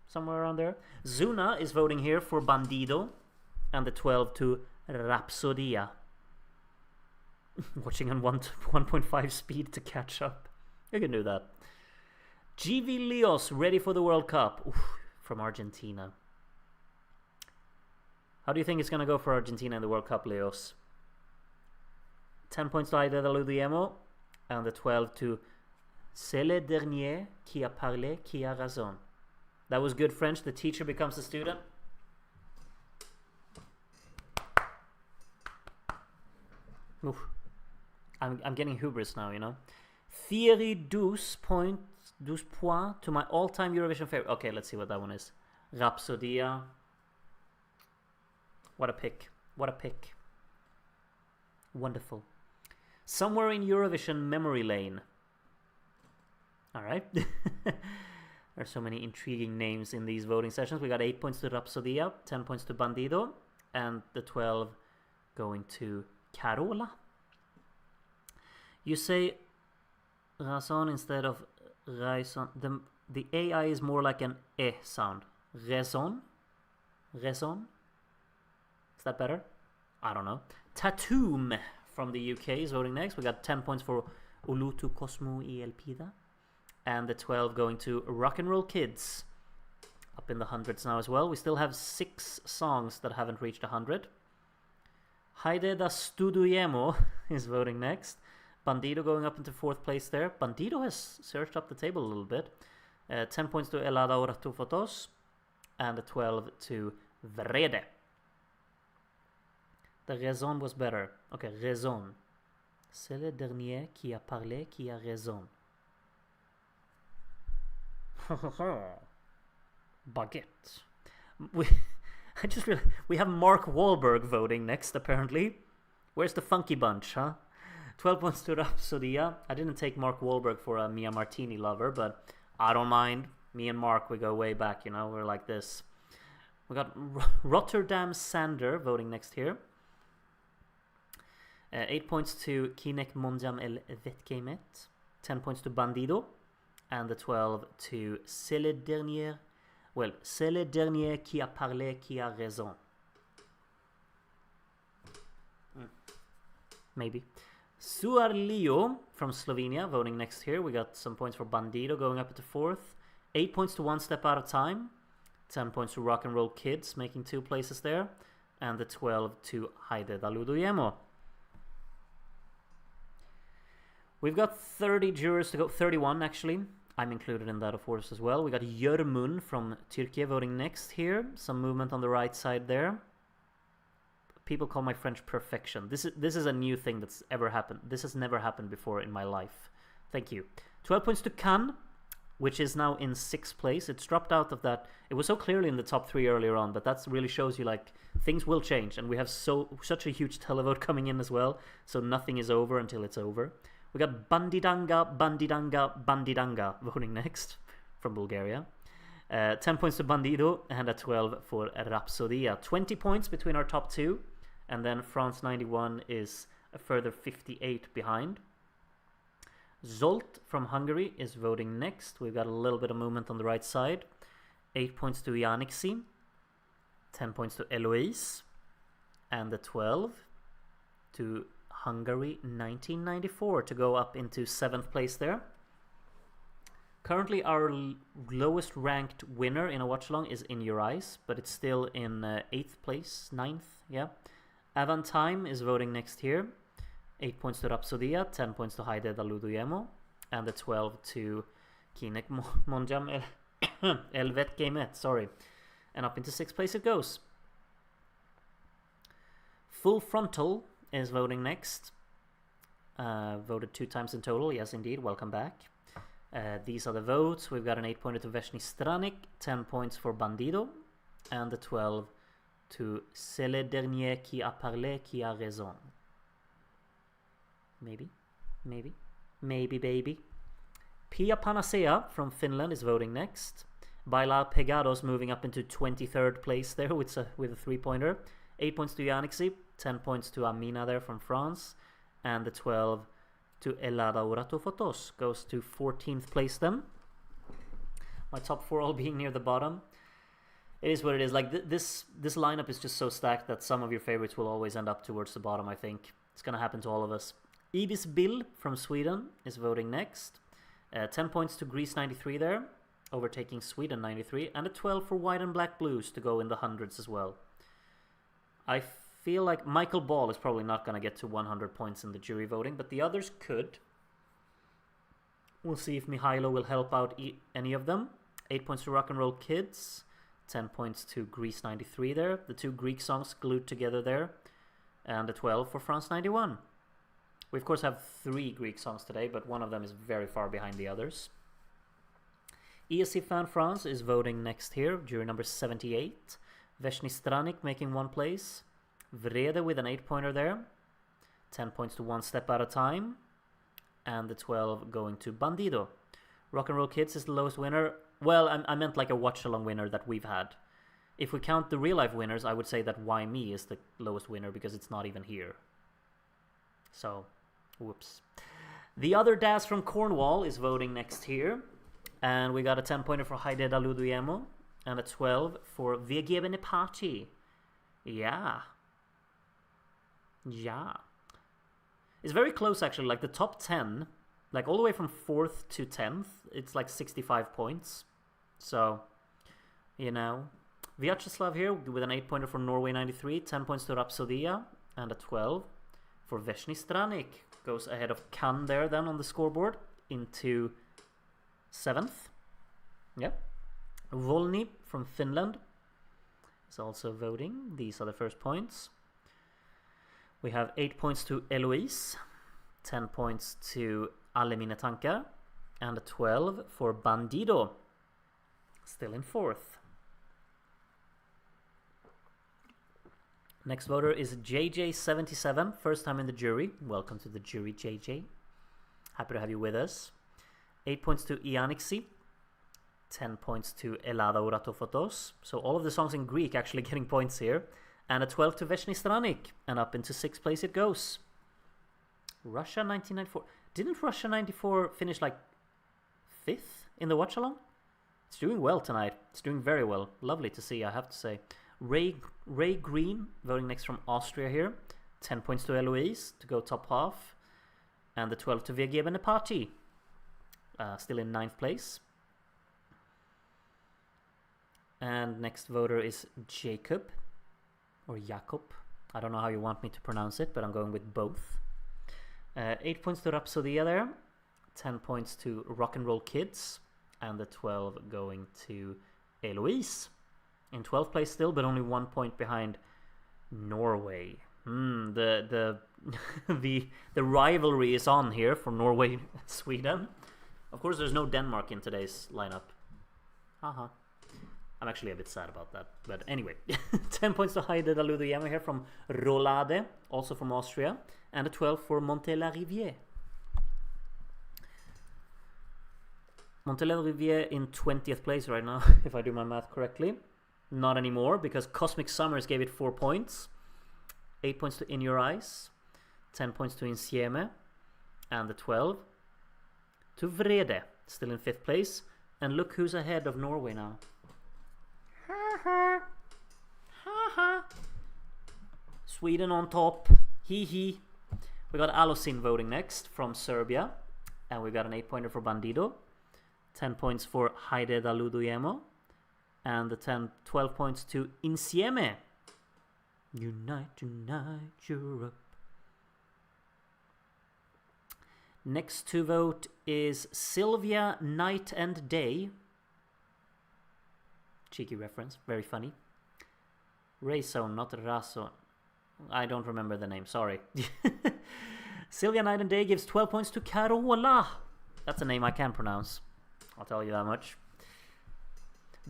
Somewhere around there. Zuna is voting here for Bandido, and the 12 to Rapsodia. Watching on 1.5 speed to catch up. You can do that. GV Leos ready for the World Cup. Oof, from Argentina. How do you think it's going to go for Argentina in the World Cup, Leos? 10 points to Hajde da ludujemo, and the 12 to C'est le dernier qui a parlé, qui a raison. That was good French. The teacher becomes the student. Oof. I'm getting hubris now, you know. Thierry 12 points to my all-time Eurovision favorite. Okay, let's see what that one is. Rapsodia. What a pick. What a pick. Wonderful. Somewhere in Eurovision memory lane. Alright. There are so many intriguing names in these voting sessions. We got 8 points to Rapsodia, 10 points to Bandido, and the 12 going to Carola. You say raison instead of raison. The AI is more like an E sound. Raison? Raison? Is that better? I don't know. Tatoom from the UK is voting next. We got 10 points for Ulutu Cosmo y Elpida. And the 12 going to Rock and Roll Kids. Up in the hundreds now as well. We still have 6 songs that haven't reached 100. Hajde da studujemo is voting next. Bandido going up into 4th place there. Bandido has surged up the table a little bit. 10 points to Ellada hora fotos. And a 12 to Vrede. The raison was better. Okay, raison. C'est le dernier qui a parlé, qui a raison. Baguette. I just realized we have Mark Wahlberg voting next, apparently. Where's the funky bunch, huh? 12 points to Rapsodia. I didn't take Mark Wahlberg for a Mia Martini lover, but I don't mind. Me and Mark, we go way back, you know, we're like this. We got Rotterdam Sander voting next here. 8 points to Kinek Monjam El Vetkeimet. 10 points to Bandido. And the 12 to C'est le dernier. Well, c'est le dernier qui a parlé, qui a raison. maybe. Suarlio from Slovenia voting next here. We got some points for Bandido going up into 4th. 8 points to One Step Out of Time. 10 points to Rock and Roll Kids, making 2 places there. And the 12 to Hajde da ludujemo. We've got 30 jurors to go, 31 actually. I'm included in that, of course, as well. We got Jörmund from Turkey voting next here. Some movement on the right side there. People call my French perfection. This is a new thing that's ever happened. This has never happened before in my life. Thank you. 12 points to Cannes, which is now in 6th place. It's dropped out of that. It was so clearly in the top 3 earlier on, but that really shows you like things will change, and we have such a huge televote coming in as well. So nothing is over until it's over. We got Bandidanga voting next from Bulgaria. 10 points to Bandido and a 12 for Rapsodia. 20 points between our top 2. And then France 91 is a further 58 behind. Zolt from Hungary is voting next. We've got a little bit of movement on the right side. 8 points to Anixi. 10 points to Eloise. And the 12 to Hungary 1994 to go up into 7th place there. Currently our lowest ranked winner in a watch-along is In Your Eyes, but it's still in 8th place, 9th, yeah. Avantime is voting next here. 8 points to Rapsodia, 10 points to Hajde da ludujemo, and the 12 to Kinek Monjam Elvet Gamet, sorry. And up into 6th place it goes. Full Frontal is voting next. Voted 2 times in total, yes indeed, welcome back. These are the votes. We've got an 8-pointer to Veshni Stranik, 10 points for Bandido, and the 12 to C'est le dernier qui a parlé qui a raison. Maybe, baby. Pia Panacea from Finland is voting next. Baila Pegados moving up into 23rd place there with a 3-pointer. 8 points to Anixi, 10 points to Amina there from France, and the 12 to Ellada fotos goes to 14th place then. My top 4 all being near the bottom. It is what it is. Like this lineup is just so stacked that some of your favorites will always end up towards the bottom, I think. It's gonna happen to all of us. Ibis Bill from Sweden is voting next. 10 points to Greece 93 there, overtaking Sweden 93, and a 12 for White and Black Blues to go in the hundreds as well. I feel like Michael Ball is probably not going to get to 100 points in the jury voting, but the others could. We'll see if Mihailo will help out any of them. 8 points to Rock and Roll Kids, 10 points to Greece 93 there, the 2 Greek songs glued together there, and a 12 for France 91. We of course have 3 Greek songs today, but one of them is very far behind the others. ESC Fan France is voting next here, jury number 78. Veshni Stranik making 1 place. Vrede with an 8-pointer there. 10 points to One Step Out of Time. And the 12 going to Bandido. Rock and Roll Kids is the lowest winner. Well, I meant like a watch-along winner that we've had. If we count the real-life winners, I would say that Why Me is the lowest winner because it's not even here. So, whoops. The Other Das from Cornwall is voting next here. And we got a 10-pointer for Hajde da ludujemo. And a 12 for Wir geben Party. Yeah. It's very close actually, like the top 10, like all the way from 4th to 10th, it's like 65 points. So, you know, Vyacheslav here with an 8-pointer for Norway 93, 10 points to Rapsodia, and a 12 for Veshni Stranik. Goes ahead of Cannes there then on the scoreboard into 7th. Yep. Volny from Finland is also voting. These are the first points. We have 8 points to Eloise, 10 points to Alle Mine Tankar, and a 12 for Bandido, still in 4th. Next voter is JJ77, first time in the jury. Welcome to the jury, JJ. Happy to have you with us. 8 points to Anixi, 10 points to Ellada fotos. So all of the songs in Greek actually getting points here. And a 12 to Veshni Stranik. And up into 6th place it goes. Russia 1994. Didn't Russia 94 finish like 5th in the watch-along? It's doing well tonight. It's doing very well. Lovely to see, I have to say. Ray Green voting next from Austria here. 10 points to Eloise to go top half. And the 12 to Vergeben Party. Still in 9th place. And next voter is Jacob. Or Jakob. I don't know how you want me to pronounce it, but I'm going with both. 8 points to Rapsodia there. 10 points to Rock and Roll Kids. And the 12 going to Eloise. In 12th place still, but only 1 point behind Norway. The rivalry is on here for Norway and Sweden. Of course, there's no Denmark in today's lineup. Haha. I'm actually a bit sad about that. But anyway, 10 points to Hajde da ludujemo here from Rolade, also from Austria. And a 12 for Monté la rivié. Monté la rivié in 20th place right now, if I do my math correctly. Not anymore, because Cosmic Summers gave it 4 points. 8 points to In Your Eyes. 10 points to Insieme. And the 12 to Vrede, still in 5th place. And look who's ahead of Norway now. Sweden on top. Hee hee. We got Alosin voting next from Serbia. And we got an 8-pointer for Bandido. 10 points for Hajde da ludujemo. And the 12 points to Insieme. Unite, Europe. Next to vote is Sylvia Night and Day. Cheeky reference, very funny. Raison, not raison. I don't remember the name, sorry. Sylvia Night and Day gives 12 points to Carola. That's a name I can pronounce. I'll tell you that much.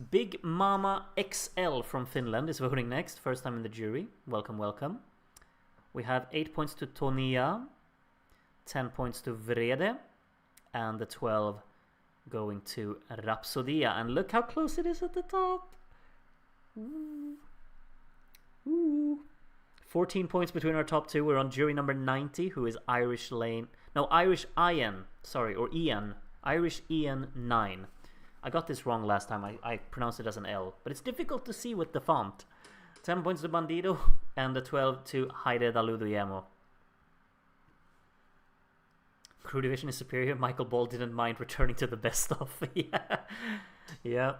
Big Mama XL from Finland is voting next. First time in the jury. Welcome, welcome. We have 8 points to Tonia. 10 points to Vrede. And the 12 going to Rapsodia. And look how close it is at the top. Ooh. Ooh. 14 points between our top two. We're on jury number 90, who is Irish Ian. Sorry, or Ian. Irish Ian 9. I got this wrong last time. I pronounced it as an L. But it's difficult to see with the font. 10 points to Bandido. And the 12 to Hajde da ludujemo. Crew division is superior. Michael Ball didn't mind returning to the best of. Yeah.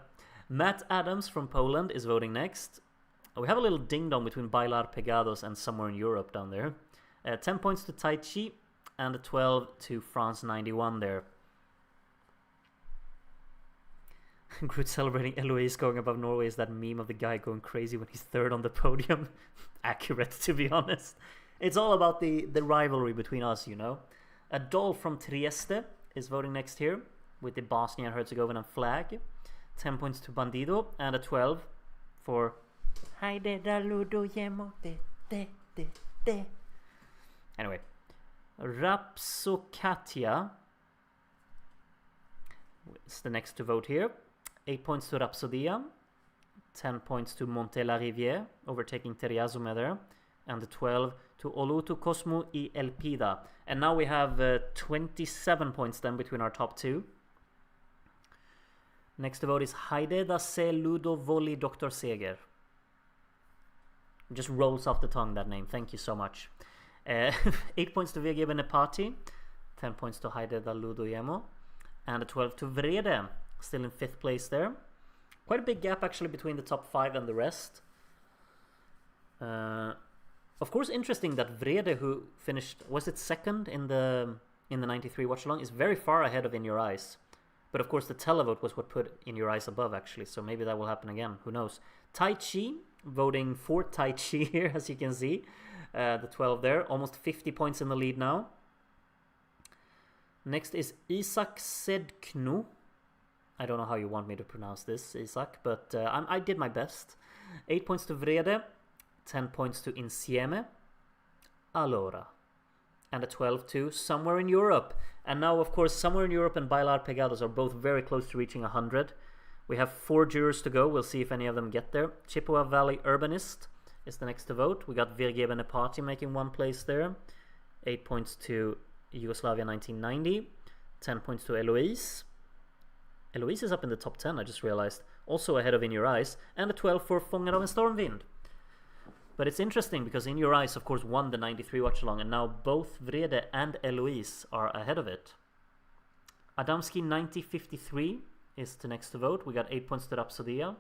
Matt Adams from Poland is voting next. We have a little ding-dong between Bailar Pegados and Somewhere in Europe down there. 10 points to Tajci. And the 12 to France 91 there. Groot celebrating Eloise going above Norway is that meme of the guy going crazy when he's third on the podium. Accurate, to be honest. It's all about the rivalry between us, you know. A doll from Trieste is voting next here with the Bosnia and Herzegovina flag. 10 points to Bandido and a 12 for Hajde da ludujemo. Anyway, Rapsodia is the next to vote here. 8 points to Rapsodia, 10 points to Monté la rivié, overtaking Teriazume there, and the 12 to Olutu Cosmo y Elpida. And now we have 27 points then between our top two. Next to vote is Hajde da se ludo voli Dr. Seger. Just rolls off the tongue, that name. Thank you so much. 8 points to Vergeben Party, 10 points to Hajde da ludujemo, and a 12 to Vrede. Still in 5th place there. Quite a big gap actually between the top 5 and the rest. Of course, interesting that Vrede, who finished, was it second in the 93 Watchalong, is very far ahead of In Your Eyes. But of course the televote was what put In Your Eyes above actually, so maybe that will happen again, who knows. Tajci, voting for Tajci here, as you can see. The 12 there, almost 50 points in the lead now. Next is Isak Sedknu. I don't know how you want me to pronounce this, Isak, but I did my best. 8 points to Vrede, 10 points to Insieme, Allora, and a 12 to Somewhere in Europe. And now, of course, Somewhere in Europe and Bailar Pegados are both very close to reaching 100. We have 4 jurors to go. We'll see if any of them get there. Chippewa Valley Urbanist is the next to vote. We got Vergeben Party making 1 place there. 8 points to Yugoslavia 1990. 10 points to Eloise. Eloise is up in the top 10, I just realized. Also ahead of In Your Eyes. And a 12 for Fångad and stormvind. But it's interesting because In Your Eyes, of course, won the 93 Watchalong, and now both Vrede and Eloise are ahead of it. Adamski 9053 is the next to vote. We got 8 points to Rapsodia,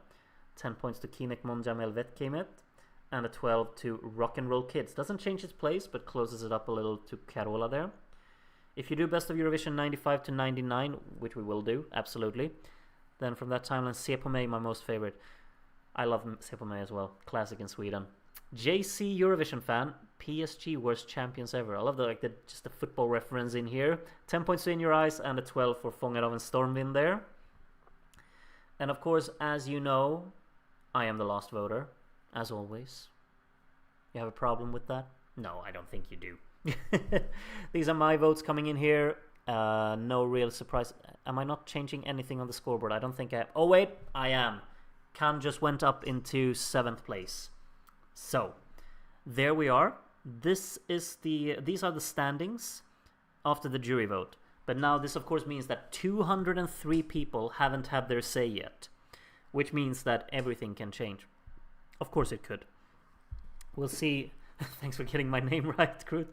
10 points to Kinek Monjamel Vetkemet, and a 12 to Rock and Roll Kids. Doesn't change its place, but closes it up a little to Carola there. If you do Best of Eurovision 95 to 99, which we will do, absolutely, then from that timeline, Sepome, my most favorite. I love Sepome as well. Classic in Sweden. JC Eurovision fan, PSG worst champions ever. I love just the football reference in here. 10 points to In Your Eyes and a 12 for Fångad and Stormvind there. And of course, as you know, I am the last voter, as always. You have a problem with that? No, I don't think you do. These are my votes coming in here. No real surprise. Am I not changing anything on the scoreboard? I don't think I have. Oh wait, I am. Can just went up into 7th place. So, there we are. These are the standings after the jury vote. But now this of course means that 203 people haven't had their say yet, which means that everything can change. Of course it could. We'll see. Thanks for getting my name right, Krut.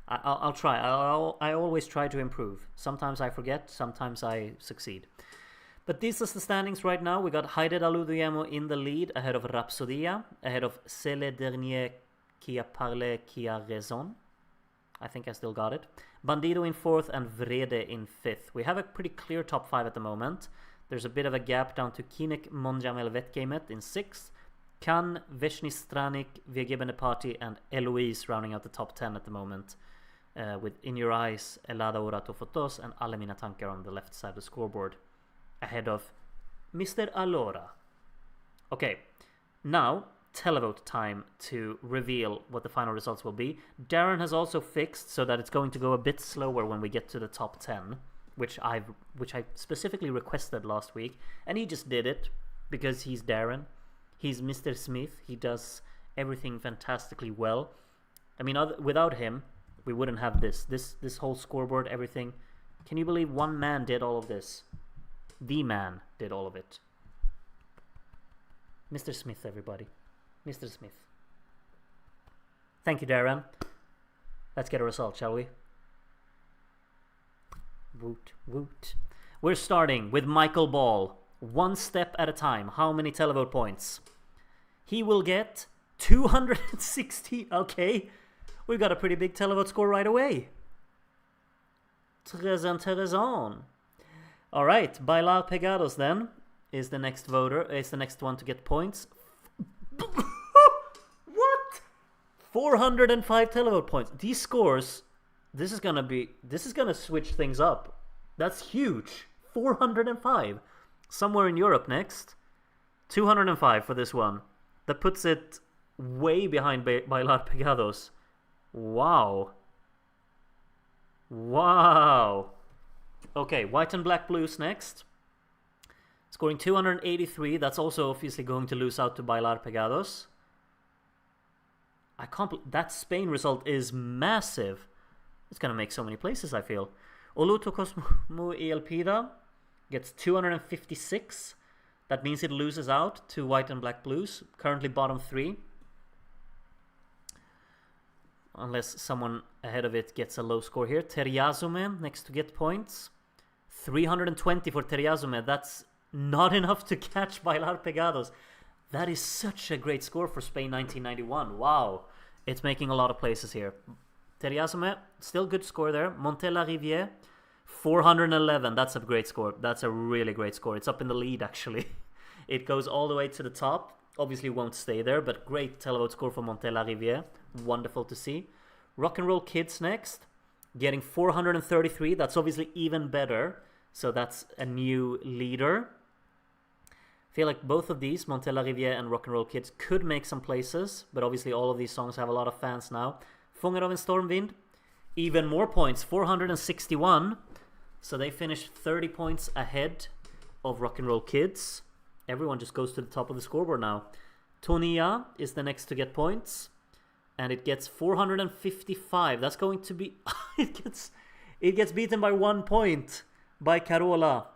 I'll try. I always try to improve. Sometimes I forget, sometimes I succeed. But this is the standings right now. We got Hajde ludujemo in the lead, ahead of Rapsodia, ahead of C'est le dernier qui a parlé, qui a raison. I think I still got it. Bandido in 4th and Vrede in 5th. We have a pretty clear top 5 at the moment. There's a bit of a gap down to Kinek Monjamel Vetkemet in 6th. Kan, Veshni Stranik, VG Party, and Eloise rounding out the top 10 at the moment. With In Your Eyes, Ellada, hora, fotos, and Alle mina tankar on the left side of the scoreboard. Ahead of Mr. Allora. Okay, now televote time to reveal what the final results will be. Darren has also fixed so that it's going to go a bit slower when we get to the top 10, which I specifically requested last week, and he just did it because he's Darren. He's Mr. Smith. He does everything fantastically well. I mean, without him, we wouldn't have this whole scoreboard, everything. Can you believe one man did all of this? The man did all of it. Mr. Smith, everybody. Mr. Smith. Thank you, Darren. Let's get a result, shall we? Woot, woot. We're starting with Michael Ball. One step at a time. How many televote points? He will get 260. Okay. We've got a pretty big televote score right away. Très intéressant. All right, Bailar Pegados then is the next voter, is the next one to get points. What? 405 televote points. These scores, this is gonna switch things up. That's huge. 405. Somewhere in Europe next. 205 for this one. That puts it way behind Bailar Pegados. Wow. Wow. Okay, White and Black Blues next. Scoring 283. That's also obviously going to lose out to Bailar Pegados. I can't believe that Spain result is massive. It's going to make so many places, I feel. Oluto Cosmo Elpida gets 256. That means it loses out to White and Black Blues. Currently bottom 3. Unless someone ahead of it gets a low score here. Teriazume next to get points. 320 for Teriazume. That's not enough to catch Bailar Pegados. That is such a great score for Spain 1991. Wow. It's making a lot of places here. Teriazume, still good score there. Monté la rivié, 411. That's a great score. That's a really great score. It's up in the lead, actually. It goes all the way to the top. Obviously won't stay there, but great televote score for Monté la rivié. Wonderful to see. Rock and Roll Kids next, getting 433. That's obviously even better. So that's a new leader. I feel like both of these, Monté la rivié and Rock and Roll Kids, could make some places, but obviously all of these songs have a lot of fans now. Fångad and Stormvind, even more points, 461. So they finished 30 points ahead of Rock and Roll Kids. Everyone just goes to the top of the scoreboard now. Tonia is the next to get points, and it gets 455. That's going to be it gets beaten by 1 point by Carola.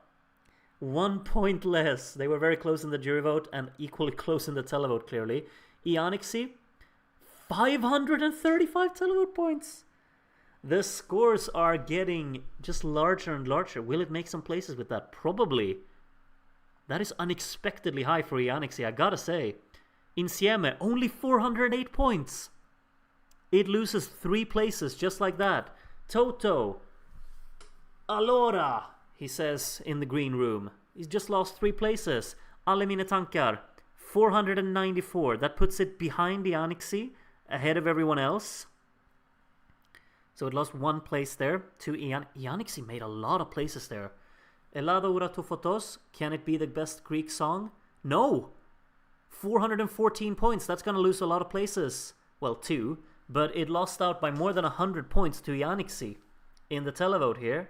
1 point less. They were very close in the jury vote and equally close in the televote, clearly. Anixi, 535 televote points. The scores are getting just larger and larger. Will it make some places with that? Probably. That is unexpectedly high for Anixi, I gotta say. Insieme, only 408 points. It loses 3 places just like that. Toto. Allora, he says in the green room. He's just lost 3 places. Alle mina tankar, 494. That puts it behind the Anixi, ahead of everyone else. So it lost 1 place there to Anixi made a lot of places there. Ellada hora fotos. Can it be the best Greek song? No! 414 points. That's going to lose a lot of places. Well, 2. But it lost out by more than 100 points to Anixi in the televote here.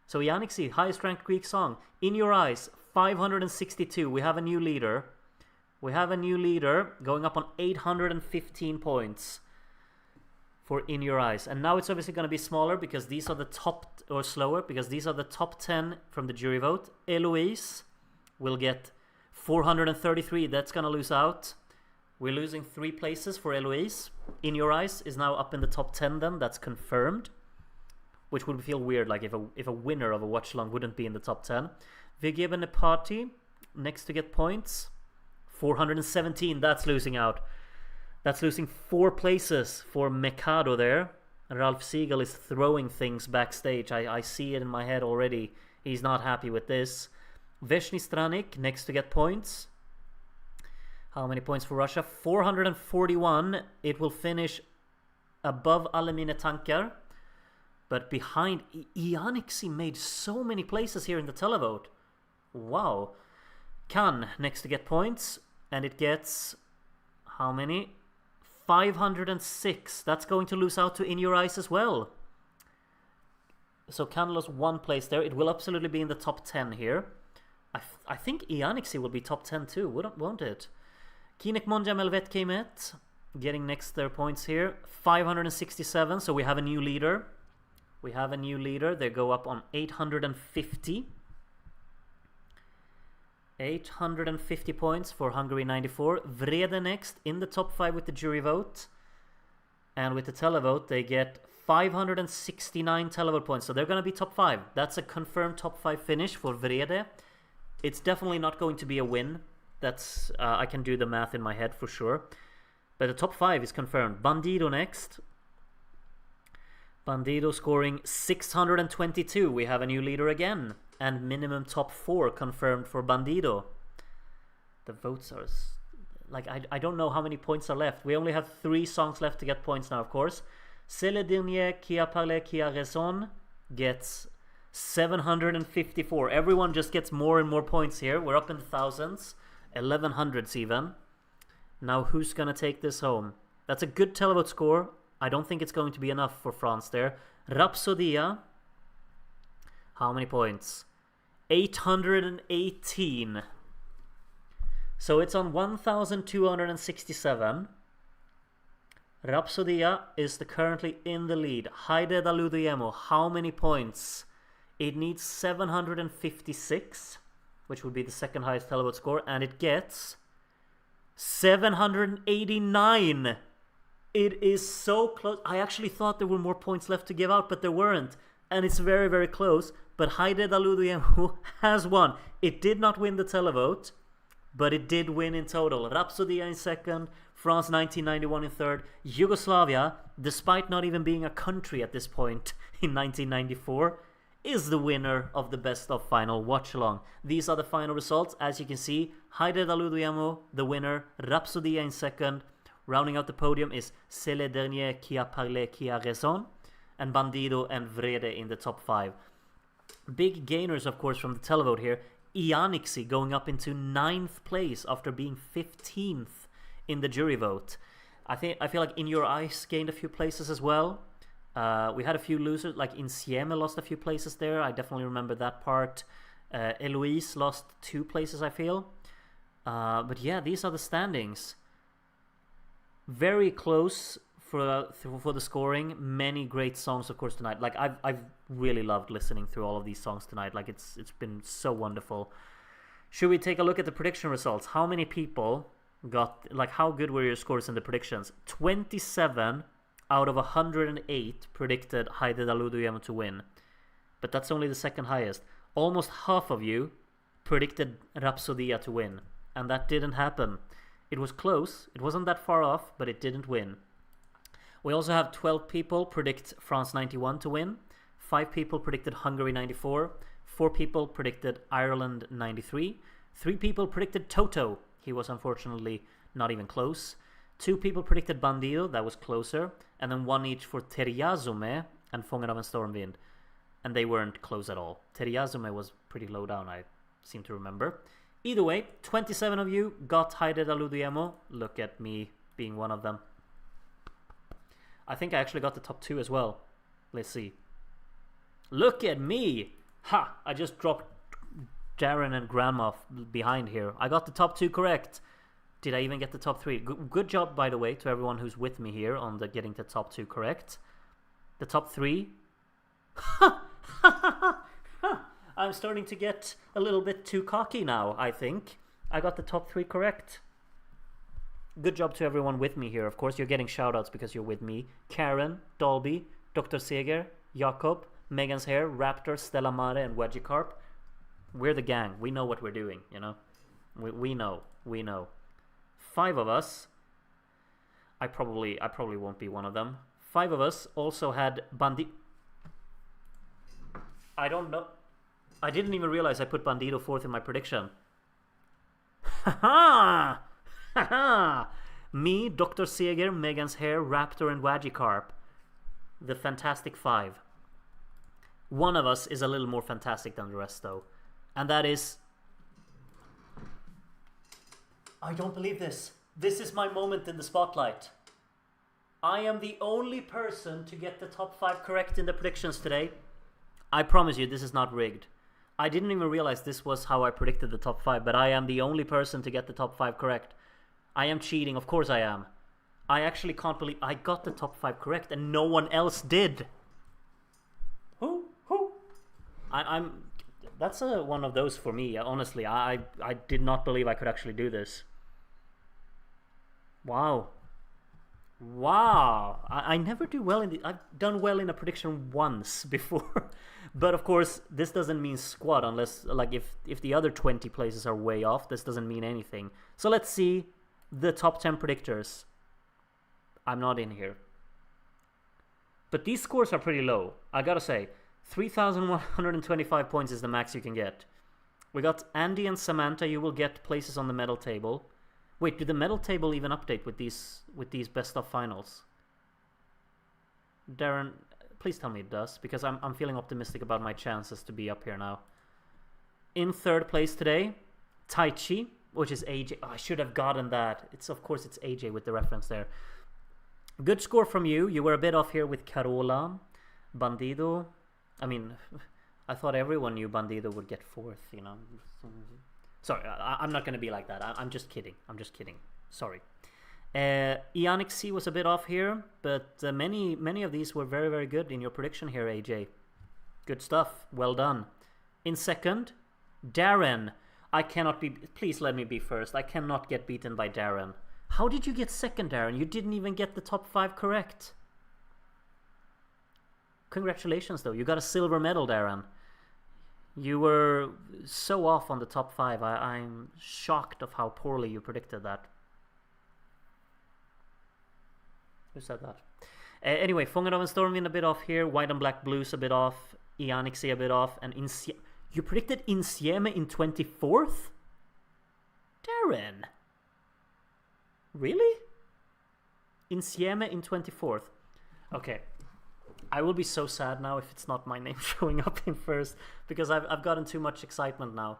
So Anixi, highest ranked Greek song. In Your Eyes, 562. We have a new leader. We have a new leader going up on 815 points for In Your Eyes. And now it's obviously going to be smaller because these are the top, or slower, because these are the top 10 from the jury vote. Eloise will get 433. That's going to lose out. We're losing 3 places for Eloise. In Your Eyes is now up in the top 10 then. That's confirmed. Which would feel weird, like if a winner of a watch-along wouldn't be in the top 10. Wir geben a party, next to get points. 417, that's losing out. That's losing 4 places for Mikado there. Ralph Siegel is throwing things backstage. I see it in my head already. He's not happy with this. Veshny Stranik, next to get points. How many points for Russia? 441. It will finish above Alemine Tankar. But behind, Anixi made so many places here in the televote. Wow. Cannes next to get points. And it gets, how many? 506. That's going to lose out to In Your Eyes as well. So Cannes lost 1 place there. It will absolutely be in the top 10 here. I think Anixi will be top 10 too, won't it? Kinek Monja Melvet Kemet getting next their points here. 567, so we have a new leader. We have a new leader. They go up on 850. 850 points for Hungary 94. Vrede next in the top 5 with the jury vote. And with the televote, they get 569 televote points. So they're going to be top 5. That's a confirmed top 5 finish for Vrede. It's definitely not going to be a win. That's I can do the math in my head for sure. But the top 5 is confirmed. Bandido next. Bandido scoring 622. We have a new leader again. And minimum top 4 confirmed for Bandido. The votes are... Like, I don't know how many points are left. We only have 3 songs left to get points now, of course. C'est le dernier qui a parlé, qui a raison gets 754. Everyone just gets more and more points here. We're up in the thousands. 1100s even. Now who's going to take this home? That's a good televote score. I don't think it's going to be enough for France there. Rapsodia. How many points? 818. So it's on 1267. Rapsodia is currently in the lead. Hajde, ludujemo. How many points? It needs 756, which would be the second highest televote score, and it gets 789. It is so close. I actually thought there were more points left to give out, but there weren't. And it's very, very close. But Hajde, ludujemo has won. It did not win the televote, but it did win in total. Rapsodia in second, France 1991 in third. Yugoslavia, despite not even being a country at this point in 1994, is the winner of the best of final watch-along. These are the final results. As you can see, Hajde, ludujemo, the winner. Rapsodia in second. Rounding out the podium is C'est le dernier qui a parlé, qui a raison. And Bandido and Vrede in the top 5. Big gainers, of course, from the televote here. Anixi going up into 9th place after being 15th in the jury vote. I feel like In Your Eyes gained a few places as well. We had a few losers, like Insieme lost a few places there. I definitely remember that part. Eloise lost 2 places, I feel. But yeah, these are the standings. Very close for the scoring. Many great songs, of course, tonight. Like I've really loved listening through all of these songs tonight. Like it's been so wonderful. Should we take a look at the prediction results? How many people got, like, how good were your scores in the predictions? 27 out of 108 predicted Hajde ludujemo to win. But that's only the second highest. Almost half of you predicted Rapsodia to win. And that didn't happen. It was close. It wasn't that far off, but it didn't win. We also have 12 people predict France 91 to win. 5 people predicted Hungary 94. 4 people predicted Ireland 93. 3 people predicted Toto. He was unfortunately not even close. 2 people predicted Bandido. That was closer. And then 1 each for Insieme and Fångad av en stormvind. And they weren't close at all. Insieme was pretty low down, I seem to remember. Either way, 27 of you got Hajde ludujemo. Look at me being one of them. I think I actually got the top 2 as well. Let's see. Look at me! Ha! I just dropped Darren and Grandma behind here. I got the top 2 correct. Did I even get the top 3? Good job, by the way, to everyone who's with me here on the getting the top 2 correct. The top 3. I'm starting to get a little bit too cocky now, I think. I got the top 3 correct. Good job to everyone with me here. Of course, you're getting shoutouts because you're with me. Karen, Dolby, Dr. Seger, Jakob, Megan's Hair, Raptor, Stella Mare, and Wedgicarp. We're the gang. We know what we're doing, you know? We know. 5 of us. I probably won't be one of them. 5 of us also had Bandido. I don't know. I didn't even realize I put Bandido 4th in my prediction. Ha ha! Me, Dr. Seger, Megan's Hair, Raptor, and Wedgicarp. The Fantastic 5. One of us is a little more fantastic than the rest, though. And that is... I don't believe this. This is my moment in the spotlight. I am the only person to get the top 5 correct in the predictions today. I promise you, this is not rigged. I didn't even realize this was how I predicted the top 5, but I am the only person to get the top 5 correct. I am cheating, of course I am. I actually can't believe I got the top 5 correct and no one else did. Who? I'm... That's one of those for me, honestly. I did not believe I could actually do this. Wow. I never do well in the... I've done well in a prediction once before. But of course, this doesn't mean squat unless... Like, if the other 20 places are way off, this doesn't mean anything. So let's see the top 10 predictors. I'm not in here. But these scores are pretty low, I gotta say. 3,125 points is the max you can get. We got Andy and Samantha. You will get places on the medal table. Wait, did the medal table even update with these best of finals? Darren, please tell me it does, because I'm feeling optimistic about my chances to be up here now. In 3rd place today, Tajci, which is AJ. Oh, I should have gotten that. Of course it's AJ with the reference there. Good score from you. You were a bit off here with Carola, Bandido. I mean, I thought everyone knew Bandido would get 4th, you know. Sorry, I'm not going to be like that. I'm just kidding. Sorry. Anixi was a bit off here, but many of these were very, very good in your prediction here, AJ. Good stuff. Well done. In 2nd, Darren. I cannot be... Please let me be 1st. I cannot get beaten by Darren. How did you get 2nd, Darren? You didn't even get the top 5 correct. Congratulations, though. You got a silver medal, Darren. You were so off on the top 5. I'm shocked of how poorly you predicted that. Who said that? Anyway, Fångad av en stormvind a bit off here. White and Black Blues a bit off. Anixi a bit off. And Insieme. You predicted Insieme in 24th? Darren. Really? Insieme in 24th. Okay. I will be so sad now if it's not my name showing up in 1st, because I've gotten too much excitement now.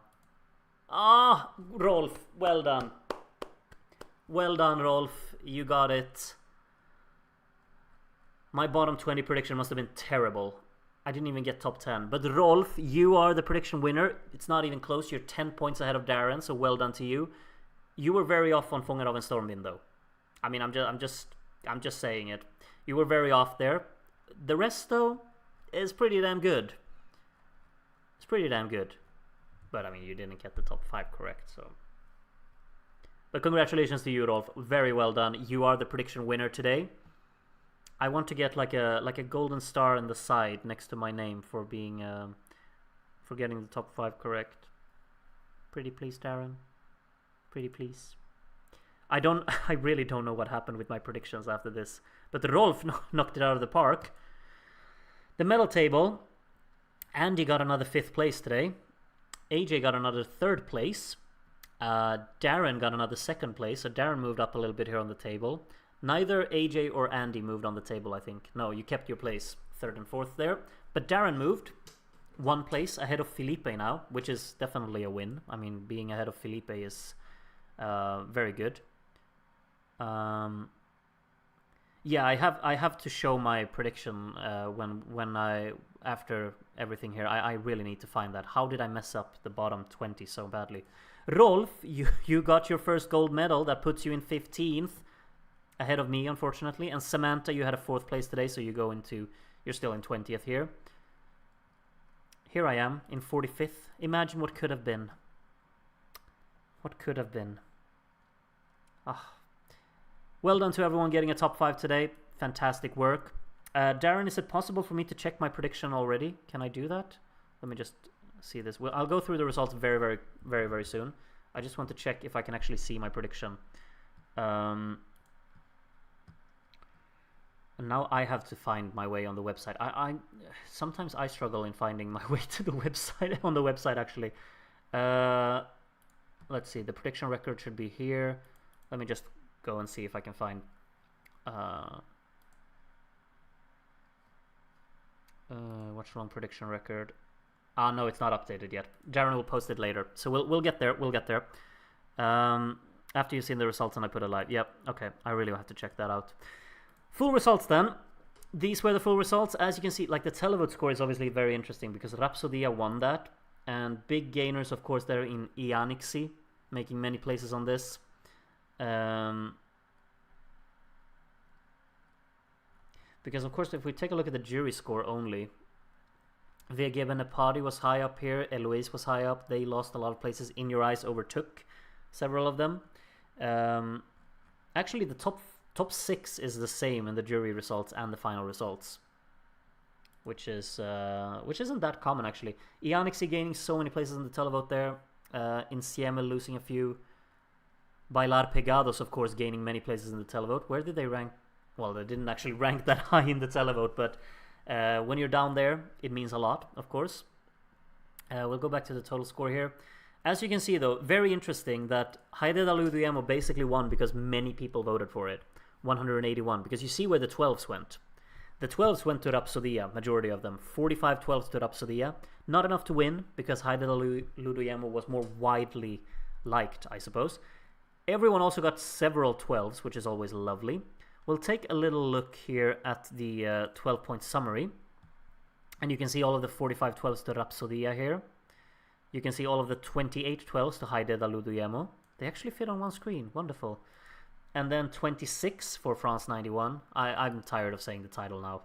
Ah, Rolf, well done. Well done, Rolf. You got it. My bottom 20 prediction must have been terrible. I didn't even get top 10. But Rolf, you are the prediction winner. It's not even close. You're 10 points ahead of Darren, so well done to you. You were very off on Fångad av en stormvind, though. I mean, I'm just saying it. You were very off there. The rest, though, is pretty damn good. It's pretty damn good. But, I mean, you didn't get the top 5 correct, so... But congratulations to you, Rolf. Very well done. You are the prediction winner today. I want to get like a golden star on the side next to my name for being for getting the top 5 correct. Pretty please, Darren. Pretty please. I really don't know what happened with my predictions after this, but the Rolf knocked it out of the park. The medal table. Andy got another 5th place today. AJ got another 3rd place. Darren got another 2nd place, so Darren moved up a little bit here on the table. Neither AJ or Andy moved on the table, I think. No, you kept your place, 3rd and 4th there. But Darren moved 1 place ahead of Felipe now, which is definitely a win. I mean, being ahead of Felipe is very good. Yeah, I have to show my prediction when I after everything here. I really need to find that. How did I mess up the bottom 20 so badly? Rolf, you got your first gold medal. That puts you in 15th, ahead of me, unfortunately. And Samantha, you had a 4th place today, so you're still in 20th here. Here I am in 45th. Imagine what could have been. What could have been. Ah. Well done to everyone getting a top 5 today. Fantastic work. Darren, is it possible for me to check my prediction already? Can I do that? Let me just see this. Well, I'll go through the results very, very, very, very soon. I just want to check if I can actually see my prediction. And now I have to find my way on the website. Sometimes I struggle in finding my way to the website. On the website, actually. Let's see. The prediction record should be here. Let me just go and see if I can find Watchalong prediction record. No, it's not updated yet. Darren will post it later, so we'll get there. We'll get there. After you've seen the results and I put it live. Yep. Okay. I really have to check that out. Full results then. These were the full results. As you can see, like the televote score is obviously very interesting because Rapsodia won that, and big gainers, of course, they're in Anixi, making many places on this. Because of course, if we take a look at the jury score only, Vegeben Party was high up here, Eloise was high up. They lost a lot of places. In Your Eyes overtook several of them. Actually, the top 6 is the same in the jury results and the final results, which isn't that common actually. Anixi gaining so many places in the televote there. Insieme losing a few. Bailar Pegados, of course, gaining many places in the televote. Where did they rank? Well, they didn't actually rank that high in the televote, but when you're down there, it means a lot, of course. We'll go back to the total score here. As you can see, though, very interesting that Hajde da ludujemo basically won because many people voted for it. 181, because you see where the 12s went. The 12s went to Rapsodia, majority of them. 45 12s to Rapsodia. Not enough to win, because Hajde da ludujemo was more widely liked, I suppose. Everyone also got several 12s, which is always lovely. We'll take a little look here at the 12-point summary. And you can see all of the 45 12s to Rapsodia here. You can see all of the 28 12s to Hajde da ludujemo. They actually fit on one screen. Wonderful. And then 26 for France 91. I'm tired of saying the title now.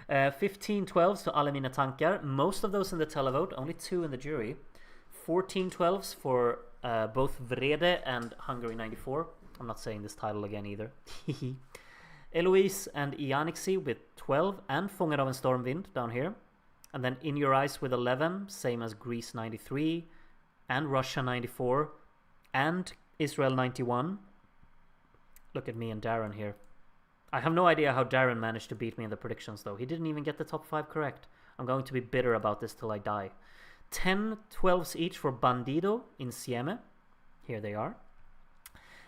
15 12s to Amina Tankar. Most of those in the televote, only 2 in the jury. 14 12s for both Vrede and Hungary 94. I'm not saying this title again either. Eloise and Anixi with 12 and Fångad av en stormvind down here. And then In Your Eyes with 11, same as Greece 93 and Russia 94 and Israel 91. Look at me and Darren here. I have no idea how Darren managed to beat me in the predictions though. He didn't even get the top 5 correct. I'm going to be bitter about this till I die. 10 12s each for Bandido, Insieme. Here they are.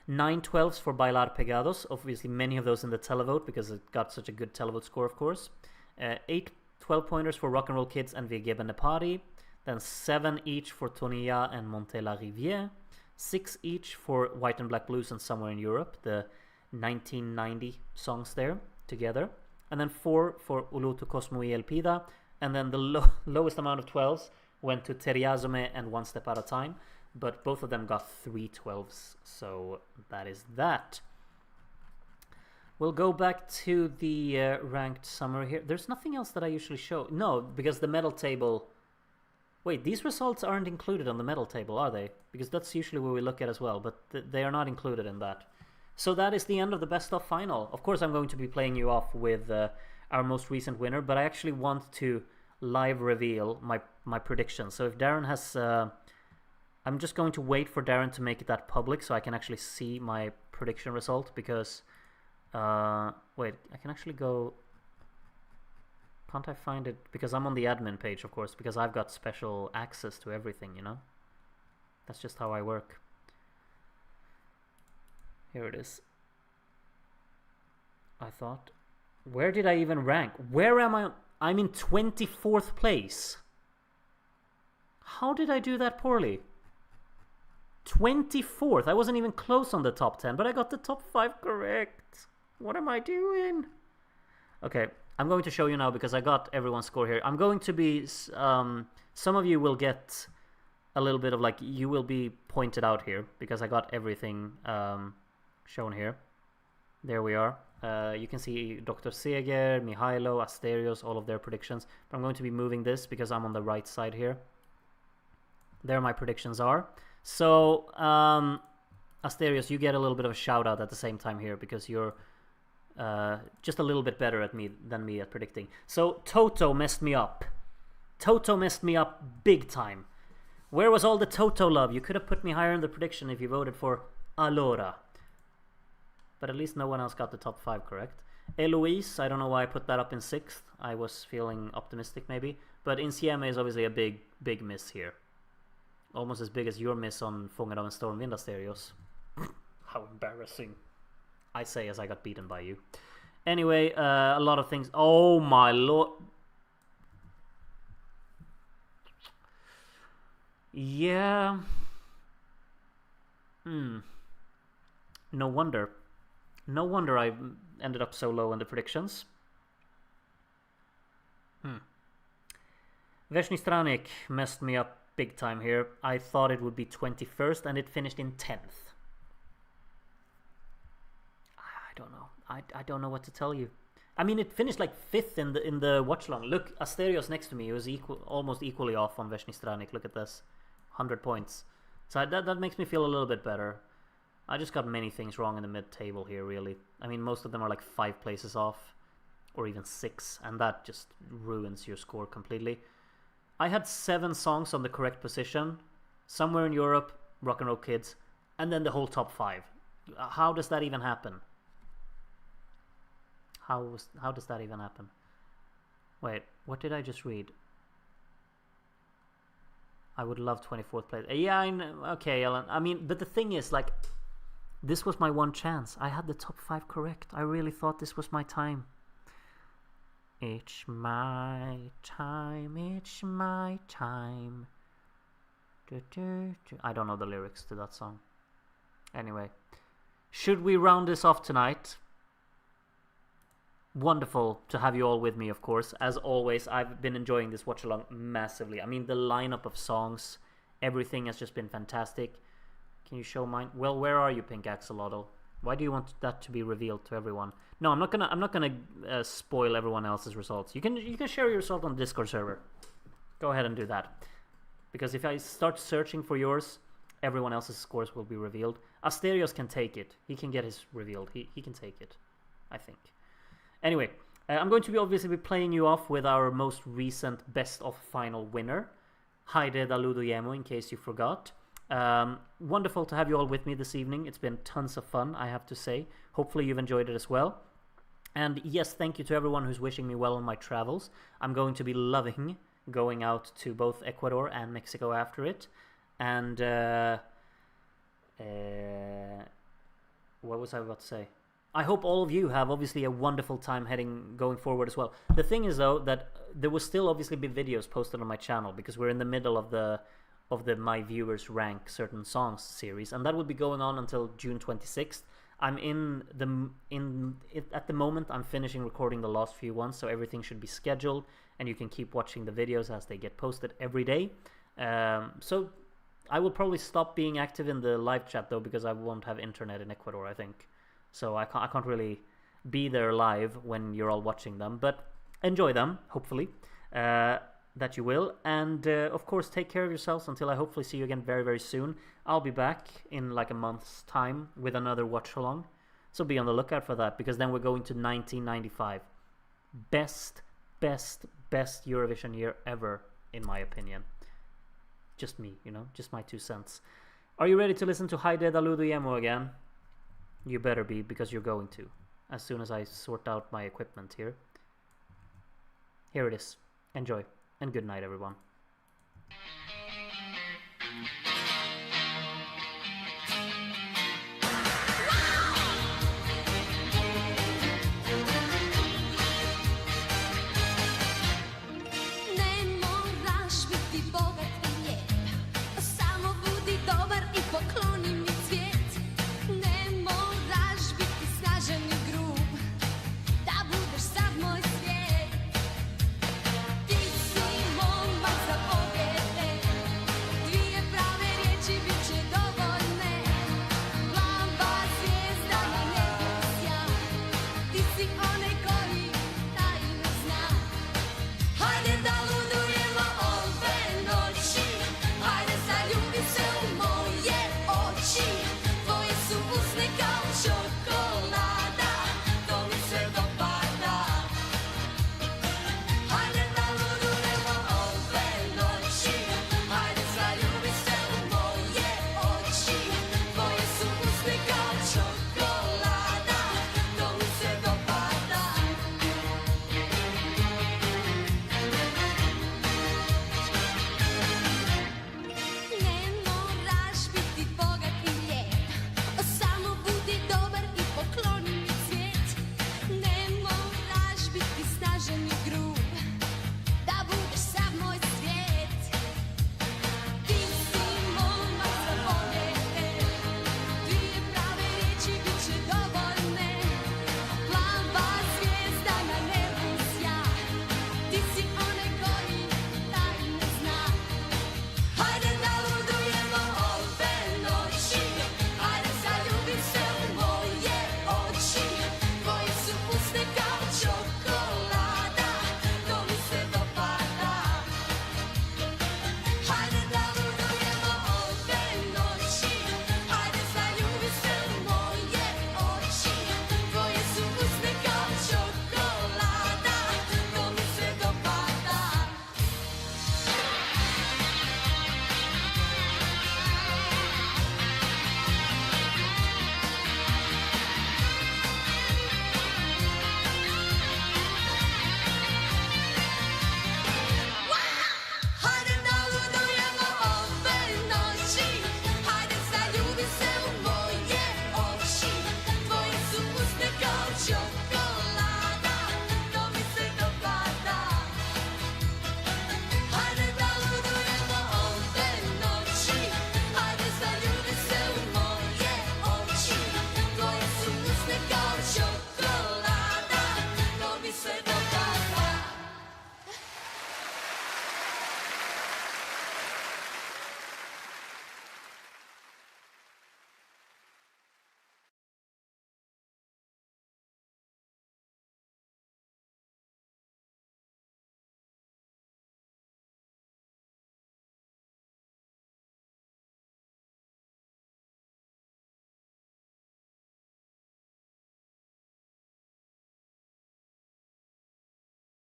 9 12s for Bailar Pegados. Obviously many of those in the televote because it got such a good televote score, of course. 8 12-pointers for Rock and Roll Kids and Vegeben Party. Then 7 each for Tonia and Monté la rivié. 6 each for White and Black Blues and Somewhere in Europe, the 1990 songs there together. And then 4 for Uluto Cosmo y Elpida. And then the lowest amount of 12s went to Teriazome and One Step at a Time. But both of them got 3 12s. So that is that. We'll go back to the ranked summary here. There's nothing else that I usually show. No, because the medal table Wait, these results aren't included on the medal table, are they? Because that's usually where we look at as well, but they are not included in that. So that is the end of the best of final. Of course, I'm going to be playing you off with our most recent winner, but I actually want to live reveal my predictions. So if Darren has... I'm just going to wait for Darren to make that public so I can actually see my prediction result, because... wait, I can actually go... Can't I find it? Because I'm on the admin page, of course, because I've got special access to everything, you know? That's just how I work. Here it is. I thought... Where did I even rank? Where am I? I'm in 24th place. How did I do that poorly? 24th. I wasn't even close on the top 10, but I got the top 5 correct. What am I doing? Okay, I'm going to show you now because I got everyone's score here. I'm going to be... some of you will get a little bit of like... You will be pointed out here because I got everything shown here. There we are. You can see Dr. Seger, Mihailo, Asterios, all of their predictions. But I'm going to be moving this because I'm on the right side here. There my predictions are. So, Asterios, you get a little bit of a shout out at the same time here because you're just a little bit better than me at predicting. So, Toto messed me up. Toto messed me up big time. Where was all the Toto love? You could have put me higher in the prediction if you voted for Allora. But at least no one else got the top 5 correct. Eloise, I don't know why I put that up in 6th. I was feeling optimistic maybe. But Insieme is obviously a big miss here. Almost as big as your miss on Fångad and stormvind, Asterios. How embarrassing. I say as I got beaten by you. Anyway, a lot of things. Oh my lord. Yeah. No wonder. No wonder I ended up so low in the predictions. Veshny Stranik messed me up big time here. I thought it would be 21st and it finished in 10th. I don't know. I don't know what to tell you. I mean, it finished like 5th in the Watchalong. Look, Asterios next to me. It was almost equally off on Veshny Stranik. Look at this. 100 points. So that makes me feel a little bit better. I just got many things wrong in the mid-table here, really. I mean, most of them are like 5 places off, or even 6, and that just ruins your score completely. I had 7 songs on the correct position, Somewhere in Europe, Rock and Roll Kids, and then the whole top 5. How does that even happen? How does that even happen? Wait, what did I just read? I would love 24th place. Yeah, I know. Okay, Ellen. I mean, but the thing is, like... This was my one chance. I had the top 5 correct. I really thought this was my time. It's my time. It's my time. I don't know the lyrics to that song. Anyway. Should we round this off tonight? Wonderful to have you all with me, of course. As always, I've been enjoying this watch-along massively. I mean, the lineup of songs, everything has just been fantastic. Can you show mine? Well, where are you, Pink Axolotl? Why do you want that to be revealed to everyone? No, I'm not gonna spoil everyone else's results. You can share your result on the Discord server. Go ahead and do that. Because if I start searching for yours, everyone else's scores will be revealed. Asterios can take it. He can get his revealed. He can take it, I think. Anyway, I'm going to be obviously playing you off with our most recent best of final winner, Hajde da ludujemo, in case you forgot. Wonderful to have you all with me this evening. It's been tons of fun, I have to say. Hopefully you've enjoyed it as well. And yes, thank you to everyone who's wishing me well on my travels. I'm going to be loving going out to both Ecuador and Mexico after it. And what was I about to say? I hope all of you have obviously a wonderful time going forward as well. The thing is though that there will still obviously be videos posted on my channel because we're in the middle of the My Viewers Rank Certain Songs series, and that will be going on until June 26th. I'm at the moment I'm finishing recording the last few ones, so everything should be scheduled and you can keep watching the videos as they get posted every day. So I will probably stop being active in the live chat though because I won't have internet in Ecuador, I think. So I can't really be there live when you're all watching them, but enjoy them, hopefully. that you will. And of course, take care of yourselves until I hopefully see you again very, very soon. I'll be back in like a month's time with another watch along. So be on the lookout for that, because then we're going to 1995. Best Eurovision year ever, in my opinion. Just me, you know, just my 2 cents. Are you ready to listen to Hajde da ludujemo again? You better be, because you're going to, as soon as I sort out my equipment here. Here it is. Enjoy, and good night, everyone.